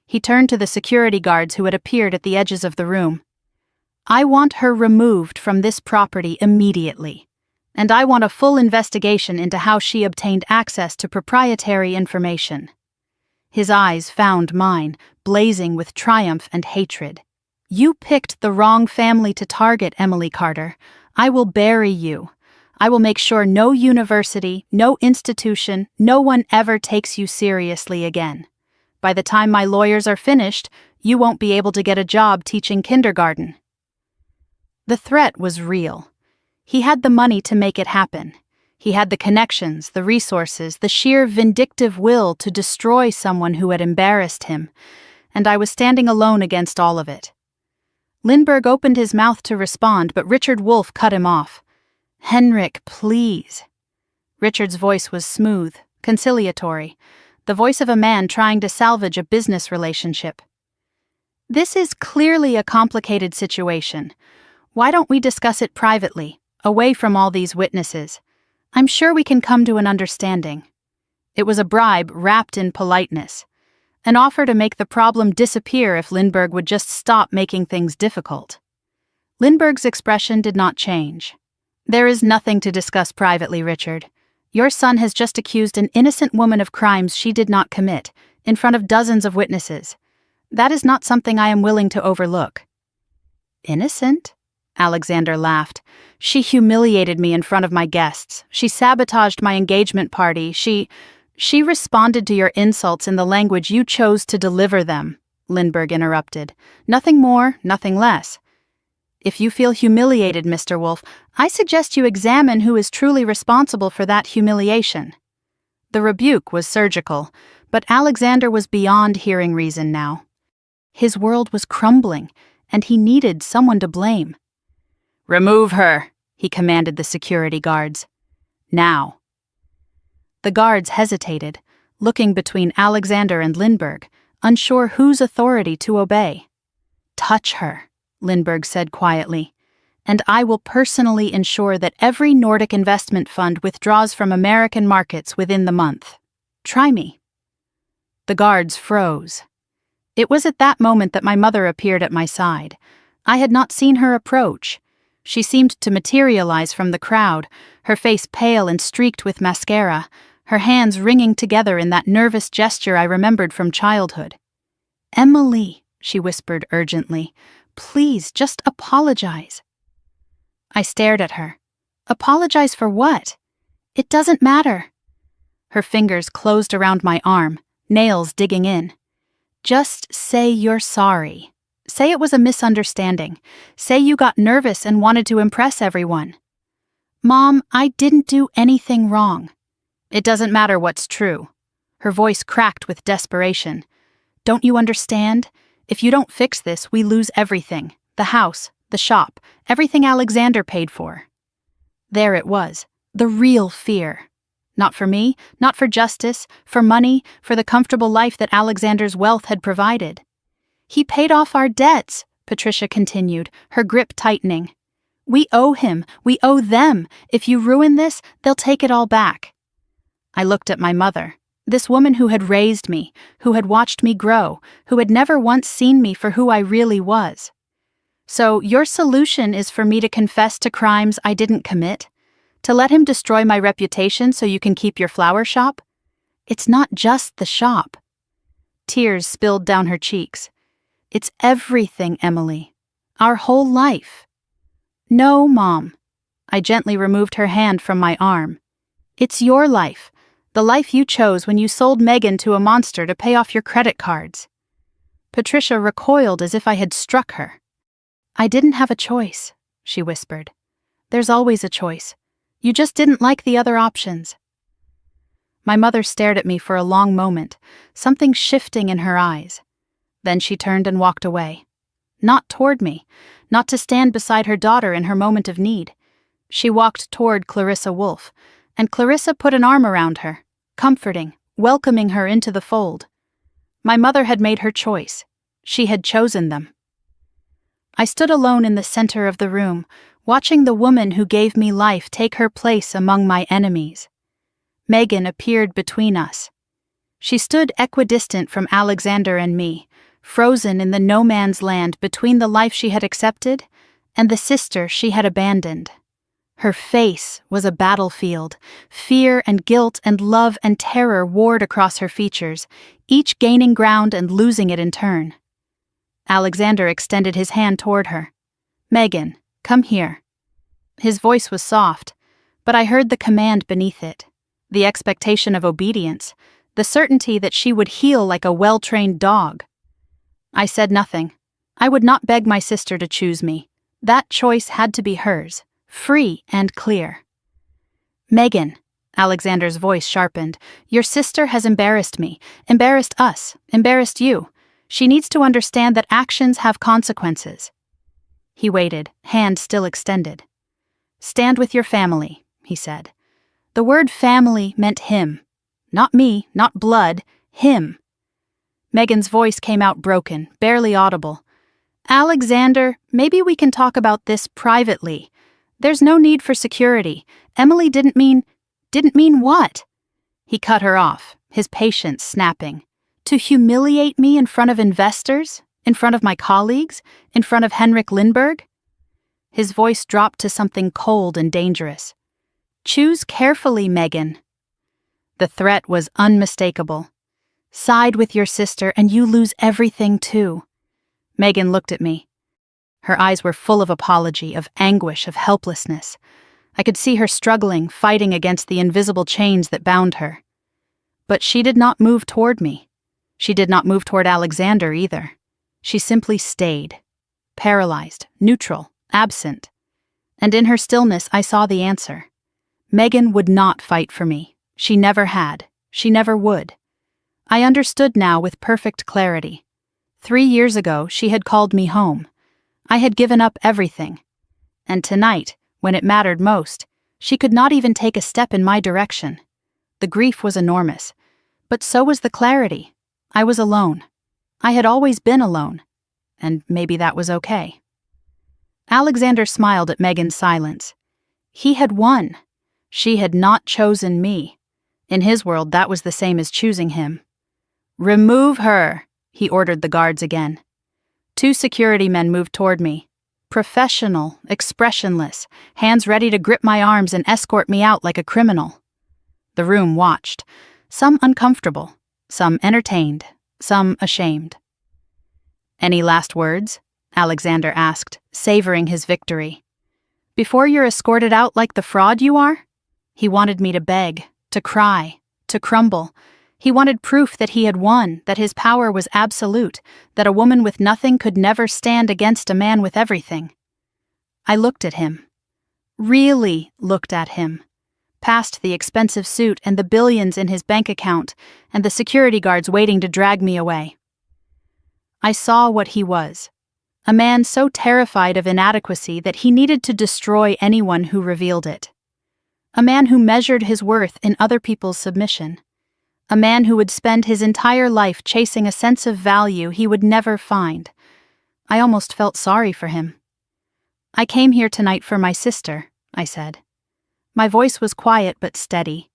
He turned to the security guards who had appeared at the edges of the room. I want her removed from this property immediately, and I want a full investigation into how she obtained access to proprietary information. His eyes found mine, blazing with triumph and hatred. You picked the wrong family to target, Emily Carter. I will bury you. I will make sure no university, no institution, no one ever takes you seriously again. By the time my lawyers are finished, you won't be able to get a job teaching kindergarten. The threat was real. He had the money to make it happen. He had the connections, the resources, the sheer vindictive will to destroy someone who had embarrassed him, and I was standing alone against all of it. Lindbergh opened his mouth to respond, but Richard Wolff cut him off. Henrik, please. Richard's voice was smooth, conciliatory, the voice of a man trying to salvage a business relationship. This is clearly a complicated situation. Why don't we discuss it privately? away from all these witnesses. I'm sure we can come to an understanding. It was a bribe wrapped in politeness, an offer to make the problem disappear if Lindbergh would just stop making things difficult. Lindbergh's expression did not change. There is nothing to discuss privately, Richard. Your son has just accused an innocent woman of crimes she did not commit, in front of dozens of witnesses. That is not something I am willing to overlook. Innocent? Alexander laughed. She humiliated me in front of my guests. She sabotaged my engagement party. She responded to your insults in the language you chose to deliver them, Lindbergh interrupted. Nothing more, nothing less. If you feel humiliated, Mr. Wolf, I suggest you examine who is truly responsible for that humiliation. The rebuke was surgical, but Alexander was beyond hearing reason now. His world was crumbling, and he needed someone to blame. Remove her, he commanded the security guards. Now. The guards hesitated, looking between Alexander and Lindbergh, unsure whose authority to obey. Touch her, Lindbergh said quietly, and I will personally ensure that every Nordic investment fund withdraws from American markets within the month. Try me. The guards froze. It was at that moment that my mother appeared at my side. I had not seen her approach. She seemed to materialize from the crowd, her face pale and streaked with mascara, her hands wringing together in that nervous gesture I remembered from childhood. Emily, she whispered urgently, please, just apologize. I stared at her. Apologize for what? It doesn't matter. Her fingers closed around my arm, nails digging in. Just say you're sorry. Say it was a misunderstanding. Say you got nervous and wanted to impress everyone. Mom, I didn't do anything wrong. It doesn't matter what's true. Her voice cracked with desperation. Don't you understand? If you don't fix this, we lose everything. The house, the shop, everything Alexander paid for. There it was, the real fear. Not for me, not for justice, for money, for the comfortable life that Alexander's wealth had provided. He paid off our debts, Patricia continued, her grip tightening. We owe him, we owe them. If you ruin this, they'll take it all back. I looked at my mother, this woman who had raised me, who had watched me grow, who had never once seen me for who I really was. So your solution is for me to confess to crimes I didn't commit? To let him destroy my reputation so you can keep your flower shop? It's not just the shop. Tears spilled down her cheeks. It's everything, Emily. Our whole life. No, Mom. I gently removed her hand from my arm. It's your life. The life you chose when you sold Megan to a monster to pay off your credit cards. Patricia recoiled as if I had struck her. I didn't have a choice, she whispered. There's always a choice. You just didn't like the other options. My mother stared at me for a long moment, something shifting in her eyes. Then she turned and walked away. Not toward me, not to stand beside her daughter in her moment of need. She walked toward Clarissa Wolfe, and Clarissa put an arm around her, comforting, welcoming her into the fold. My mother had made her choice. She had chosen them. I stood alone in the center of the room, watching the woman who gave me life take her place among my enemies. Megan appeared between us. She stood equidistant from Alexander and me, frozen in the no-man's land between the life she had accepted and the sister she had abandoned. Her face was a battlefield. Fear and guilt and love and terror warred across her features, each gaining ground and losing it in turn. Alexander extended his hand toward her. Megan, come here. His voice was soft, but I heard the command beneath it, the expectation of obedience, the certainty that she would heel like a well-trained dog. I said nothing. I would not beg my sister to choose me. That choice had to be hers, free and clear. Megan, Alexander's voice sharpened, your sister has embarrassed me, embarrassed us, embarrassed you. She needs to understand that actions have consequences. He waited, hand still extended. Stand with your family, he said. The word family meant him. Not me, not blood, him. Megan's voice came out broken, barely audible. Alexander, maybe we can talk about this privately. There's no need for security. Emily didn't mean what? He cut her off, his patience snapping. To humiliate me in front of investors? In front of my colleagues? In front of Henrik Lindbergh? His voice dropped to something cold and dangerous. Choose carefully, Megan. The threat was unmistakable. Side with your sister and you lose everything too. Megan looked at me. Her eyes were full of apology, of anguish, of helplessness. I could see her struggling, fighting against the invisible chains that bound her. But she did not move toward me. She did not move toward Alexander either. She simply stayed, paralyzed, neutral, absent. And in her stillness I saw the answer. Megan would not fight for me. She never had. She never would. I understood now with perfect clarity. 3 years ago, she had called me home. I had given up everything. And tonight, when it mattered most, she could not even take a step in my direction. The grief was enormous, but so was the clarity. I was alone. I had always been alone, and maybe that was okay. Alexander smiled at Megan's silence. He had won. She had not chosen me. In his world, that was the same as choosing him. Remove her, he ordered the guards again. 2 security men moved toward me. Professional, expressionless, hands ready to grip my arms and escort me out like a criminal. The room watched, some uncomfortable, some entertained, some ashamed. Any last words? Alexander asked, savoring his victory. Before you're escorted out like the fraud you are? He wanted me to beg, to cry, to crumble. He wanted proof that he had won, that his power was absolute, that a woman with nothing could never stand against a man with everything. I looked at him. Really looked at him. Past the expensive suit and the billions in his bank account and the security guards waiting to drag me away. I saw what he was. A man so terrified of inadequacy that he needed to destroy anyone who revealed it. A man who measured his worth in other people's submission. A man who would spend his entire life chasing a sense of value he would never find. I almost felt sorry for him. I came here tonight for my sister, I said. My voice was quiet but steady.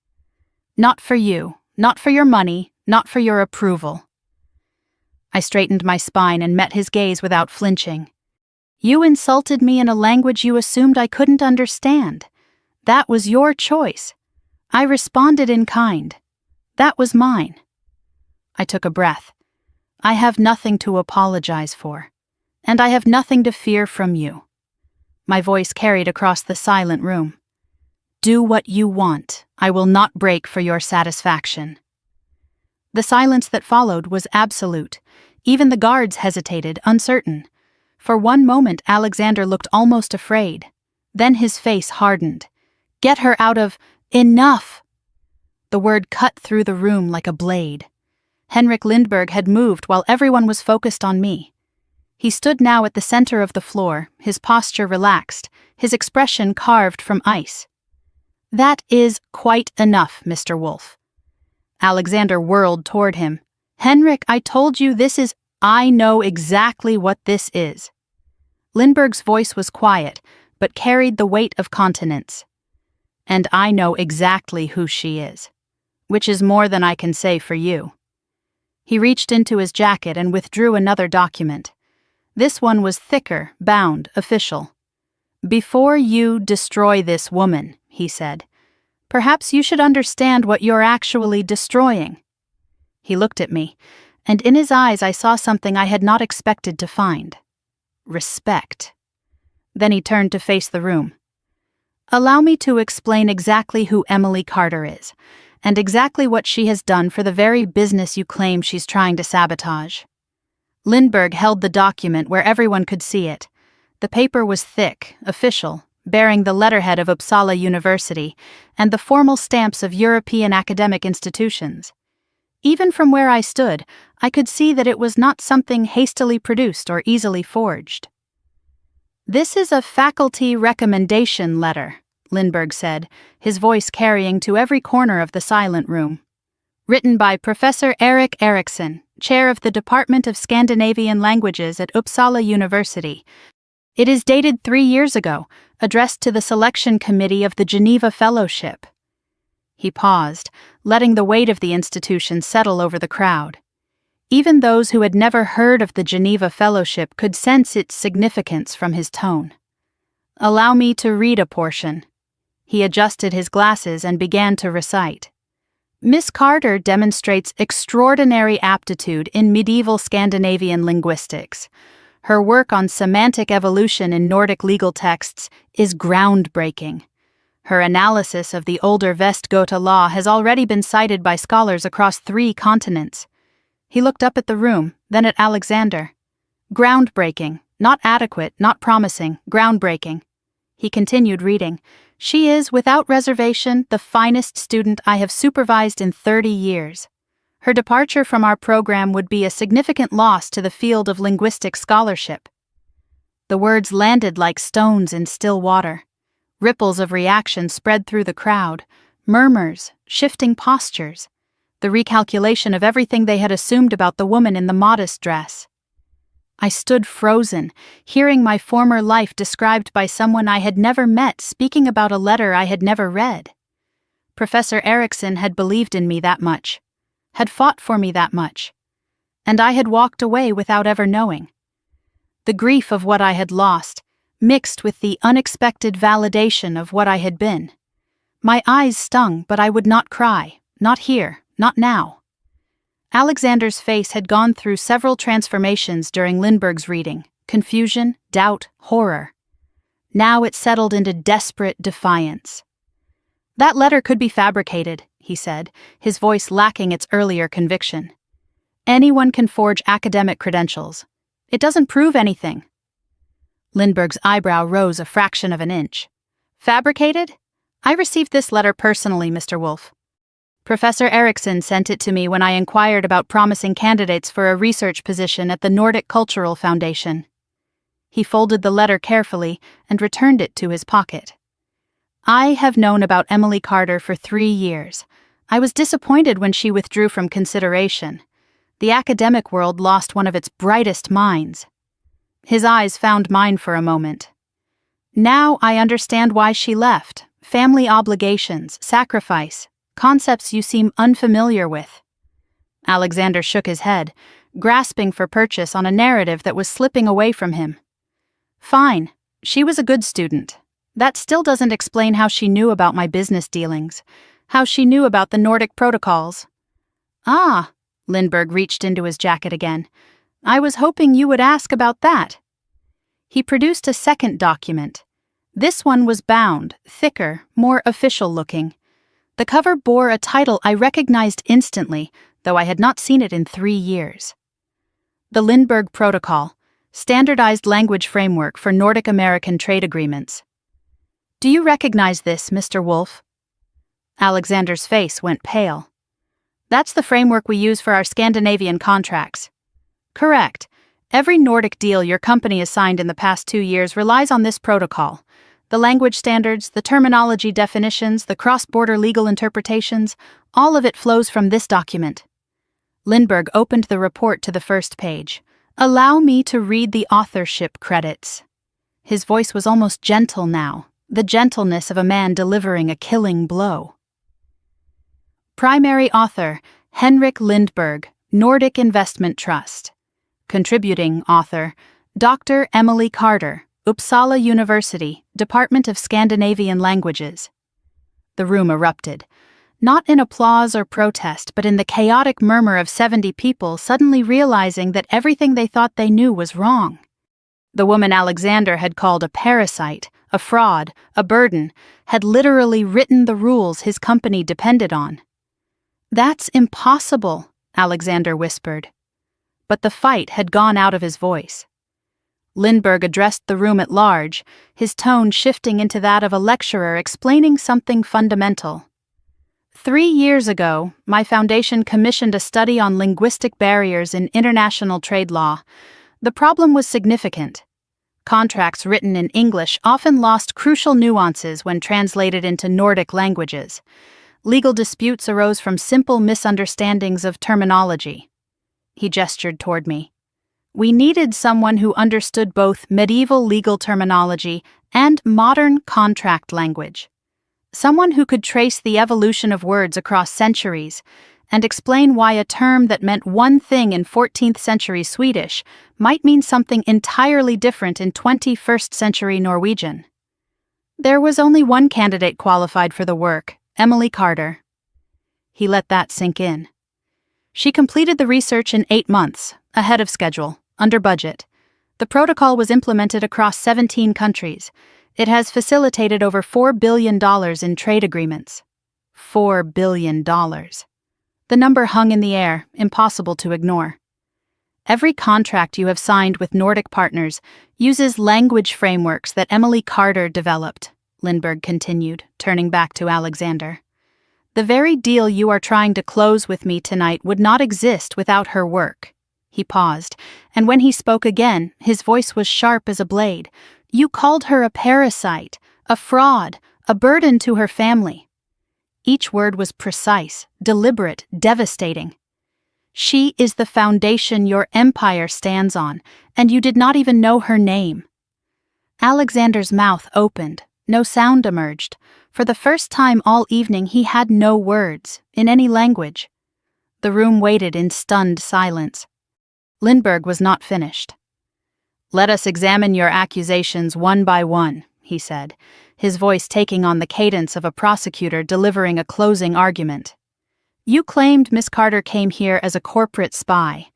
Not for you, not for your money, not for your approval. I straightened my spine and met his gaze without flinching. You insulted me in a language you assumed I couldn't understand. That was your choice. I responded in kind. That was mine. I took a breath. I have nothing to apologize for, and I have nothing to fear from you. My voice carried across the silent room. Do what you want. I will not break for your satisfaction. The silence that followed was absolute. Even the guards hesitated, uncertain. For one moment, Alexander looked almost afraid. Then his face hardened. Get her out of... Enough! The word cut through the room like a blade. Henrik Lindbergh had moved while everyone was focused on me. He stood now at the center of the floor, his posture relaxed, his expression carved from ice. That is quite enough, Mr. Wolf. Alexander whirled toward him. Henrik, I told you this is... I know exactly what this is. Lindbergh's voice was quiet, but carried the weight of continence. And I know exactly who she is. Which is more than I can say for you. He reached into his jacket and withdrew another document. This one was thicker, bound, official. Before you destroy this woman, he said, perhaps you should understand what you're actually destroying. He looked at me, and in his eyes I saw something I had not expected to find. Respect. Then he turned to face the room. Allow me to explain exactly who Emily Carter is, and exactly what she has done for the very business you claim she's trying to sabotage. Lindbergh held the document where everyone could see it. The paper was thick, official, bearing the letterhead of Uppsala University and the formal stamps of European academic institutions. Even from where I stood, I could see that it was not something hastily produced or easily forged. This is a faculty recommendation letter, Lindbergh said, his voice carrying to every corner of the silent room. Written by Professor Erik Eriksson, chair of the Department of Scandinavian Languages at Uppsala University. It is dated 3 years ago, addressed to the selection committee of the Geneva Fellowship. He paused, letting the weight of the institution settle over the crowd. Even those who had never heard of the Geneva Fellowship could sense its significance from his tone. "Allow me to read a portion." He adjusted his glasses and began to recite. "Miss Carter demonstrates extraordinary aptitude in medieval Scandinavian linguistics. Her work on semantic evolution in Nordic legal texts is groundbreaking. Her analysis of the older Vestgota law has already been cited by scholars across 3 continents." He looked up at the room, then at Alexander. "Groundbreaking, not adequate, not promising, groundbreaking." He continued reading. "She is, without reservation, the finest student I have supervised in 30 years. Her departure from our program would be a significant loss to the field of linguistic scholarship." The words landed like stones in still water. Ripples of reaction spread through the crowd, murmurs, shifting postures, the recalculation of everything they had assumed about the woman in the modest dress. I stood frozen, hearing my former life described by someone I had never met speaking about a letter I had never read. Professor Erickson had believed in me that much, had fought for me that much, and I had walked away without ever knowing. The grief of what I had lost, mixed with the unexpected validation of what I had been. My eyes stung, but I would not cry, not here, not now. Alexander's face had gone through several transformations during Lindbergh's reading: confusion, doubt, horror. Now it settled into desperate defiance. "That letter could be fabricated," he said, his voice lacking its earlier conviction. "Anyone can forge academic credentials. It doesn't prove anything." Lindbergh's eyebrow rose a fraction of an inch. "Fabricated? I received this letter personally, Mr. Wolf. Professor Erickson sent it to me when I inquired about promising candidates for a research position at the Nordic Cultural Foundation." He folded the letter carefully and returned it to his pocket. "I have known about Emily Carter for 3 years. I was disappointed when she withdrew from consideration. The academic world lost one of its brightest minds." His eyes found mine for a moment. "Now I understand why she left. Family obligations, sacrifice, concepts you seem unfamiliar with." Alexander shook his head, grasping for purchase on a narrative that was slipping away from him. "Fine. She was a good student. That still doesn't explain how she knew about my business dealings, how she knew about the Nordic protocols." "Ah," Lindbergh reached into his jacket again. "I was hoping you would ask about that." He produced a second document. This one was bound, thicker, more official-looking. The cover bore a title I recognized instantly, though I had not seen it in 3 years. "The Lindbergh Protocol, Standardized Language Framework for Nordic American Trade Agreements." "Do you recognize this, Mr. Wolf?" Alexander's face went pale. "That's the framework we use for our Scandinavian contracts." "Correct. Every Nordic deal your company has signed in the past 2 years relies on this protocol. The language standards, the terminology definitions, the cross-border legal interpretations, all of it flows from this document." Lindbergh opened the report to the first page. "Allow me to read the authorship credits." His voice was almost gentle now, the gentleness of a man delivering a killing blow. "Primary author, Henrik Lindbergh, Nordic Investment Trust. Contributing author, Dr. Emily Carter, Uppsala University, Department of Scandinavian Languages." The room erupted, not in applause or protest, but in the chaotic murmur of 70 people suddenly realizing that everything they thought they knew was wrong. The woman Alexander had called a parasite, a fraud, a burden, had literally written the rules his company depended on. "That's impossible," Alexander whispered. But the fight had gone out of his voice. Lindbergh addressed the room at large, his tone shifting into that of a lecturer explaining something fundamental. 3 years ago, my foundation commissioned a study on linguistic barriers in international trade law. The problem was significant. Contracts written in English often lost crucial nuances when translated into Nordic languages. Legal disputes arose from simple misunderstandings of terminology. He gestured toward me. We needed someone who understood both medieval legal terminology and modern contract language. Someone who could trace the evolution of words across centuries and explain why a term that meant one thing in 14th century Swedish might mean something entirely different in 21st century Norwegian. There was only one candidate qualified for the work, Emily Carter. He let that sink in. She completed the research in 8 months, ahead of schedule, under budget. The protocol was implemented across 17 countries. It has facilitated over $4 billion in trade agreements. $4 billion. The number hung in the air, impossible to ignore. Every contract you have signed with Nordic partners uses language frameworks that Emily Carter developed, Lindberg continued, turning back to Alexander. The very deal you are trying to close with me tonight would not exist without her work. He paused, and when he spoke again, his voice was sharp as a blade. You called her a parasite, a fraud, a burden to her family. Each word was precise, deliberate, devastating. She is the foundation your empire stands on, and you did not even know her name. Alexander's mouth opened. No sound emerged. For the first time all evening he had no words, in any language. The room waited in stunned silence. Lindberg was not finished. "Let us examine your accusations one by one," he said, his voice taking on the cadence of a prosecutor delivering a closing argument. "You claimed Miss Carter came here as a corporate spy,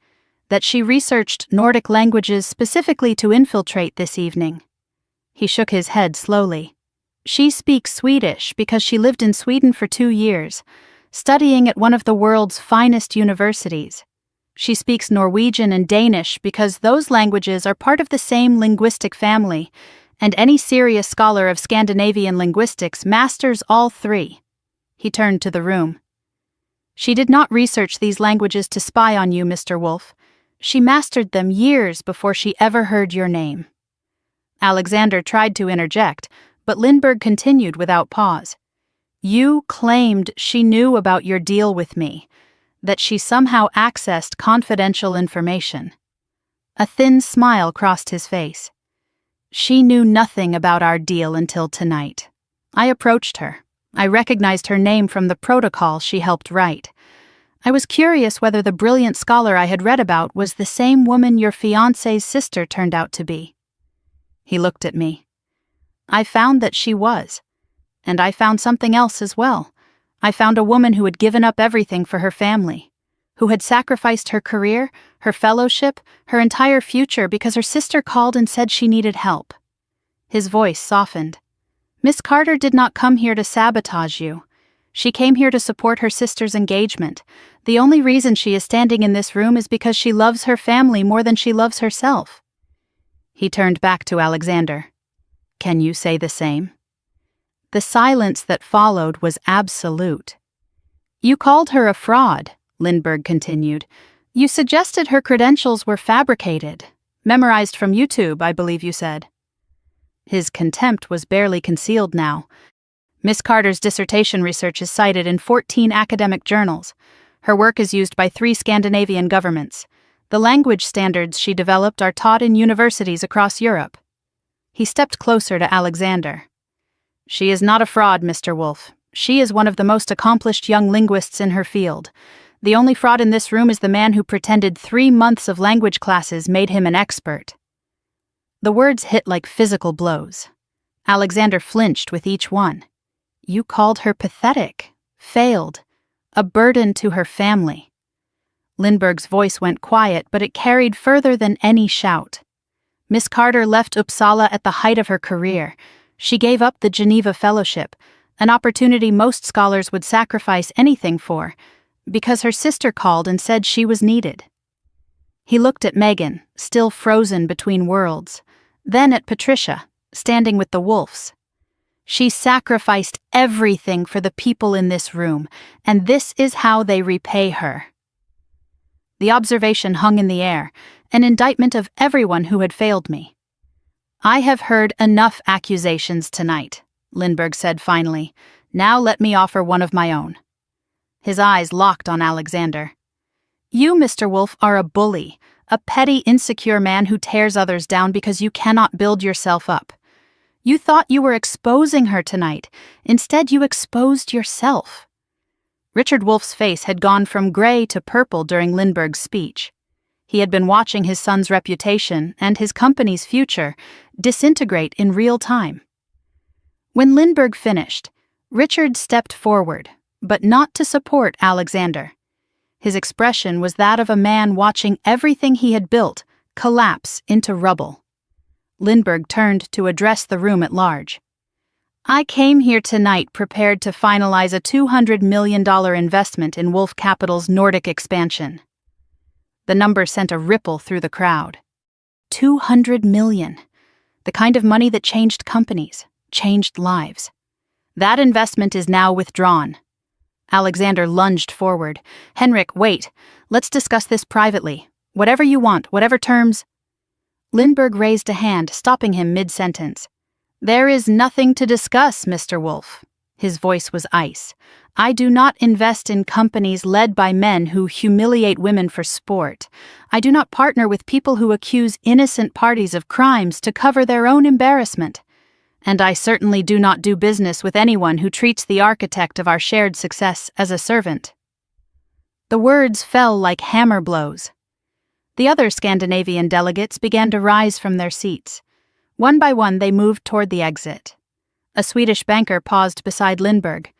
that she researched Nordic languages specifically to infiltrate this evening." He shook his head slowly. "She speaks Swedish because she lived in Sweden for 2 years, studying at one of the world's finest universities. She speaks Norwegian and Danish because those languages are part of the same linguistic family, and any serious scholar of Scandinavian linguistics masters all 3. He turned to the room. "She did not research these languages to spy on you, Mr. Wolf. She mastered them years before she ever heard your name." Alexander tried to interject, but Lindberg continued without pause. "You claimed she knew about your deal with me, that she somehow accessed confidential information." A thin smile crossed his face. "She knew nothing about our deal until tonight. I approached her. I recognized her name from the protocol she helped write. I was curious whether the brilliant scholar I had read about was the same woman your fiancé's sister turned out to be." He looked at me. "I found that she was. And I found something else as well. I found a woman who had given up everything for her family, who had sacrificed her career, her fellowship, her entire future because her sister called and said she needed help." His voice softened. "Miss Carter did not come here to sabotage you. She came here to support her sister's engagement. The only reason she is standing in this room is because she loves her family more than she loves herself." He turned back to Alexander. "Can you say the same?" The silence that followed was absolute. "You called her a fraud," Lindberg continued. "You suggested her credentials were fabricated. Memorized from YouTube, I believe you said." His contempt was barely concealed now. "Miss Carter's dissertation research is cited in 14 academic journals. Her work is used by 3 Scandinavian governments. The language standards she developed are taught in universities across Europe." He stepped closer to Alexander. "She is not a fraud, Mr. Wolf. She is one of the most accomplished young linguists in her field. The only fraud in this room is the man who pretended 3 months of language classes made him an expert." The words hit like physical blows. Alexander flinched with each one. "You called her pathetic, failed, a burden to her family." Lindberg's voice went quiet, but it carried further than any shout. "Miss Carter left Uppsala at the height of her career. She gave up the Geneva Fellowship, an opportunity most scholars would sacrifice anything for, because her sister called and said she was needed." He looked at Megan, still frozen between worlds, then at Patricia, standing with the Wolfs. "She sacrificed everything for the people in this room, and this is how they repay her." The observation hung in the air, an indictment of everyone who had failed me. "I have heard enough accusations tonight," Lindberg said finally. "Now let me offer one of my own." His eyes locked on Alexander. You, Mr. Wolf, are a bully, a petty, insecure man who tears others down because you cannot build yourself up. You thought you were exposing her tonight. Instead, you exposed yourself." Richard Wolf's face had gone from gray to purple during Lindbergh's speech. He had been watching his son's reputation and his company's future disintegrate in real time. When Lindbergh finished, Richard stepped forward, but not to support Alexander. His expression was that of a man watching everything he had built collapse into rubble. Lindbergh turned to address the room at large. "I came here tonight prepared to finalize a $200 million investment in Wolf Capital's Nordic expansion." The number sent a ripple through the crowd. $200 million. The kind of money that changed companies, changed lives. That investment is now withdrawn. Alexander lunged forward. "Henrik, wait. Let's discuss this privately. Whatever you want, whatever terms—" Lindbergh raised a hand, stopping him mid-sentence. "There is nothing to discuss, Mr. Wolf." His voice was ice. "I do not invest in companies led by men who humiliate women for sport. I do not partner with people who accuse innocent parties of crimes to cover their own embarrassment. And I certainly do not do business with anyone who treats the architect of our shared success as a servant." The words fell like hammer blows. The other Scandinavian delegates began to rise from their seats. One by one, they moved toward the exit. A Swedish banker paused beside Lindbergh.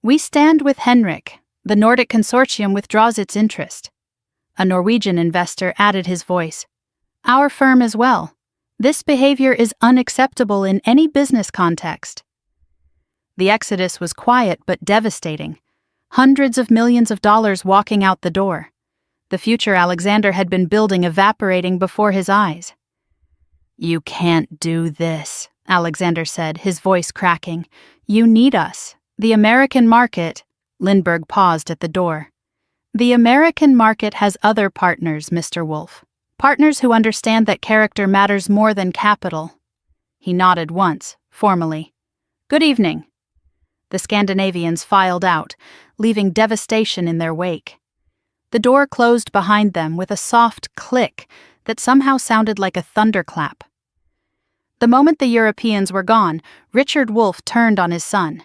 "We stand with Henrik. The Nordic Consortium withdraws its interest." A Norwegian investor added his voice. "Our firm as well. This behavior is unacceptable in any business context." The exodus was quiet but devastating. Hundreds of millions of dollars walking out the door. The future Alexander had been building evaporating before his eyes. "You can't do this," Alexander said, his voice cracking. "You need us. The American market—" Lindbergh paused at the door. "The American market has other partners, Mr. Wolf. Partners who understand that character matters more than capital." He nodded once, formally. "Good evening." The Scandinavians filed out, leaving devastation in their wake. The door closed behind them with a soft click that somehow sounded like a thunderclap. The moment the Europeans were gone, Richard Wolf turned on his son.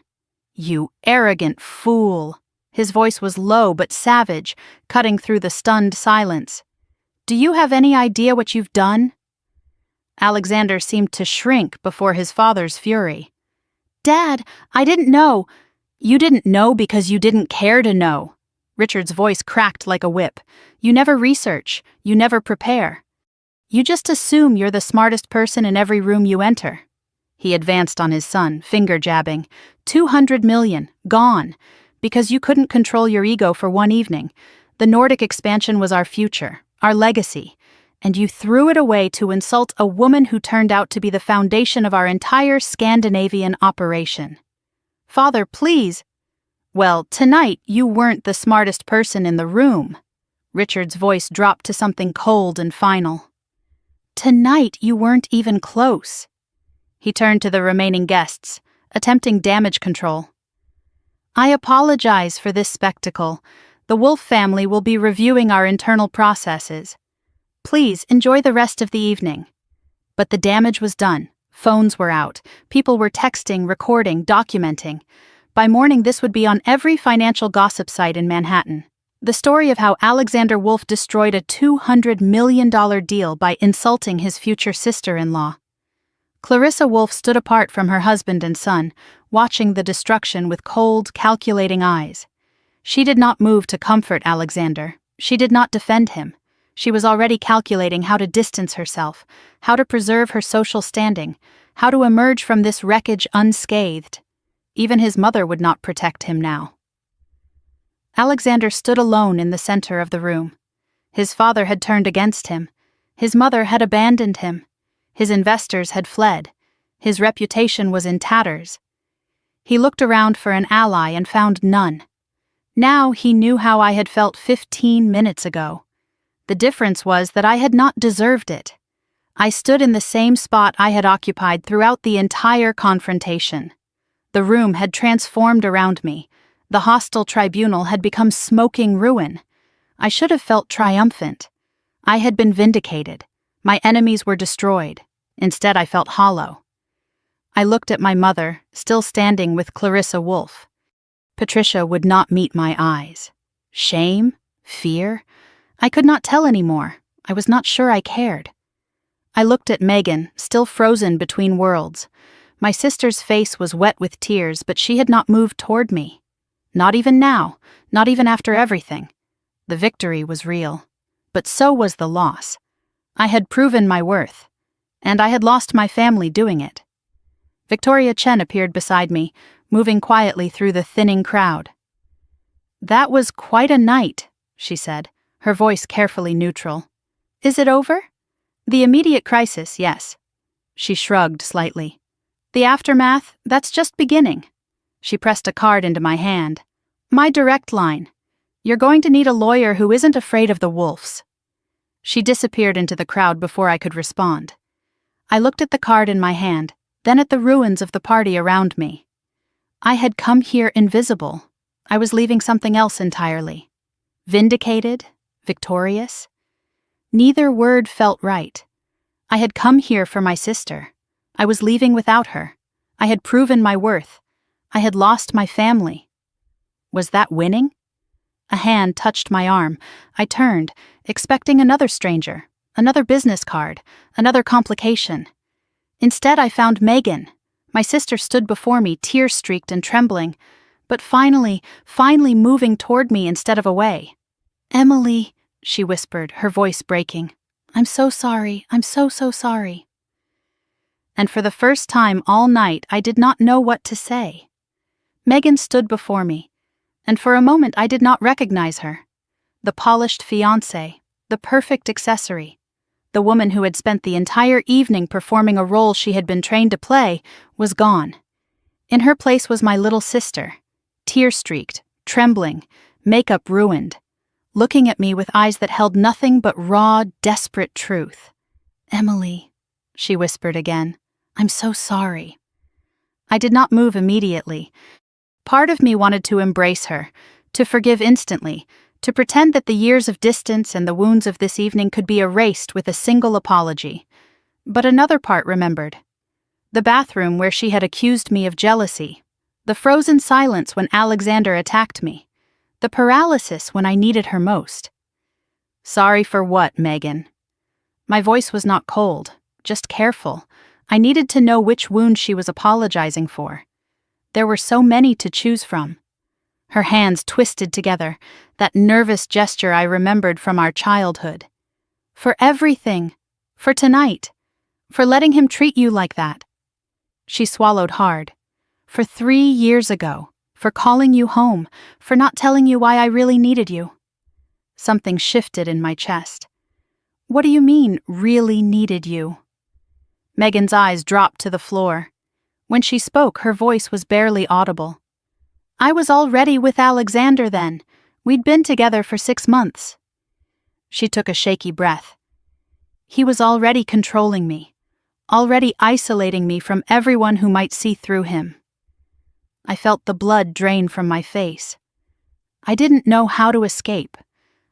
"You arrogant fool!" His voice was low but savage, cutting through the stunned silence. "Do you have any idea what you've done?" Alexander seemed to shrink before his father's fury. "Dad, I didn't know." "You didn't know because you didn't care to know." Richard's voice cracked like a whip. "You never research. You never prepare. You just assume you're the smartest person in every room you enter." He advanced on his son, finger jabbing. $200 million, gone. Because you couldn't control your ego for one evening. The Nordic expansion was our future, our legacy. And you threw it away to insult a woman who turned out to be the foundation of our entire Scandinavian operation. "Father, please." "Well, tonight you weren't the smartest person in the room." Richard's voice dropped to something cold and final. "Tonight you weren't even close." He turned to the remaining guests, attempting damage control. "I apologize for this spectacle. The Wolf family will be reviewing our internal processes. Please enjoy the rest of the evening." But the damage was done. Phones were out. People were texting, recording, documenting. By morning, this would be on every financial gossip site in Manhattan. The story of how Alexander Wolf destroyed a $200 million deal by insulting his future sister-in-law. Clarissa Wolf stood apart from her husband and son, watching the destruction with cold, calculating eyes. She did not move to comfort Alexander. She did not defend him. She was already calculating how to distance herself, how to preserve her social standing, how to emerge from this wreckage unscathed. Even his mother would not protect him now. Alexander stood alone in the center of the room. His father had turned against him. His mother had abandoned him. His investors had fled. His reputation was in tatters. He looked around for an ally and found none. Now he knew how I had felt 15 minutes ago. The difference was that I had not deserved it. I stood in the same spot I had occupied throughout the entire confrontation. The room had transformed around me. The hostile tribunal had become smoking ruin. I should have felt triumphant. I had been vindicated. My enemies were destroyed. Instead, I felt hollow. I looked at my mother, still standing with Clarissa Wolfe. Patricia would not meet my eyes. Shame? Fear? I could not tell anymore. I was not sure I cared. I looked at Megan, still frozen between worlds. My sister's face was wet with tears, but she had not moved toward me. Not even now, not even after everything. The victory was real, but so was the loss. I had proven my worth, and I had lost my family doing it. Victoria Chen appeared beside me, moving quietly through the thinning crowd. "That was quite a night," she said, her voice carefully neutral. "Is it over?" "The immediate crisis, yes." She shrugged slightly. "The aftermath, that's just beginning." She pressed a card into my hand. "My direct line. You're going to need a lawyer who isn't afraid of the wolves." She disappeared into the crowd before I could respond. I looked at the card in my hand, then at the ruins of the party around me. I had come here invisible. I was leaving something else entirely. Vindicated? Victorious? Neither word felt right. I had come here for my sister. I was leaving without her. I had proven my worth. I had lost my family. Was that winning? A hand touched my arm. I turned, expecting another stranger, another business card, another complication. Instead, I found Megan. My sister stood before me, tear-streaked and trembling, but finally moving toward me instead of away. "Emily," she whispered, her voice breaking. "I'm so sorry. I'm so sorry." And for the first time all night, I did not know what to say. Megan stood before me, and for a moment I did not recognize her. The polished fiancé, the perfect accessory, the woman who had spent the entire evening performing a role she had been trained to play, was gone. In her place was my little sister, tear-streaked, trembling, makeup ruined, looking at me with eyes that held nothing but raw, desperate truth. "Emily," she whispered again, "I'm so sorry." I did not move immediately. Part of me wanted to embrace her, to forgive instantly, to pretend that the years of distance and the wounds of this evening could be erased with a single apology. But another part remembered. The bathroom where she had accused me of jealousy, the frozen silence when Alexander attacked me, the paralysis when I needed her most. "Sorry for what, Megan?" My voice was not cold, just careful. I needed to know which wound she was apologizing for. There were so many to choose from. Her hands twisted together, that nervous gesture I remembered from our childhood. "For everything. For tonight. For letting him treat you like that." She swallowed hard. "For 3 years ago. For calling you home. For not telling you why I really needed you." Something shifted in my chest. "What do you mean, really needed you?" Megan's eyes dropped to the floor. When she spoke, her voice was barely audible. "I was already with Alexander then. We'd been together for 6 months." She took a shaky breath. "He was already controlling me, already isolating me from everyone who might see through him." I felt the blood drain from my face. I didn't know how to escape.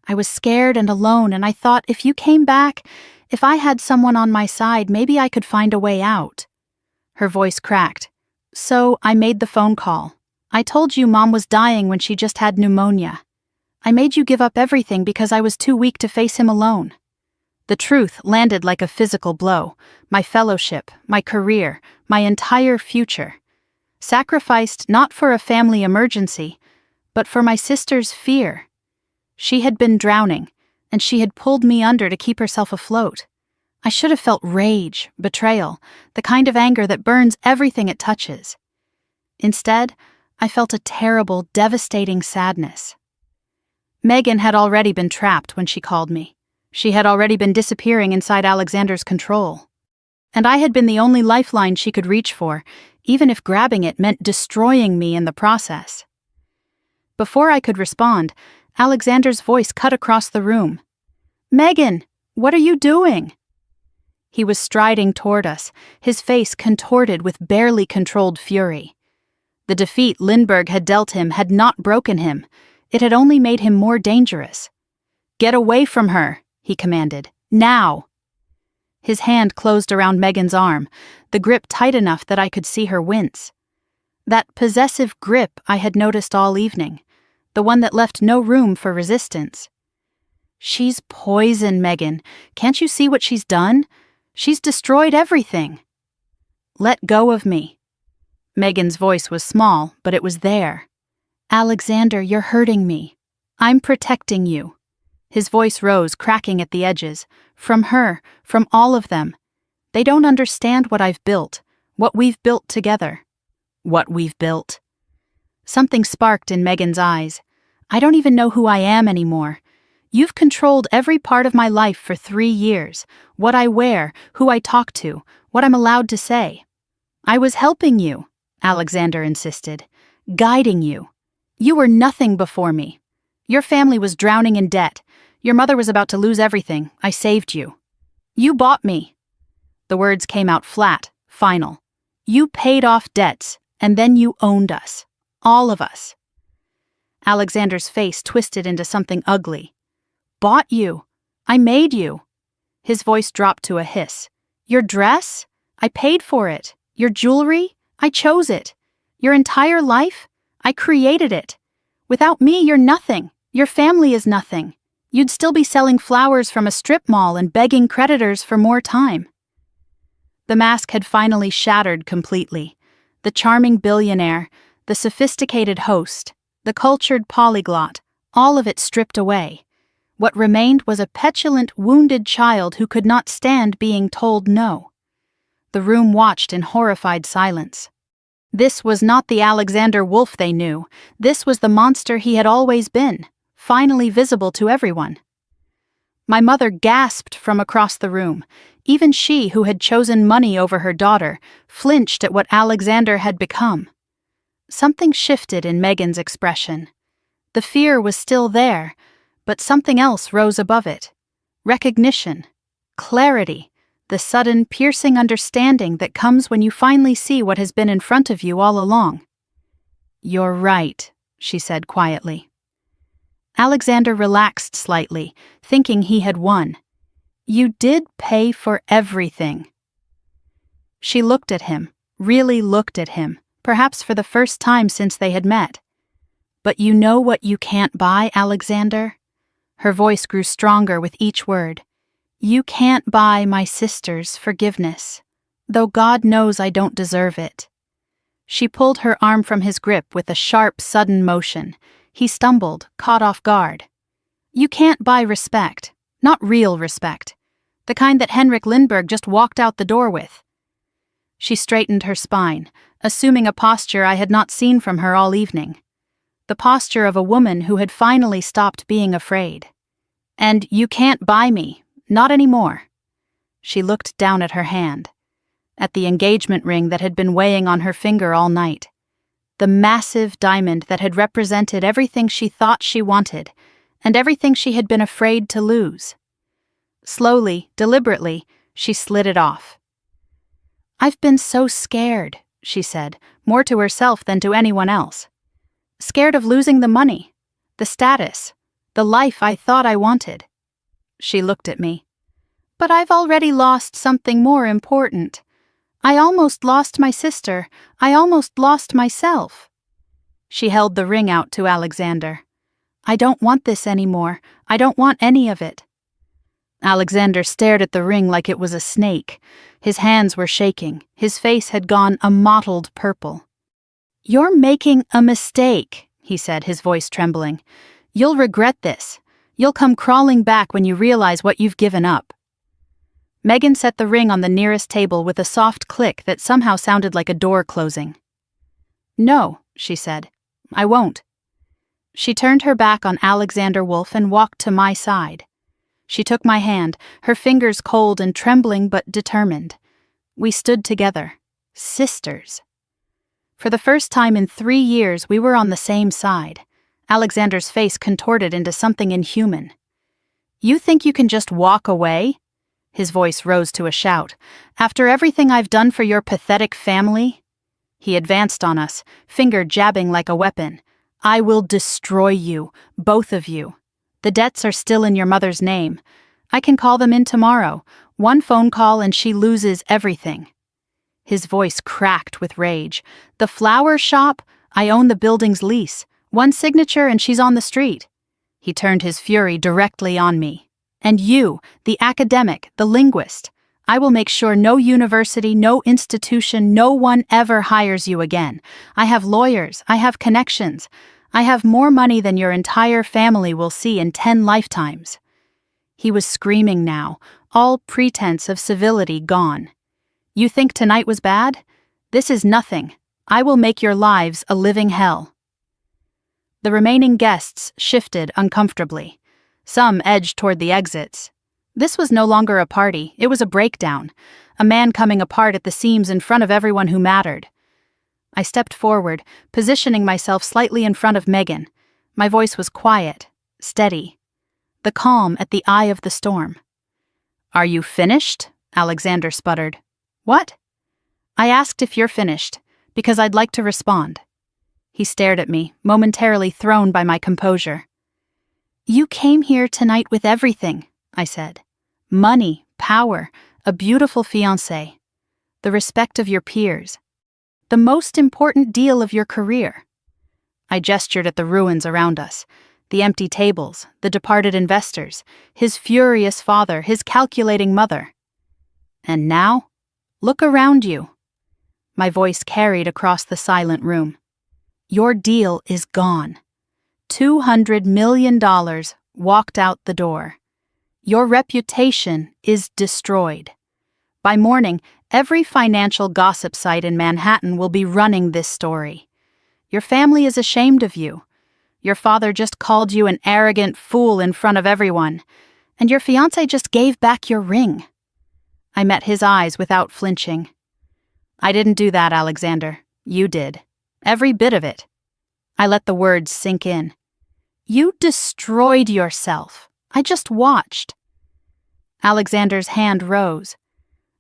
I was scared and alone, and I thought, if you came back, if I had someone on my side, maybe I could find a way out. Her voice cracked. "So I made the phone call. I told you Mom was dying when she just had pneumonia. I made you give up everything because I was too weak to face him alone." The truth landed like a physical blow. My fellowship, my career, my entire future. Sacrificed not for a family emergency, but for my sister's fear. She had been drowning, and she had pulled me under to keep herself afloat. I should have felt rage, betrayal, the kind of anger that burns everything it touches. Instead, I felt a terrible, devastating sadness. Megan had already been trapped when she called me. She had already been disappearing inside Alexander's control. And I had been the only lifeline she could reach for, even if grabbing it meant destroying me in the process. Before I could respond, Alexander's voice cut across the room. "Megan, what are you doing?" He was striding toward us, his face contorted with barely controlled fury. The defeat Lindbergh had dealt him had not broken him. It had only made him more dangerous. Get away from her, he commanded. Now! His hand closed around Megan's arm, the grip tight enough that I could see her wince. That possessive grip I had noticed all evening, the one that left no room for resistance. She's poison, Megan. Can't you see what she's done? She's destroyed everything. Let go of me. Megan's voice was small, but it was there. Alexander, you're hurting me. I'm protecting you. His voice rose, cracking at the edges. From her, from all of them. They don't understand what I've built, what we've built together. What we've built. Something sparked in Megan's eyes. I don't even know who I am anymore. You've controlled every part of my life for 3 years. What I wear, who I talk to, what I'm allowed to say. I was helping you, Alexander insisted. Guiding you. You were nothing before me. Your family was drowning in debt. Your mother was about to lose everything. I saved you. You bought me. The words came out flat, final. You paid off debts, and then you owned us. All of us. Alexander's face twisted into something ugly. Bought you. I made you. His voice dropped to a hiss. Your dress? I paid for it. Your jewelry? I chose it. Your entire life? I created it. Without me, you're nothing. Your family is nothing. You'd still be selling flowers from a strip mall and begging creditors for more time. The mask had finally shattered completely. The charming billionaire, the sophisticated host, the cultured polyglot, all of it stripped away. What remained was a petulant, wounded child who could not stand being told no. The room watched in horrified silence. This was not the Alexander Wolf they knew. This was the monster he had always been, finally visible to everyone. My mother gasped from across the room. Even she, who had chosen money over her daughter, flinched at what Alexander had become. Something shifted in Megan's expression. The fear was still there, but something else rose above it. Recognition, clarity, the sudden, piercing understanding that comes when you finally see what has been in front of you all along. You're right, she said quietly. Alexander relaxed slightly, thinking he had won. You did pay for everything. She looked at him, really looked at him, perhaps for the first time since they had met. But you know what you can't buy, Alexander? Her voice grew stronger with each word. You can't buy my sister's forgiveness, though God knows I don't deserve it. She pulled her arm from his grip with a sharp, sudden motion. He stumbled, caught off guard. You can't buy respect, not real respect, the kind that Henrik Lindbergh just walked out the door with. She straightened her spine, assuming a posture I had not seen from her all evening. The posture of a woman who had finally stopped being afraid. And you can't buy me, not anymore. She looked down at her hand, at the engagement ring that had been weighing on her finger all night. The massive diamond that had represented everything she thought she wanted, and everything she had been afraid to lose. Slowly, deliberately, she slid it off. I've been so scared, she said, more to herself than to anyone else. Scared of losing the money, the status, the life I thought I wanted. She looked at me. But I've already lost something more important. I almost lost my sister. I almost lost myself. She held the ring out to Alexander. I don't want this anymore. I don't want any of it. Alexander stared at the ring like it was a snake. His hands were shaking. His face had gone a mottled purple. You're making a mistake, he said, his voice trembling. You'll regret this. You'll come crawling back when you realize what you've given up. Megan set the ring on the nearest table with a soft click that somehow sounded like a door closing. No, she said. I won't. She turned her back on Alexander Wolf and walked to my side. She took my hand, her fingers cold and trembling but determined. We stood together, sisters. For the first time in 3 years, we were on the same side. Alexander's face contorted into something inhuman. You think you can just walk away? His voice rose to a shout. After everything I've done for your pathetic family? He advanced on us, finger jabbing like a weapon. I will destroy you, both of you. The debts are still in your mother's name. I can call them in tomorrow. One phone call and she loses everything." His voice cracked with rage. "The flower shop? I own the building's lease. One signature and she's on the street." He turned his fury directly on me. "And you, the academic, the linguist. I will make sure no university, no institution, no one ever hires you again. I have lawyers, I have connections. I have more money than your entire family will see in 10 lifetimes." He was screaming now, all pretense of civility gone. "You think tonight was bad? This is nothing. I will make your lives a living hell." The remaining guests shifted uncomfortably. Some edged toward the exits. This was no longer a party, it was a breakdown, a man coming apart at the seams in front of everyone who mattered. I stepped forward, positioning myself slightly in front of Megan. My voice was quiet, steady, the calm at the eye of the storm. "Are you finished?" Alexander sputtered. "What?" "I asked if you're finished, because I'd like to respond." He stared at me, momentarily thrown by my composure. "You came here tonight with everything," I said. "Money, power, a beautiful fiancé, the respect of your peers, the most important deal of your career." I gestured at the ruins around us, the empty tables, the departed investors, his furious father, his calculating mother. "And now, look around you." My voice carried across the silent room. "Your deal is gone. $200 million walked out the door. Your reputation is destroyed. By morning, every financial gossip site in Manhattan will be running this story. Your family is ashamed of you. Your father just called you an arrogant fool in front of everyone, and your fiancé just gave back your ring." I met his eyes without flinching. "I didn't do that, Alexander. You did. Every bit of it." I let the words sink in. "You destroyed yourself. I just watched." Alexander's hand rose.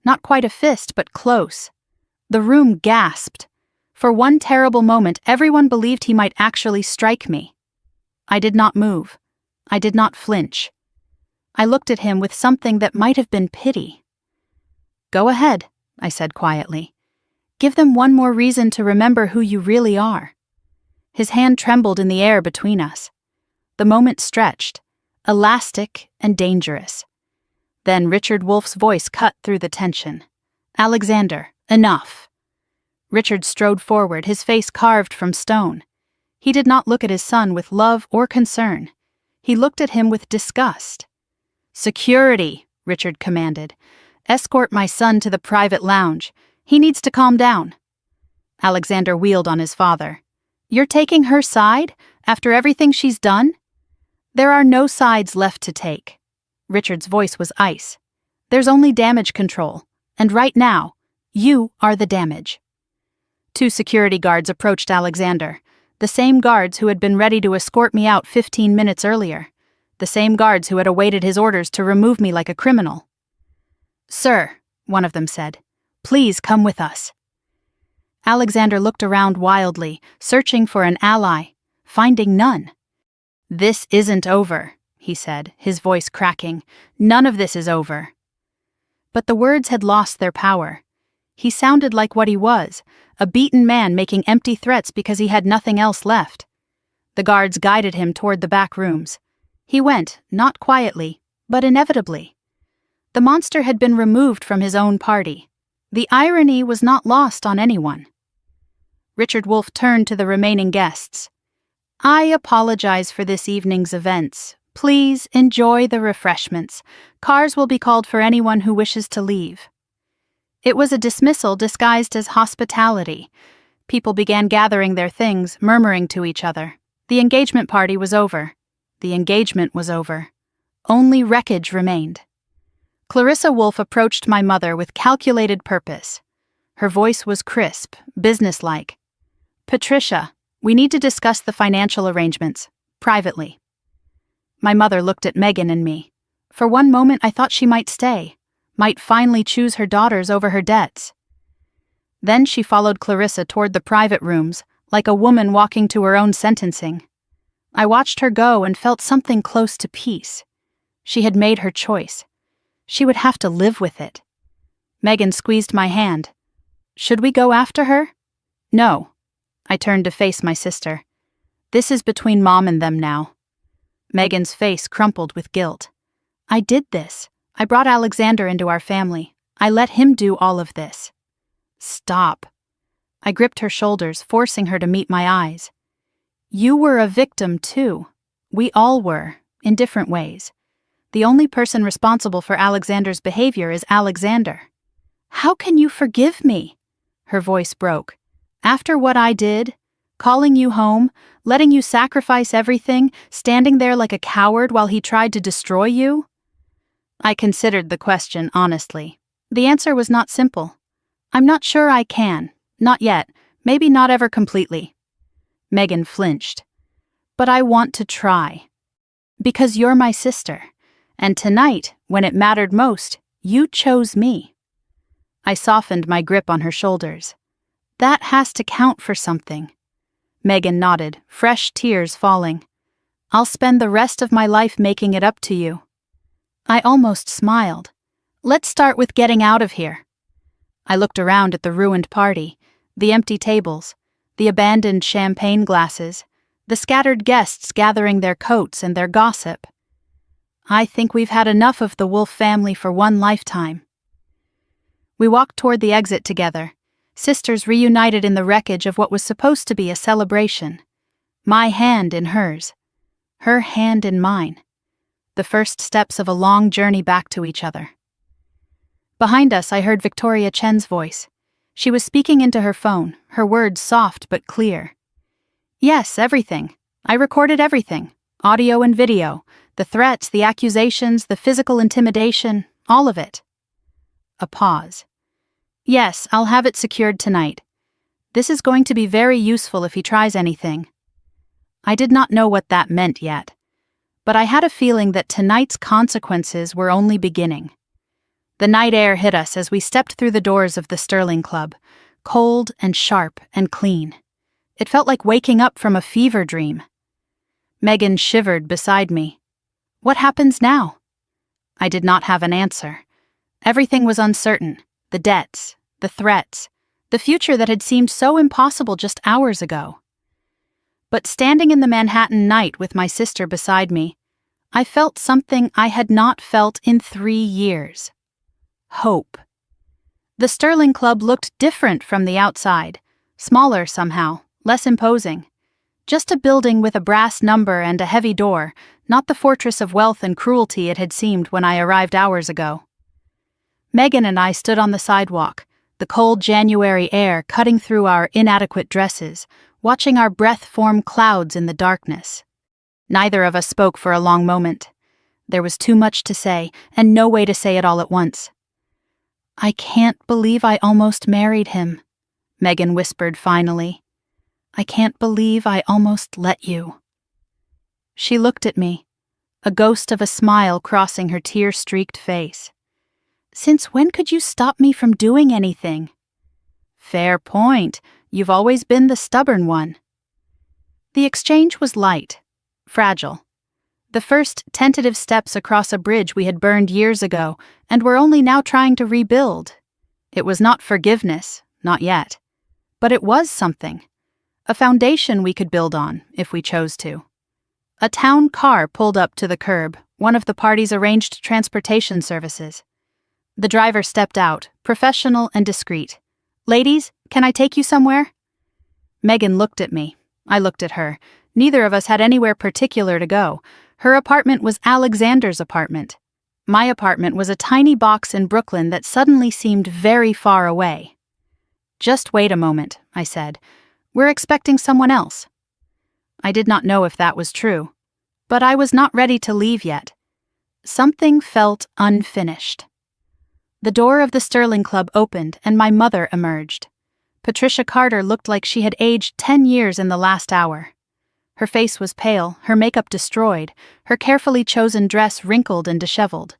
Not quite a fist, but close. The room gasped. For one terrible moment, everyone believed he might actually strike me. I did not move. I did not flinch. I looked at him with something that might have been pity. "Go ahead," I said quietly. "Give them one more reason to remember who you really are." His hand trembled in the air between us. The moment stretched, elastic and dangerous. Then Richard Wolff's voice cut through the tension. "Alexander, enough." Richard strode forward, his face carved from stone. He did not look at his son with love or concern. He looked at him with disgust. "Security," Richard commanded. "Escort my son to the private lounge. He needs to calm down." Alexander wheeled on his father. "You're taking her side, after everything she's done?" "There are no sides left to take." Richard's voice was ice. "There's only damage control, and right now, you are the damage." 2 security guards approached Alexander, the same guards who had been ready to escort me out 15 minutes earlier, the same guards who had awaited his orders to remove me like a criminal. "Sir," one of them said, "please come with us." Alexander looked around wildly, searching for an ally, finding none. "This isn't over," he said, his voice cracking. "None of this is over." But the words had lost their power. He sounded like what he was, a beaten man making empty threats because he had nothing else left. The guards guided him toward the back rooms. He went, not quietly, but inevitably. The monster had been removed from his own party. The irony was not lost on anyone. Richard Wolff turned to the remaining guests. "I apologize for this evening's events. Please enjoy the refreshments. Cars will be called for anyone who wishes to leave." It was a dismissal disguised as hospitality. People began gathering their things, murmuring to each other. The engagement party was over. The engagement was over. Only wreckage remained. Clarissa Wolff approached my mother with calculated purpose. Her voice was crisp, businesslike. "Patricia, we need to discuss the financial arrangements, privately." My mother looked at Megan and me. For one moment I thought she might stay, might finally choose her daughters over her debts. Then she followed Clarissa toward the private rooms, like a woman walking to her own sentencing. I watched her go and felt something close to peace. She had made her choice. She would have to live with it. Megan squeezed my hand. Should we go after her? No. I turned to face my sister. This is between Mom and them now. Megan's face crumpled with guilt. I did this. I brought Alexander into our family. I let him do all of this. Stop. I gripped her shoulders, forcing her to meet my eyes. You were a victim too. We all were, in different ways. The only person responsible for Alexander's behavior is Alexander. How can you forgive me? Her voice broke. After what I did, calling you home, letting you sacrifice everything, standing there like a coward while he tried to destroy you? I considered the question honestly. The answer was not simple. I'm not sure I can. Not yet. Maybe not ever completely. Megan flinched. But I want to try. Because you're my sister. And tonight, when it mattered most, you chose me. I softened my grip on her shoulders. That has to count for something. Megan nodded, fresh tears falling. I'll spend the rest of my life making it up to you. I almost smiled. Let's start with getting out of here. I looked around at the ruined party, the empty tables, the abandoned champagne glasses, the scattered guests gathering their coats and their gossip. I think we've had enough of the Wolf family for one lifetime. We walked toward the exit together, sisters reunited in the wreckage of what was supposed to be a celebration. My hand in hers, her hand in mine. The first steps of a long journey back to each other. Behind us, I heard Victoria Chen's voice. She was speaking into her phone, her words soft but clear. Yes, everything. I recorded everything. Audio and video. The threats, the accusations, the physical intimidation, all of it. A pause. Yes, I'll have it secured tonight. This is going to be very useful if he tries anything. I did not know what that meant yet, but I had a feeling that tonight's consequences were only beginning. The night air hit us as we stepped through the doors of the Sterling Club, cold and sharp and clean. It felt like waking up from a fever dream. Megan shivered beside me. What happens now? I did not have an answer. Everything was uncertain. The debts, the threats, the future that had seemed so impossible just hours ago. But standing in the Manhattan night with my sister beside me, I felt something I had not felt in 3 years. Hope. The Sterling Club looked different from the outside, smaller somehow, less imposing. Just a building with a brass number and a heavy door, not the fortress of wealth and cruelty it had seemed when I arrived hours ago. Megan and I stood on the sidewalk, the cold January air cutting through our inadequate dresses, watching our breath form clouds in the darkness. Neither of us spoke for a long moment. There was too much to say, and no way to say it all at once. I can't believe I almost married him, Megan whispered finally. I can't believe I almost let you. She looked at me, a ghost of a smile crossing her tear-streaked face. Since when could you stop me from doing anything? Fair point. You've always been the stubborn one. The exchange was light, fragile. The first tentative steps across a bridge we had burned years ago and were only now trying to rebuild. It was not forgiveness, not yet. But it was something. A foundation we could build on, if we chose to. A town car pulled up to the curb, one of the party's arranged transportation services. The driver stepped out, professional and discreet. Ladies, can I take you somewhere? Megan looked at me. I looked at her. Neither of us had anywhere particular to go. Her apartment was Alexander's apartment. My apartment was a tiny box in Brooklyn that suddenly seemed very far away. Just wait a moment, I said. We're expecting someone else. I did not know if that was true, but I was not ready to leave yet. Something felt unfinished. The door of the Sterling Club opened and my mother emerged. Patricia Carter looked like she had aged 10 years in the last hour. Her face was pale, her makeup destroyed, her carefully chosen dress wrinkled and disheveled.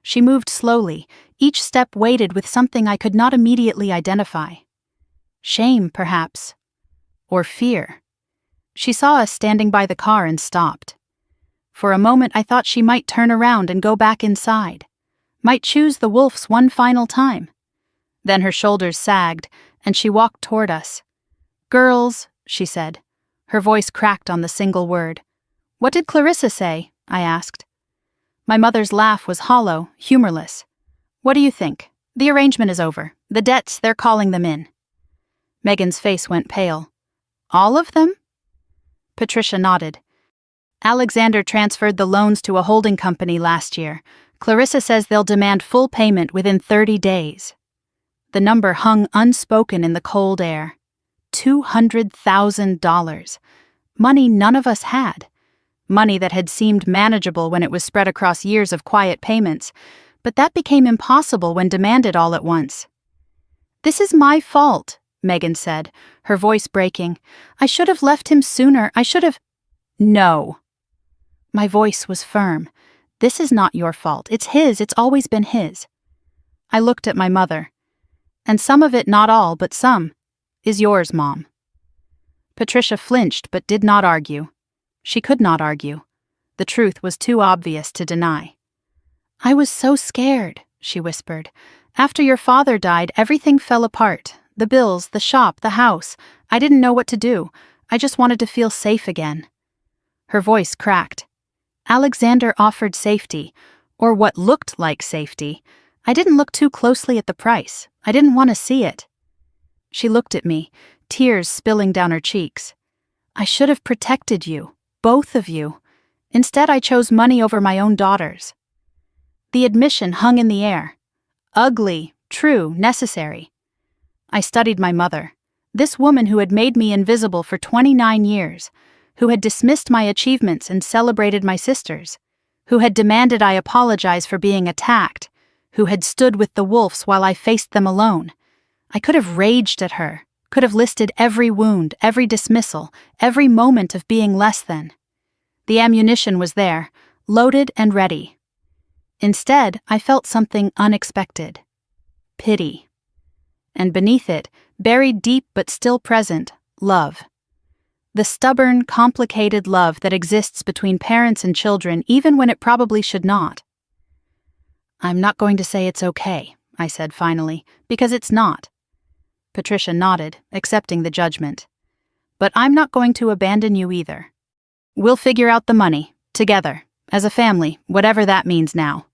She moved slowly, each step weighted with something I could not immediately identify. Shame, perhaps. Or fear. She saw us standing by the car and stopped. For a moment I thought she might turn around and go back inside, might choose the Wolfs one final time. Then her shoulders sagged, and she walked toward us. "Girls," she said. Her voice cracked on the single word. "What did Clarissa say?" I asked. My mother's laugh was hollow, humorless. "What do you think? The arrangement is over. The debts, they're calling them in." Megan's face went pale. "All of them?" Patricia nodded. "Alexander transferred the loans to a holding company last year. Clarissa says they'll demand full payment within 30 days. The number hung unspoken in the cold air. $200,000. Money none of us had. Money that had seemed manageable when it was spread across years of quiet payments, but that became impossible when demanded all at once. "This is my fault," Megan said, her voice breaking. "I should have left him sooner. I should have—" "No." My voice was firm. "This is not your fault. It's his. It's always been his." I looked at my mother. "And some of it, not all, but some, is yours, Mom." Patricia flinched but did not argue. She could not argue. The truth was too obvious to deny. "I was so scared," she whispered. "After your father died, everything fell apart. The bills, the shop, the house. I didn't know what to do. I just wanted to feel safe again." Her voice cracked. "Alexander offered safety, or what looked like safety. I didn't look too closely at the price. I didn't want to see it." She looked at me, tears spilling down her cheeks. "I should have protected you, both of you. Instead, I chose money over my own daughters." The admission hung in the air. Ugly, true, necessary. I studied my mother, this woman who had made me invisible for 29 years, who had dismissed my achievements and celebrated my sisters, who had demanded I apologize for being attacked, who had stood with the Wolfs while I faced them alone. I could have raged at her, could have listed every wound, every dismissal, every moment of being less than. The ammunition was there, loaded and ready. Instead, I felt something unexpected. Pity. And beneath it, buried deep but still present, love. The stubborn, complicated love that exists between parents and children even when it probably should not. "I'm not going to say it's okay," I said finally, "because it's not." Patricia nodded, accepting the judgment. "But I'm not going to abandon you either. We'll figure out the money, together, as a family, whatever that means now."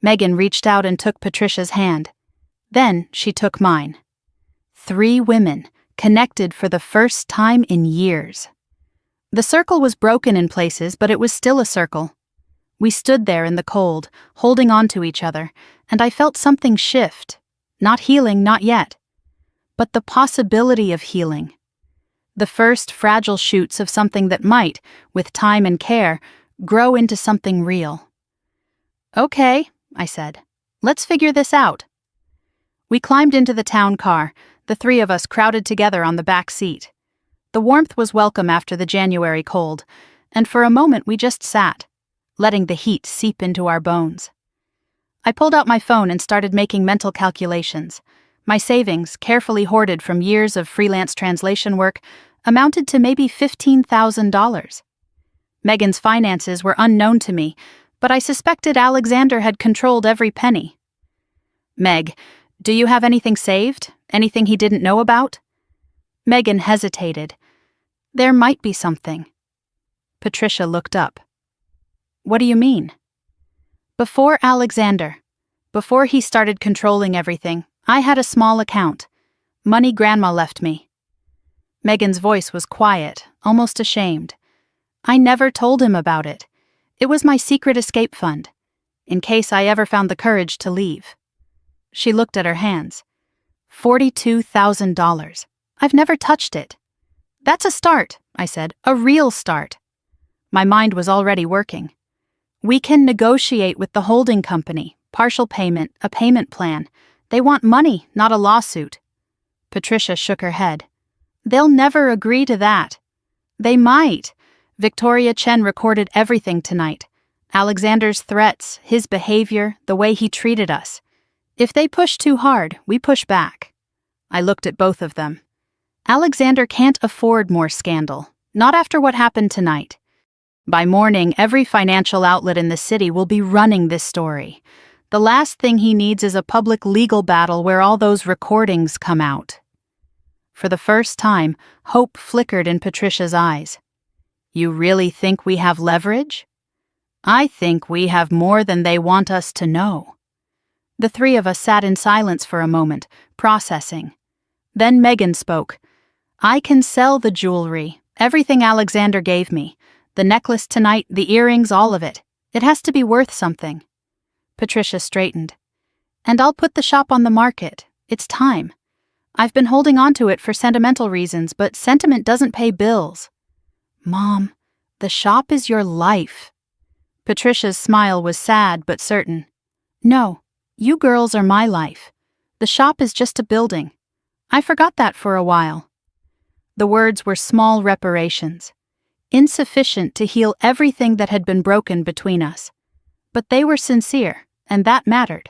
Megan reached out and took Patricia's hand. Then she took mine. 3 women, connected for the first time in years. The circle was broken in places, but it was still a circle. We stood there in the cold, holding on to each other, and I felt something shift. Not healing, not yet. But the possibility of healing. The first fragile shoots of something that might, with time and care, grow into something real. "Okay," I said. "Let's figure this out." We climbed into the town car, the 3 of us crowded together on the back seat. The warmth was welcome after the January cold, and for a moment we just sat, letting the heat seep into our bones. I pulled out my phone and started making mental calculations. My savings, carefully hoarded from years of freelance translation work, amounted to maybe $15,000. Megan's finances were unknown to me, but I suspected Alexander had controlled every penny. "Meg, do you have anything saved? Anything he didn't know about?" Megan hesitated. "There might be something." Patricia looked up. "What do you mean?" "Before Alexander, before he started controlling everything, I had a small account. Money Grandma left me." Megan's voice was quiet, almost ashamed. "I never told him about it. It was my secret escape fund, in case I ever found the courage to leave." She looked at her hands. $42,000. I've never touched it. "That's a start," I said, "a real start." My mind was already working. "We can negotiate with the holding company, partial payment, a payment plan. They want money, not a lawsuit." Patricia shook her head. "They'll never agree to that." "They might. Victoria Chen recorded everything tonight. Alexander's threats, his behavior, the way he treated us. If they push too hard, we push back." I looked at both of them. "Alexander can't afford more scandal. Not after what happened tonight. By morning, every financial outlet in the city will be running this story. The last thing he needs is a public legal battle where all those recordings come out. For the first time, hope flickered in Patricia's eyes. You really think we have leverage? I think we have more than they want us to know. The three of us sat in silence for a moment, processing. Then Megan spoke. I can sell the jewelry, everything Alexander gave me. The necklace tonight, the earrings, all of it. It has to be worth something. Patricia straightened. And I'll put the shop on the market. It's time. I've been holding on to it for sentimental reasons, but sentiment doesn't pay bills. Mom, the shop is your life. Patricia's smile was sad but certain. No, you girls are my life. The shop is just a building. I forgot that for a while. The words were small reparations, insufficient to heal everything that had been broken between us. But they were sincere, and that mattered.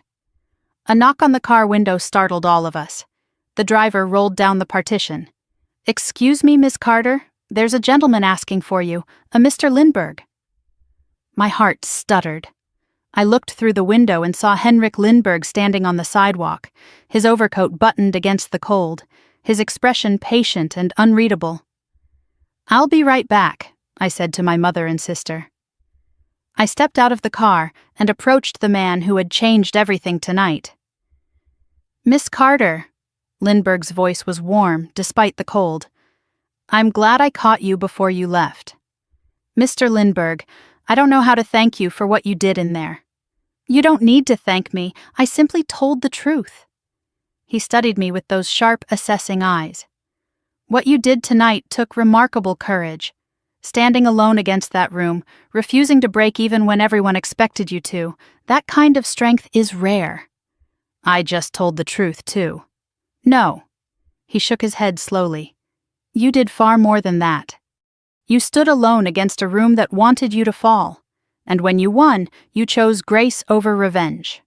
A knock on the car window startled all of us. The driver rolled down the partition. Excuse me, Miss Carter, there's a gentleman asking for you, a Mr. Lindbergh. My heart stuttered. I looked through the window and saw Henrik Lindbergh standing on the sidewalk, his overcoat buttoned against the cold, his expression patient and unreadable. I'll be right back, I said to my mother and sister. I stepped out of the car and approached the man who had changed everything tonight. Miss Carter, Lindbergh's voice was warm despite the cold. I'm glad I caught you before you left. Mr. Lindbergh, I don't know how to thank you for what you did in there. You don't need to thank me, I simply told the truth. He studied me with those sharp, assessing eyes. What you did tonight took remarkable courage. Standing alone against that room, refusing to break even when everyone expected you to, that kind of strength is rare. I just told the truth, too. No. He shook his head slowly. You did far more than that. You stood alone against a room that wanted you to fall, and when you won, you chose grace over revenge.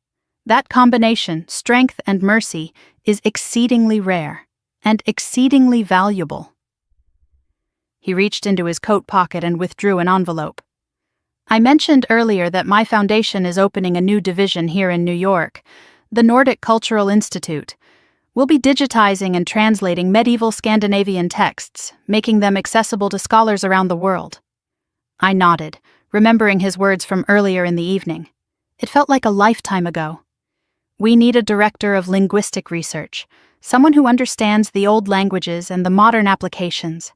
That combination, strength and mercy, is exceedingly rare and exceedingly valuable. He reached into his coat pocket and withdrew an envelope. I mentioned earlier that my foundation is opening a new division here in New York, the Nordic Cultural Institute. We'll be digitizing and translating medieval Scandinavian texts, making them accessible to scholars around the world. I nodded, remembering his words from earlier in the evening. It felt like a lifetime ago. We need a director of linguistic research, someone who understands the old languages and the modern applications,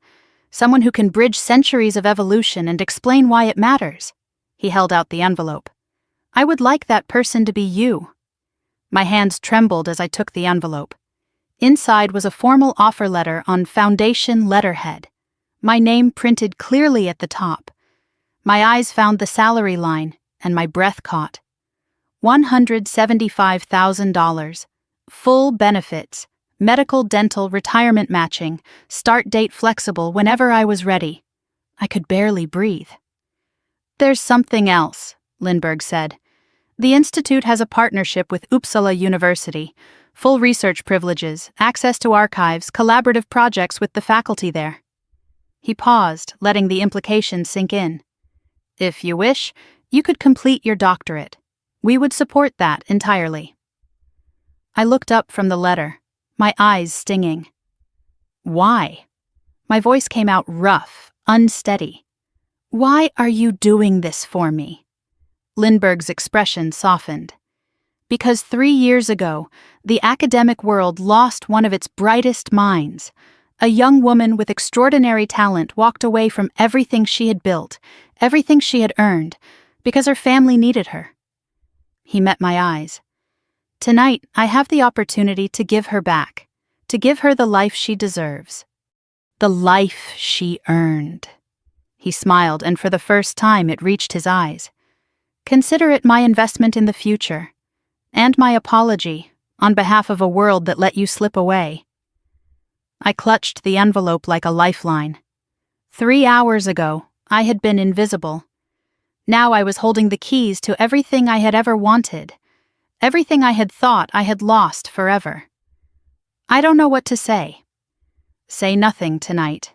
someone who can bridge centuries of evolution and explain why it matters. He held out the envelope. I would like that person to be you. My hands trembled as I took the envelope. Inside was a formal offer letter on foundation letterhead, my name printed clearly at the top. My eyes found the salary line, and my breath caught. $175,000, full benefits, medical, dental, retirement matching, start date flexible whenever I was ready. I could barely breathe. There's something else, Lindbergh said. The Institute has a partnership with Uppsala University, full research privileges, access to archives, collaborative projects with the faculty there. He paused, letting the implication sink in. If you wish, you could complete your doctorate. We would support that entirely. I looked up from the letter, my eyes stinging. Why? My voice came out rough, unsteady. Why are you doing this for me? Lindbergh's expression softened. Because 3 years ago, the academic world lost one of its brightest minds. A young woman with extraordinary talent walked away from everything she had built, everything she had earned, because her family needed her. He met my eyes. Tonight, I have the opportunity to give her back, to give her the life she deserves. The life she earned. He smiled, and for the first time it reached his eyes. Consider it my investment in the future. And my apology, on behalf of a world that let you slip away. I clutched the envelope like a lifeline. 3 hours ago, I had been invisible. Now I was holding the keys to everything I had ever wanted, everything I had thought I had lost forever. I don't know what to say. Say nothing tonight.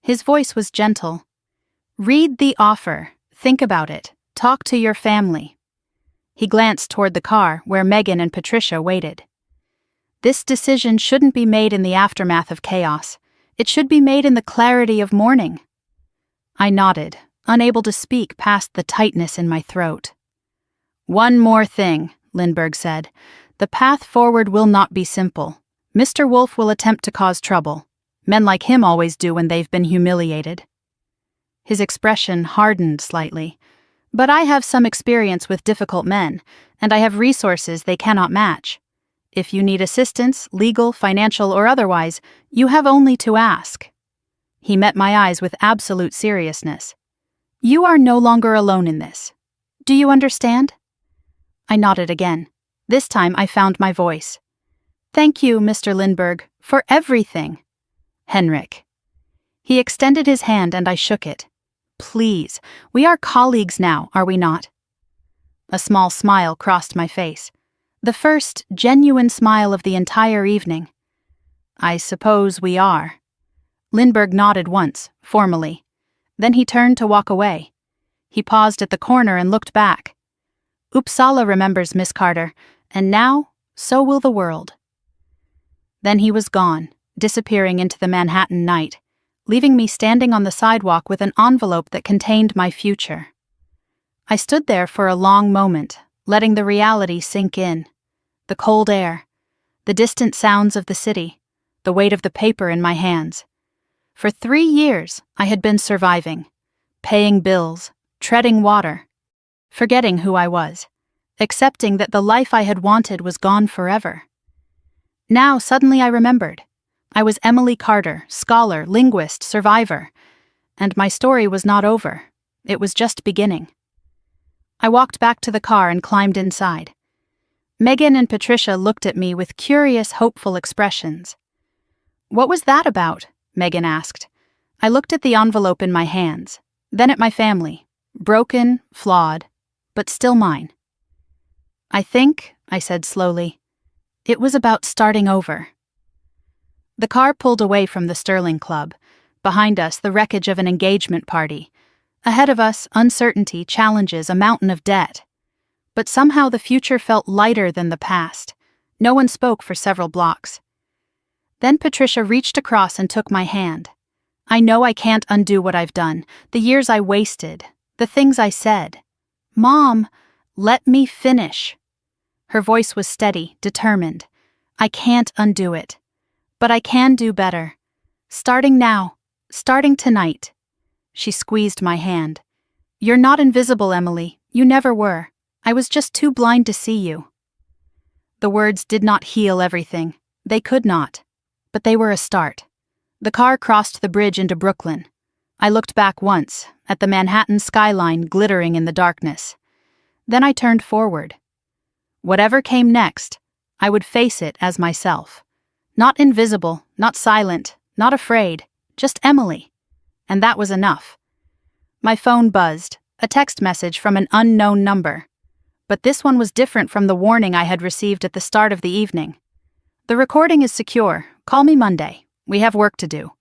His voice was gentle. "Read the offer, think about it, talk to your family." He glanced toward the car where Megan and Patricia waited. "This decision shouldn't be made in the aftermath of chaos. It should be made in the clarity of morning." I nodded, unable to speak past the tightness in my throat. "One more thing," Lindbergh said. "The path forward will not be simple. Mr. Wolf will attempt to cause trouble. Men like him always do when they've been humiliated." His expression hardened slightly. "But I have some experience with difficult men, and I have resources they cannot match. If you need assistance, legal, financial, or otherwise, you have only to ask." He met my eyes with absolute seriousness. "You are no longer alone in this. Do you understand?" I nodded again. This time I found my voice. "Thank you, Mr. Lindbergh, for everything." "Henrik." He extended his hand and I shook it. "Please, we are colleagues now, are we not?" A small smile crossed my face. The first genuine smile of the entire evening. "I suppose we are." Lindbergh nodded once, formally. Then he turned to walk away. He paused at the corner and looked back. "Uppsala remembers Miss Carter, and now, so will the world." Then he was gone, disappearing into the Manhattan night, leaving me standing on the sidewalk with an envelope that contained my future. I stood there for a long moment, letting the reality sink in. The cold air, the distant sounds of the city, the weight of the paper in my hands. For 3 years, I had been surviving, paying bills, treading water, forgetting who I was, accepting that the life I had wanted was gone forever. Now suddenly I remembered. I was Emily Carter, scholar, linguist, survivor, and my story was not over. It was just beginning. I walked back to the car and climbed inside. Megan and Patricia looked at me with curious, hopeful expressions. "What was that about?" Megan asked. I looked at the envelope in my hands, then at my family, broken, flawed, but still mine. "I think," I said slowly, "it was about starting over." The car pulled away from the Sterling Club. Behind us, the wreckage of an engagement party. Ahead of us, uncertainty, challenges, a mountain of debt. But somehow the future felt lighter than the past. No one spoke for several blocks. Then Patricia reached across and took my hand. "I know I can't undo what I've done, the years I wasted, the things I said. Mom, let me finish." Her voice was steady, determined. "I can't undo it. But I can do better. Starting now, starting tonight." She squeezed my hand. "You're not invisible, Emily. You never were. I was just too blind to see you." The words did not heal everything. They could not. But they were a start. The car crossed the bridge into Brooklyn. I looked back once, at the Manhattan skyline glittering in the darkness. Then I turned forward. Whatever came next, I would face it as myself. Not invisible, not silent, not afraid, just Emily. And that was enough. My phone buzzed, a text message from an unknown number. But this one was different from the warning I had received at the start of the evening. "The recording is secure. Call me Monday. We have work to do.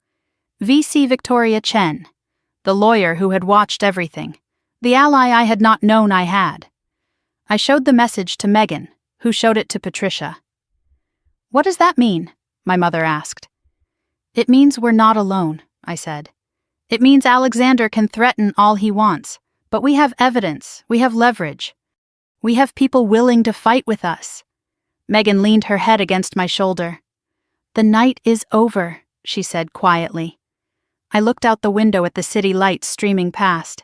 VC Victoria Chen," the lawyer who had watched everything, the ally I had not known I had. I showed the message to Megan, who showed it to Patricia. "What does that mean?" my mother asked. "It means we're not alone," I said. "It means Alexander can threaten all he wants, but we have evidence, we have leverage. We have people willing to fight with us." Megan leaned her head against my shoulder. "The night is over," she said quietly. I looked out the window at the city lights streaming past.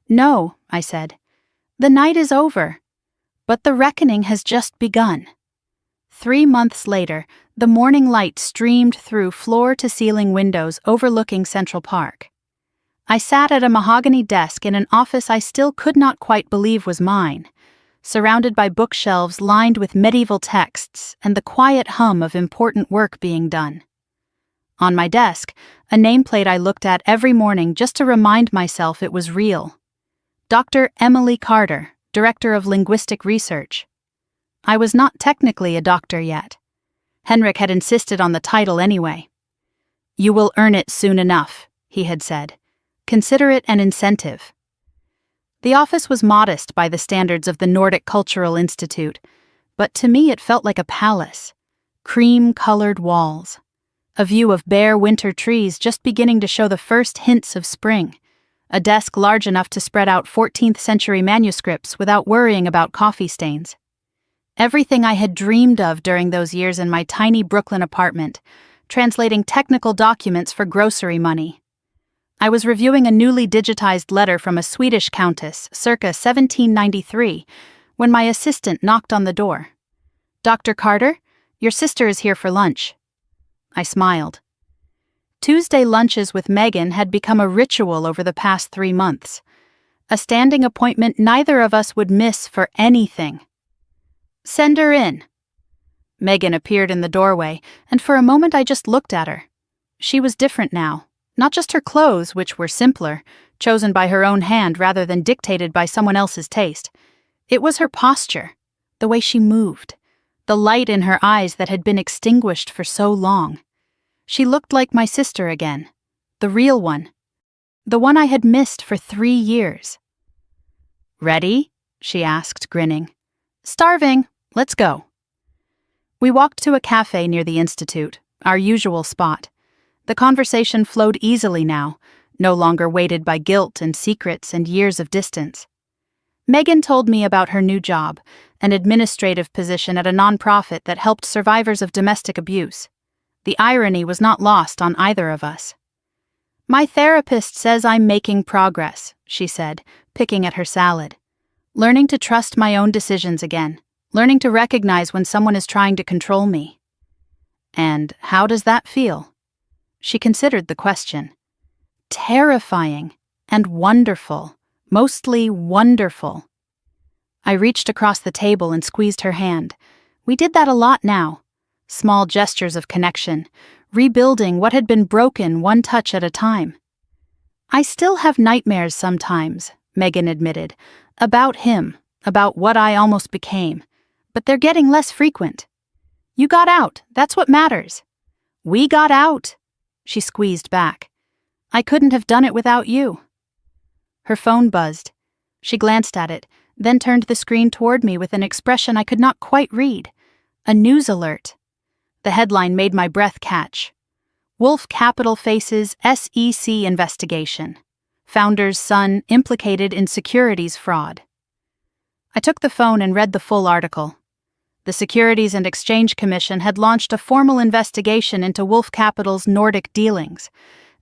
"No," I said. "The night is over. But the reckoning has just begun." 3 months later, the morning light streamed through floor-to-ceiling windows overlooking Central Park. I sat at a mahogany desk in an office I still could not quite believe was mine, surrounded by bookshelves lined with medieval texts and the quiet hum of important work being done. On my desk, a nameplate I looked at every morning just to remind myself it was real. Dr. Emily Carter, Director of Linguistic Research. I was not technically a doctor yet. Henrik had insisted on the title anyway. "You will earn it soon enough," he had said. "Consider it an incentive." The office was modest by the standards of the Nordic Cultural Institute, but to me it felt like a palace. Cream-colored walls. A view of bare winter trees just beginning to show the first hints of spring. A desk large enough to spread out 14th-century manuscripts without worrying about coffee stains. Everything I had dreamed of during those years in my tiny Brooklyn apartment, translating technical documents for grocery money. I was reviewing a newly digitized letter from a Swedish countess, circa 1793, when my assistant knocked on the door. "Dr. Carter, your sister is here for lunch." I smiled. Tuesday lunches with Megan had become a ritual over the past 3 months. A standing appointment neither of us would miss for anything. "Send her in." Megan appeared in the doorway, and for a moment I just looked at her. She was different now. Not just her clothes, which were simpler, chosen by her own hand rather than dictated by someone else's taste. It was her posture, the way she moved, the light in her eyes that had been extinguished for so long. She looked like my sister again, the real one, the one I had missed for 3 years. "Ready?" she asked, grinning. "Starving. Let's go." We walked to a cafe near the Institute, our usual spot. The conversation flowed easily now, no longer weighted by guilt and secrets and years of distance. Megan told me about her new job, an administrative position at a nonprofit that helped survivors of domestic abuse. The irony was not lost on either of us. "My therapist says I'm making progress," she said, picking at her salad. "Learning to trust my own decisions again, learning to recognize when someone is trying to control me." "And how does that feel?" She considered the question. "Terrifying and wonderful, mostly wonderful." I reached across the table and squeezed her hand. We did that a lot now. Small gestures of connection, rebuilding what had been broken one touch at a time. "I still have nightmares sometimes," Megan admitted, "about him, about what I almost became, but they're getting less frequent. You got out, that's what matters." "We got out." She squeezed back. "I couldn't have done it without you." Her phone buzzed. She glanced at it, then turned the screen toward me with an expression I could not quite read. A news alert. The headline made my breath catch. "Wolf Capital faces SEC investigation. Founder's son implicated in securities fraud." I took the phone and read the full article. The Securities and Exchange Commission had launched a formal investigation into Wolf Capital's Nordic dealings,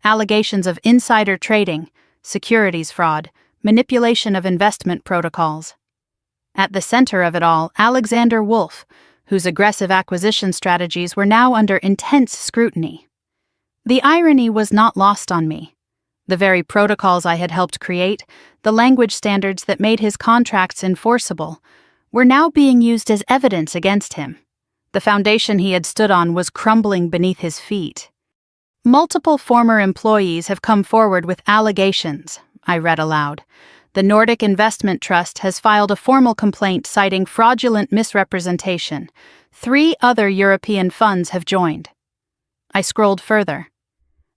allegations of insider trading, securities fraud, manipulation of investment protocols. At the center of it all, Alexander Wolf, whose aggressive acquisition strategies were now under intense scrutiny. The irony was not lost on me. The very protocols I had helped create, the language standards that made his contracts enforceable, were now being used as evidence against him. The foundation he had stood on was crumbling beneath his feet. "Multiple former employees have come forward with allegations," I read aloud. "The Nordic Investment Trust has filed a formal complaint citing fraudulent misrepresentation. 3 other European funds have joined." I scrolled further.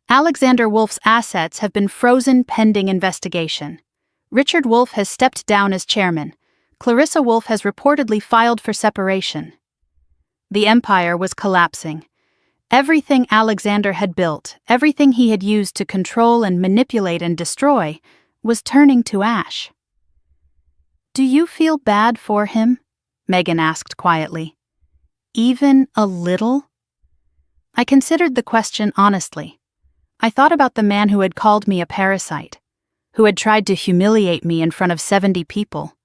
"Alexander Wolf's assets have been frozen pending investigation. Richard Wolf has stepped down as chairman. Clarissa Wolf has reportedly filed for separation." The empire was collapsing. Everything Alexander had built, everything he had used to control and manipulate and destroy, was turning to ash. "Do you feel bad for him?" Megan asked quietly. "Even a little?" I considered the question honestly. I thought about the man who had called me a parasite, who had tried to humiliate me in front of 70 people,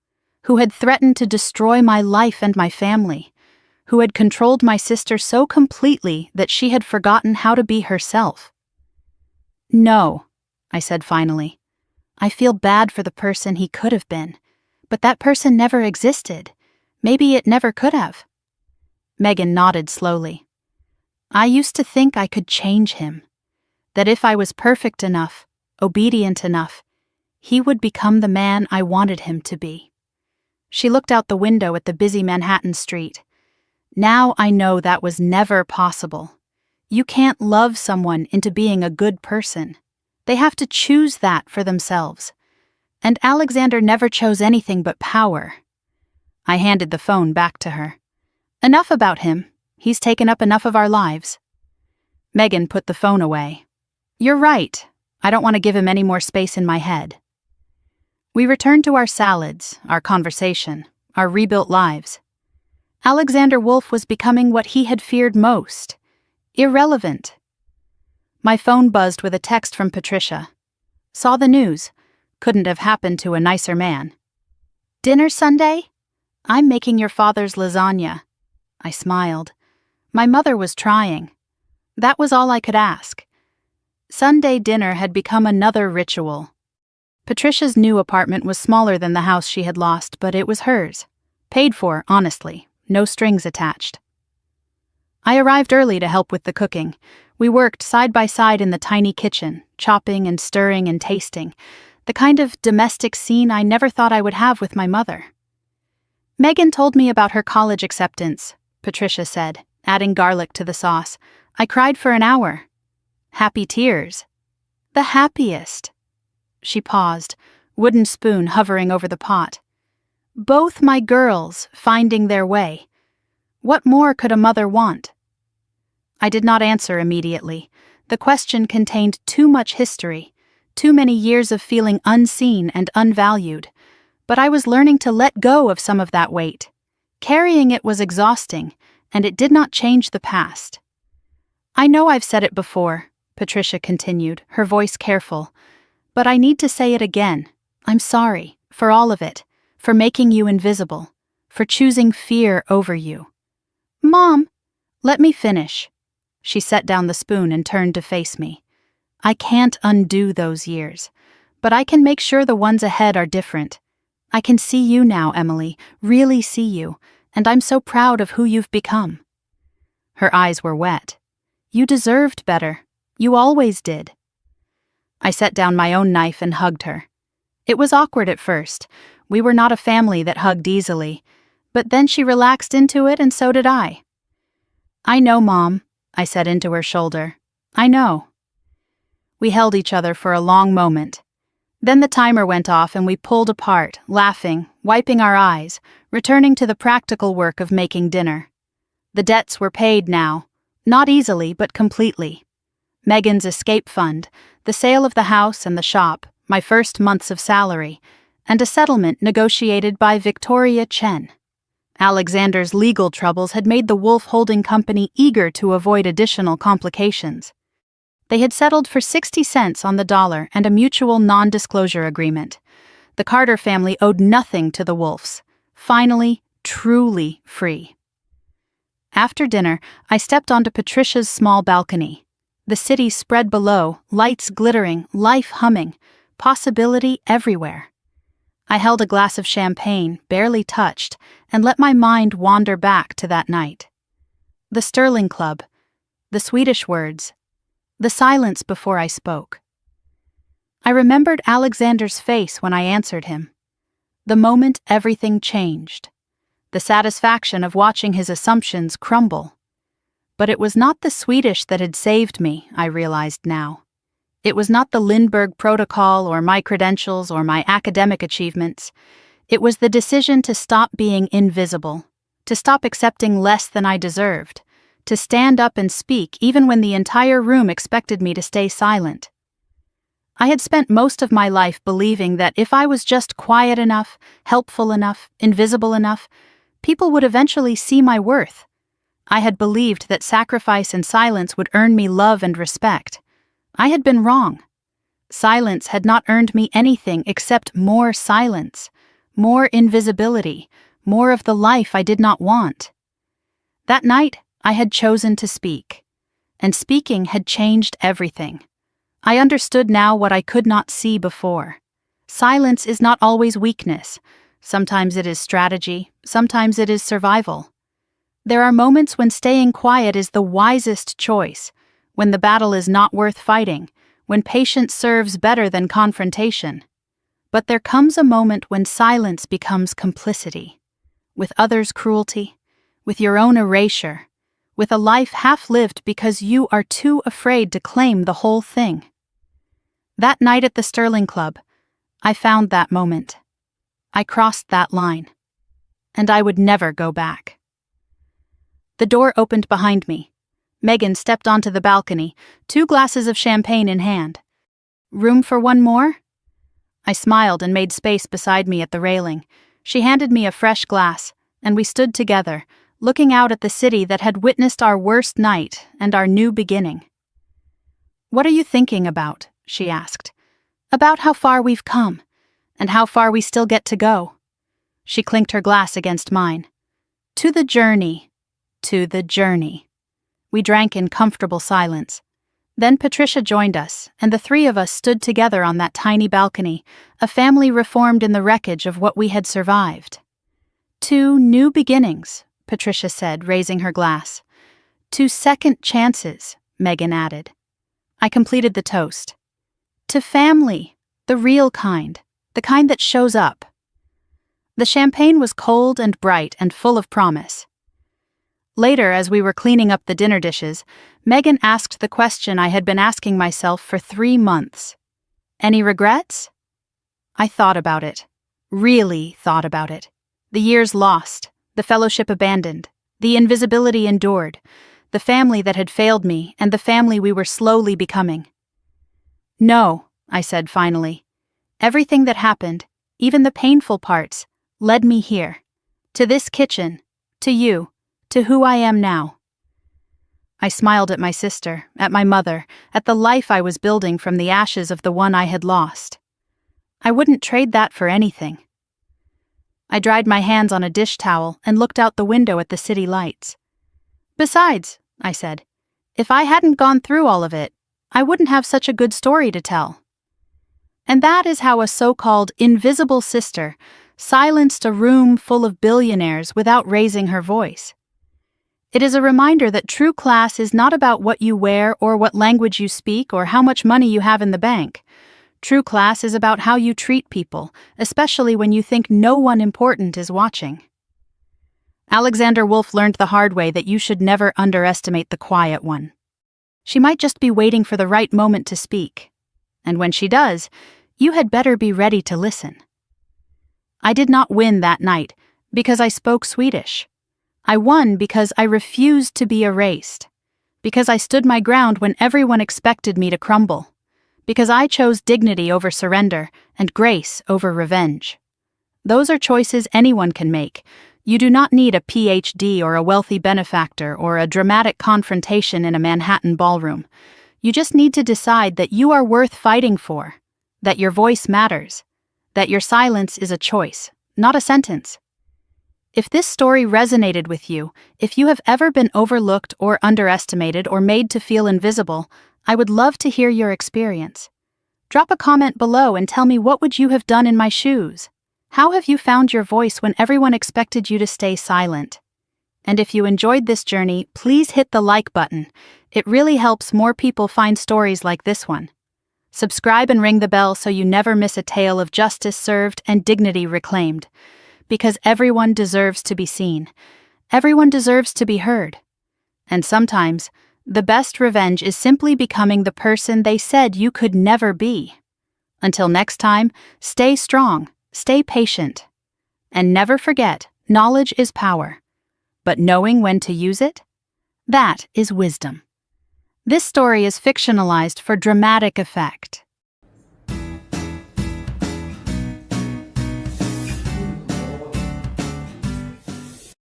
who had threatened to destroy my life and my family, who had controlled my sister so completely that she had forgotten how to be herself. "No," I said finally. "I feel bad for the person he could have been, but that person never existed. Maybe it never could have." Megan nodded slowly. "I used to think I could change him, that if I was perfect enough, obedient enough, he would become the man I wanted him to be." She looked out the window at the busy Manhattan street. "Now I know that was never possible. You can't love someone into being a good person. They have to choose that for themselves. And Alexander never chose anything but power. I handed the phone back to her. Enough about him. He's taken up enough of our lives. Megan put the phone away. You're right. I don't want to give him any more space in my head. We returned to our salads, our conversation, our rebuilt lives. Alexander Wolf was becoming what he had feared most: irrelevant. My phone buzzed with a text from Patricia. Saw the news. Couldn't have happened to a nicer man. Dinner Sunday? I'm making your father's lasagna. I smiled. My mother was trying. That was all I could ask. Sunday dinner had become another ritual. Patricia's new apartment was smaller than the house she had lost, but it was hers. Paid for, honestly. No strings attached. I arrived early to help with the cooking. We worked side by side in the tiny kitchen, chopping and stirring and tasting, the kind of domestic scene I never thought I would have with my mother. Megan told me about her college acceptance, Patricia said, adding garlic to the sauce. I cried for an hour. Happy tears. The happiest. She paused, wooden spoon hovering over the pot. Both my girls finding their way. What more could a mother want? I did not answer immediately. The question contained too much history, too many years of feeling unseen and unvalued. But I was learning to let go of some of that weight. Carrying it was exhausting, and it did not change the past. I know I've said it before, Patricia continued, her voice careful, but I need to say it again. I'm sorry, for all of it, for making you invisible, for choosing fear over you. Mom, let me finish. She set down the spoon and turned to face me. I can't undo those years, but I can make sure the ones ahead are different. I can see you now, Emily, really see you, and I'm so proud of who you've become. Her eyes were wet. You deserved better. You always did. I set down my own knife and hugged her. It was awkward at first. We were not a family that hugged easily, but then she relaxed into it and so did I. I know, Mom, I said into her shoulder. I know. We held each other for a long moment. Then the timer went off and we pulled apart, laughing, wiping our eyes, returning to the practical work of making dinner. The debts were paid now, not easily but completely. Megan's escape fund, the sale of the house and the shop, my first months of salary, and a settlement negotiated by Victoria Chen. Alexander's legal troubles had made the Wolf Holding Company eager to avoid additional complications. They had settled for 60 cents on the dollar and a mutual non-disclosure agreement. The Carter family owed nothing to the Wolfs. Finally, truly free. After dinner, I stepped onto Patricia's small balcony. The city spread below, lights glittering, life humming, possibility everywhere. I held a glass of champagne, barely touched, and let my mind wander back to that night. The Sterling Club, the Swedish words, the silence before I spoke. I remembered Alexander's face when I answered him. The moment everything changed. The satisfaction of watching his assumptions crumble. But it was not the Swedish that had saved me, I realized now. It was not the Lindbergh Protocol or my credentials or my academic achievements. It was the decision to stop being invisible, to stop accepting less than I deserved, to stand up and speak even when the entire room expected me to stay silent. I had spent most of my life believing that if I was just quiet enough, helpful enough, invisible enough, people would eventually see my worth. I had believed that sacrifice and silence would earn me love and respect. I had been wrong. Silence had not earned me anything except more silence, more invisibility, more of the life I did not want. That night, I had chosen to speak, and speaking had changed everything. I understood now what I could not see before. Silence is not always weakness. Sometimes it is strategy, sometimes it is survival. There are moments when staying quiet is the wisest choice, when the battle is not worth fighting, when patience serves better than confrontation. But there comes a moment when silence becomes complicity, with others' cruelty, with your own erasure, with a life half lived because you are too afraid to claim the whole thing. That night at the Sterling Club, I found that moment. I crossed that line. And I would never go back. The door opened behind me. Megan stepped onto the balcony, 2 glasses of champagne in hand. Room for one more? I smiled and made space beside me at the railing. She handed me a fresh glass, and we stood together, looking out at the city that had witnessed our worst night and our new beginning. "What are you thinking about?" she asked. "About how far we've come, and how far we still get to go." She clinked her glass against mine. "To the journey, to the journey." We drank in comfortable silence. Then Patricia joined us, and the 3 of us stood together on that tiny balcony, a family reformed in the wreckage of what we had survived. "To new beginnings," Patricia said, raising her glass. "To second chances," Megan added. I completed the toast. "To family, the real kind, the kind that shows up." The champagne was cold and bright and full of promise. Later, as we were cleaning up the dinner dishes, Megan asked the question I had been asking myself for 3 months. "Any regrets?" I thought about it. Really thought about it. The years lost, the fellowship abandoned, the invisibility endured, the family that had failed me, and the family we were slowly becoming. "No," I said finally. "Everything that happened, even the painful parts, led me here. To this kitchen, to you, to who I am now." I smiled at my sister, at my mother, at the life I was building from the ashes of the one I had lost. I wouldn't trade that for anything. I dried my hands on a dish towel and looked out the window at the city lights. "Besides," I said, "if I hadn't gone through all of it, I wouldn't have such a good story to tell." And that is how a so-called invisible sister silenced a room full of billionaires without raising her voice. It is a reminder that true class is not about what you wear or what language you speak or how much money you have in the bank. True class is about how you treat people, especially when you think no one important is watching. Alexander Wolf learned the hard way that you should never underestimate the quiet one. She might just be waiting for the right moment to speak. And when she does, you had better be ready to listen. I did not win that night because I spoke Swedish. I won because I refused to be erased. Because I stood my ground when everyone expected me to crumble. Because I chose dignity over surrender and grace over revenge. Those are choices anyone can make. You do not need a PhD or a wealthy benefactor or a dramatic confrontation in a Manhattan ballroom. You just need to decide that you are worth fighting for, that your voice matters, that your silence is a choice, not a sentence. If this story resonated with you, if you have ever been overlooked or underestimated or made to feel invisible, I would love to hear your experience. Drop a comment below and tell me, what would you have done in my shoes? How have you found your voice when everyone expected you to stay silent? And if you enjoyed this journey, please hit the like button. It really helps more people find stories like this one. Subscribe and ring the bell so you never miss a tale of justice served and dignity reclaimed. Because everyone deserves to be seen. Everyone deserves to be heard. And sometimes, the best revenge is simply becoming the person they said you could never be. Until next time, stay strong, stay patient. And never forget, knowledge is power. But knowing when to use it? That is wisdom. This story is fictionalized for dramatic effect.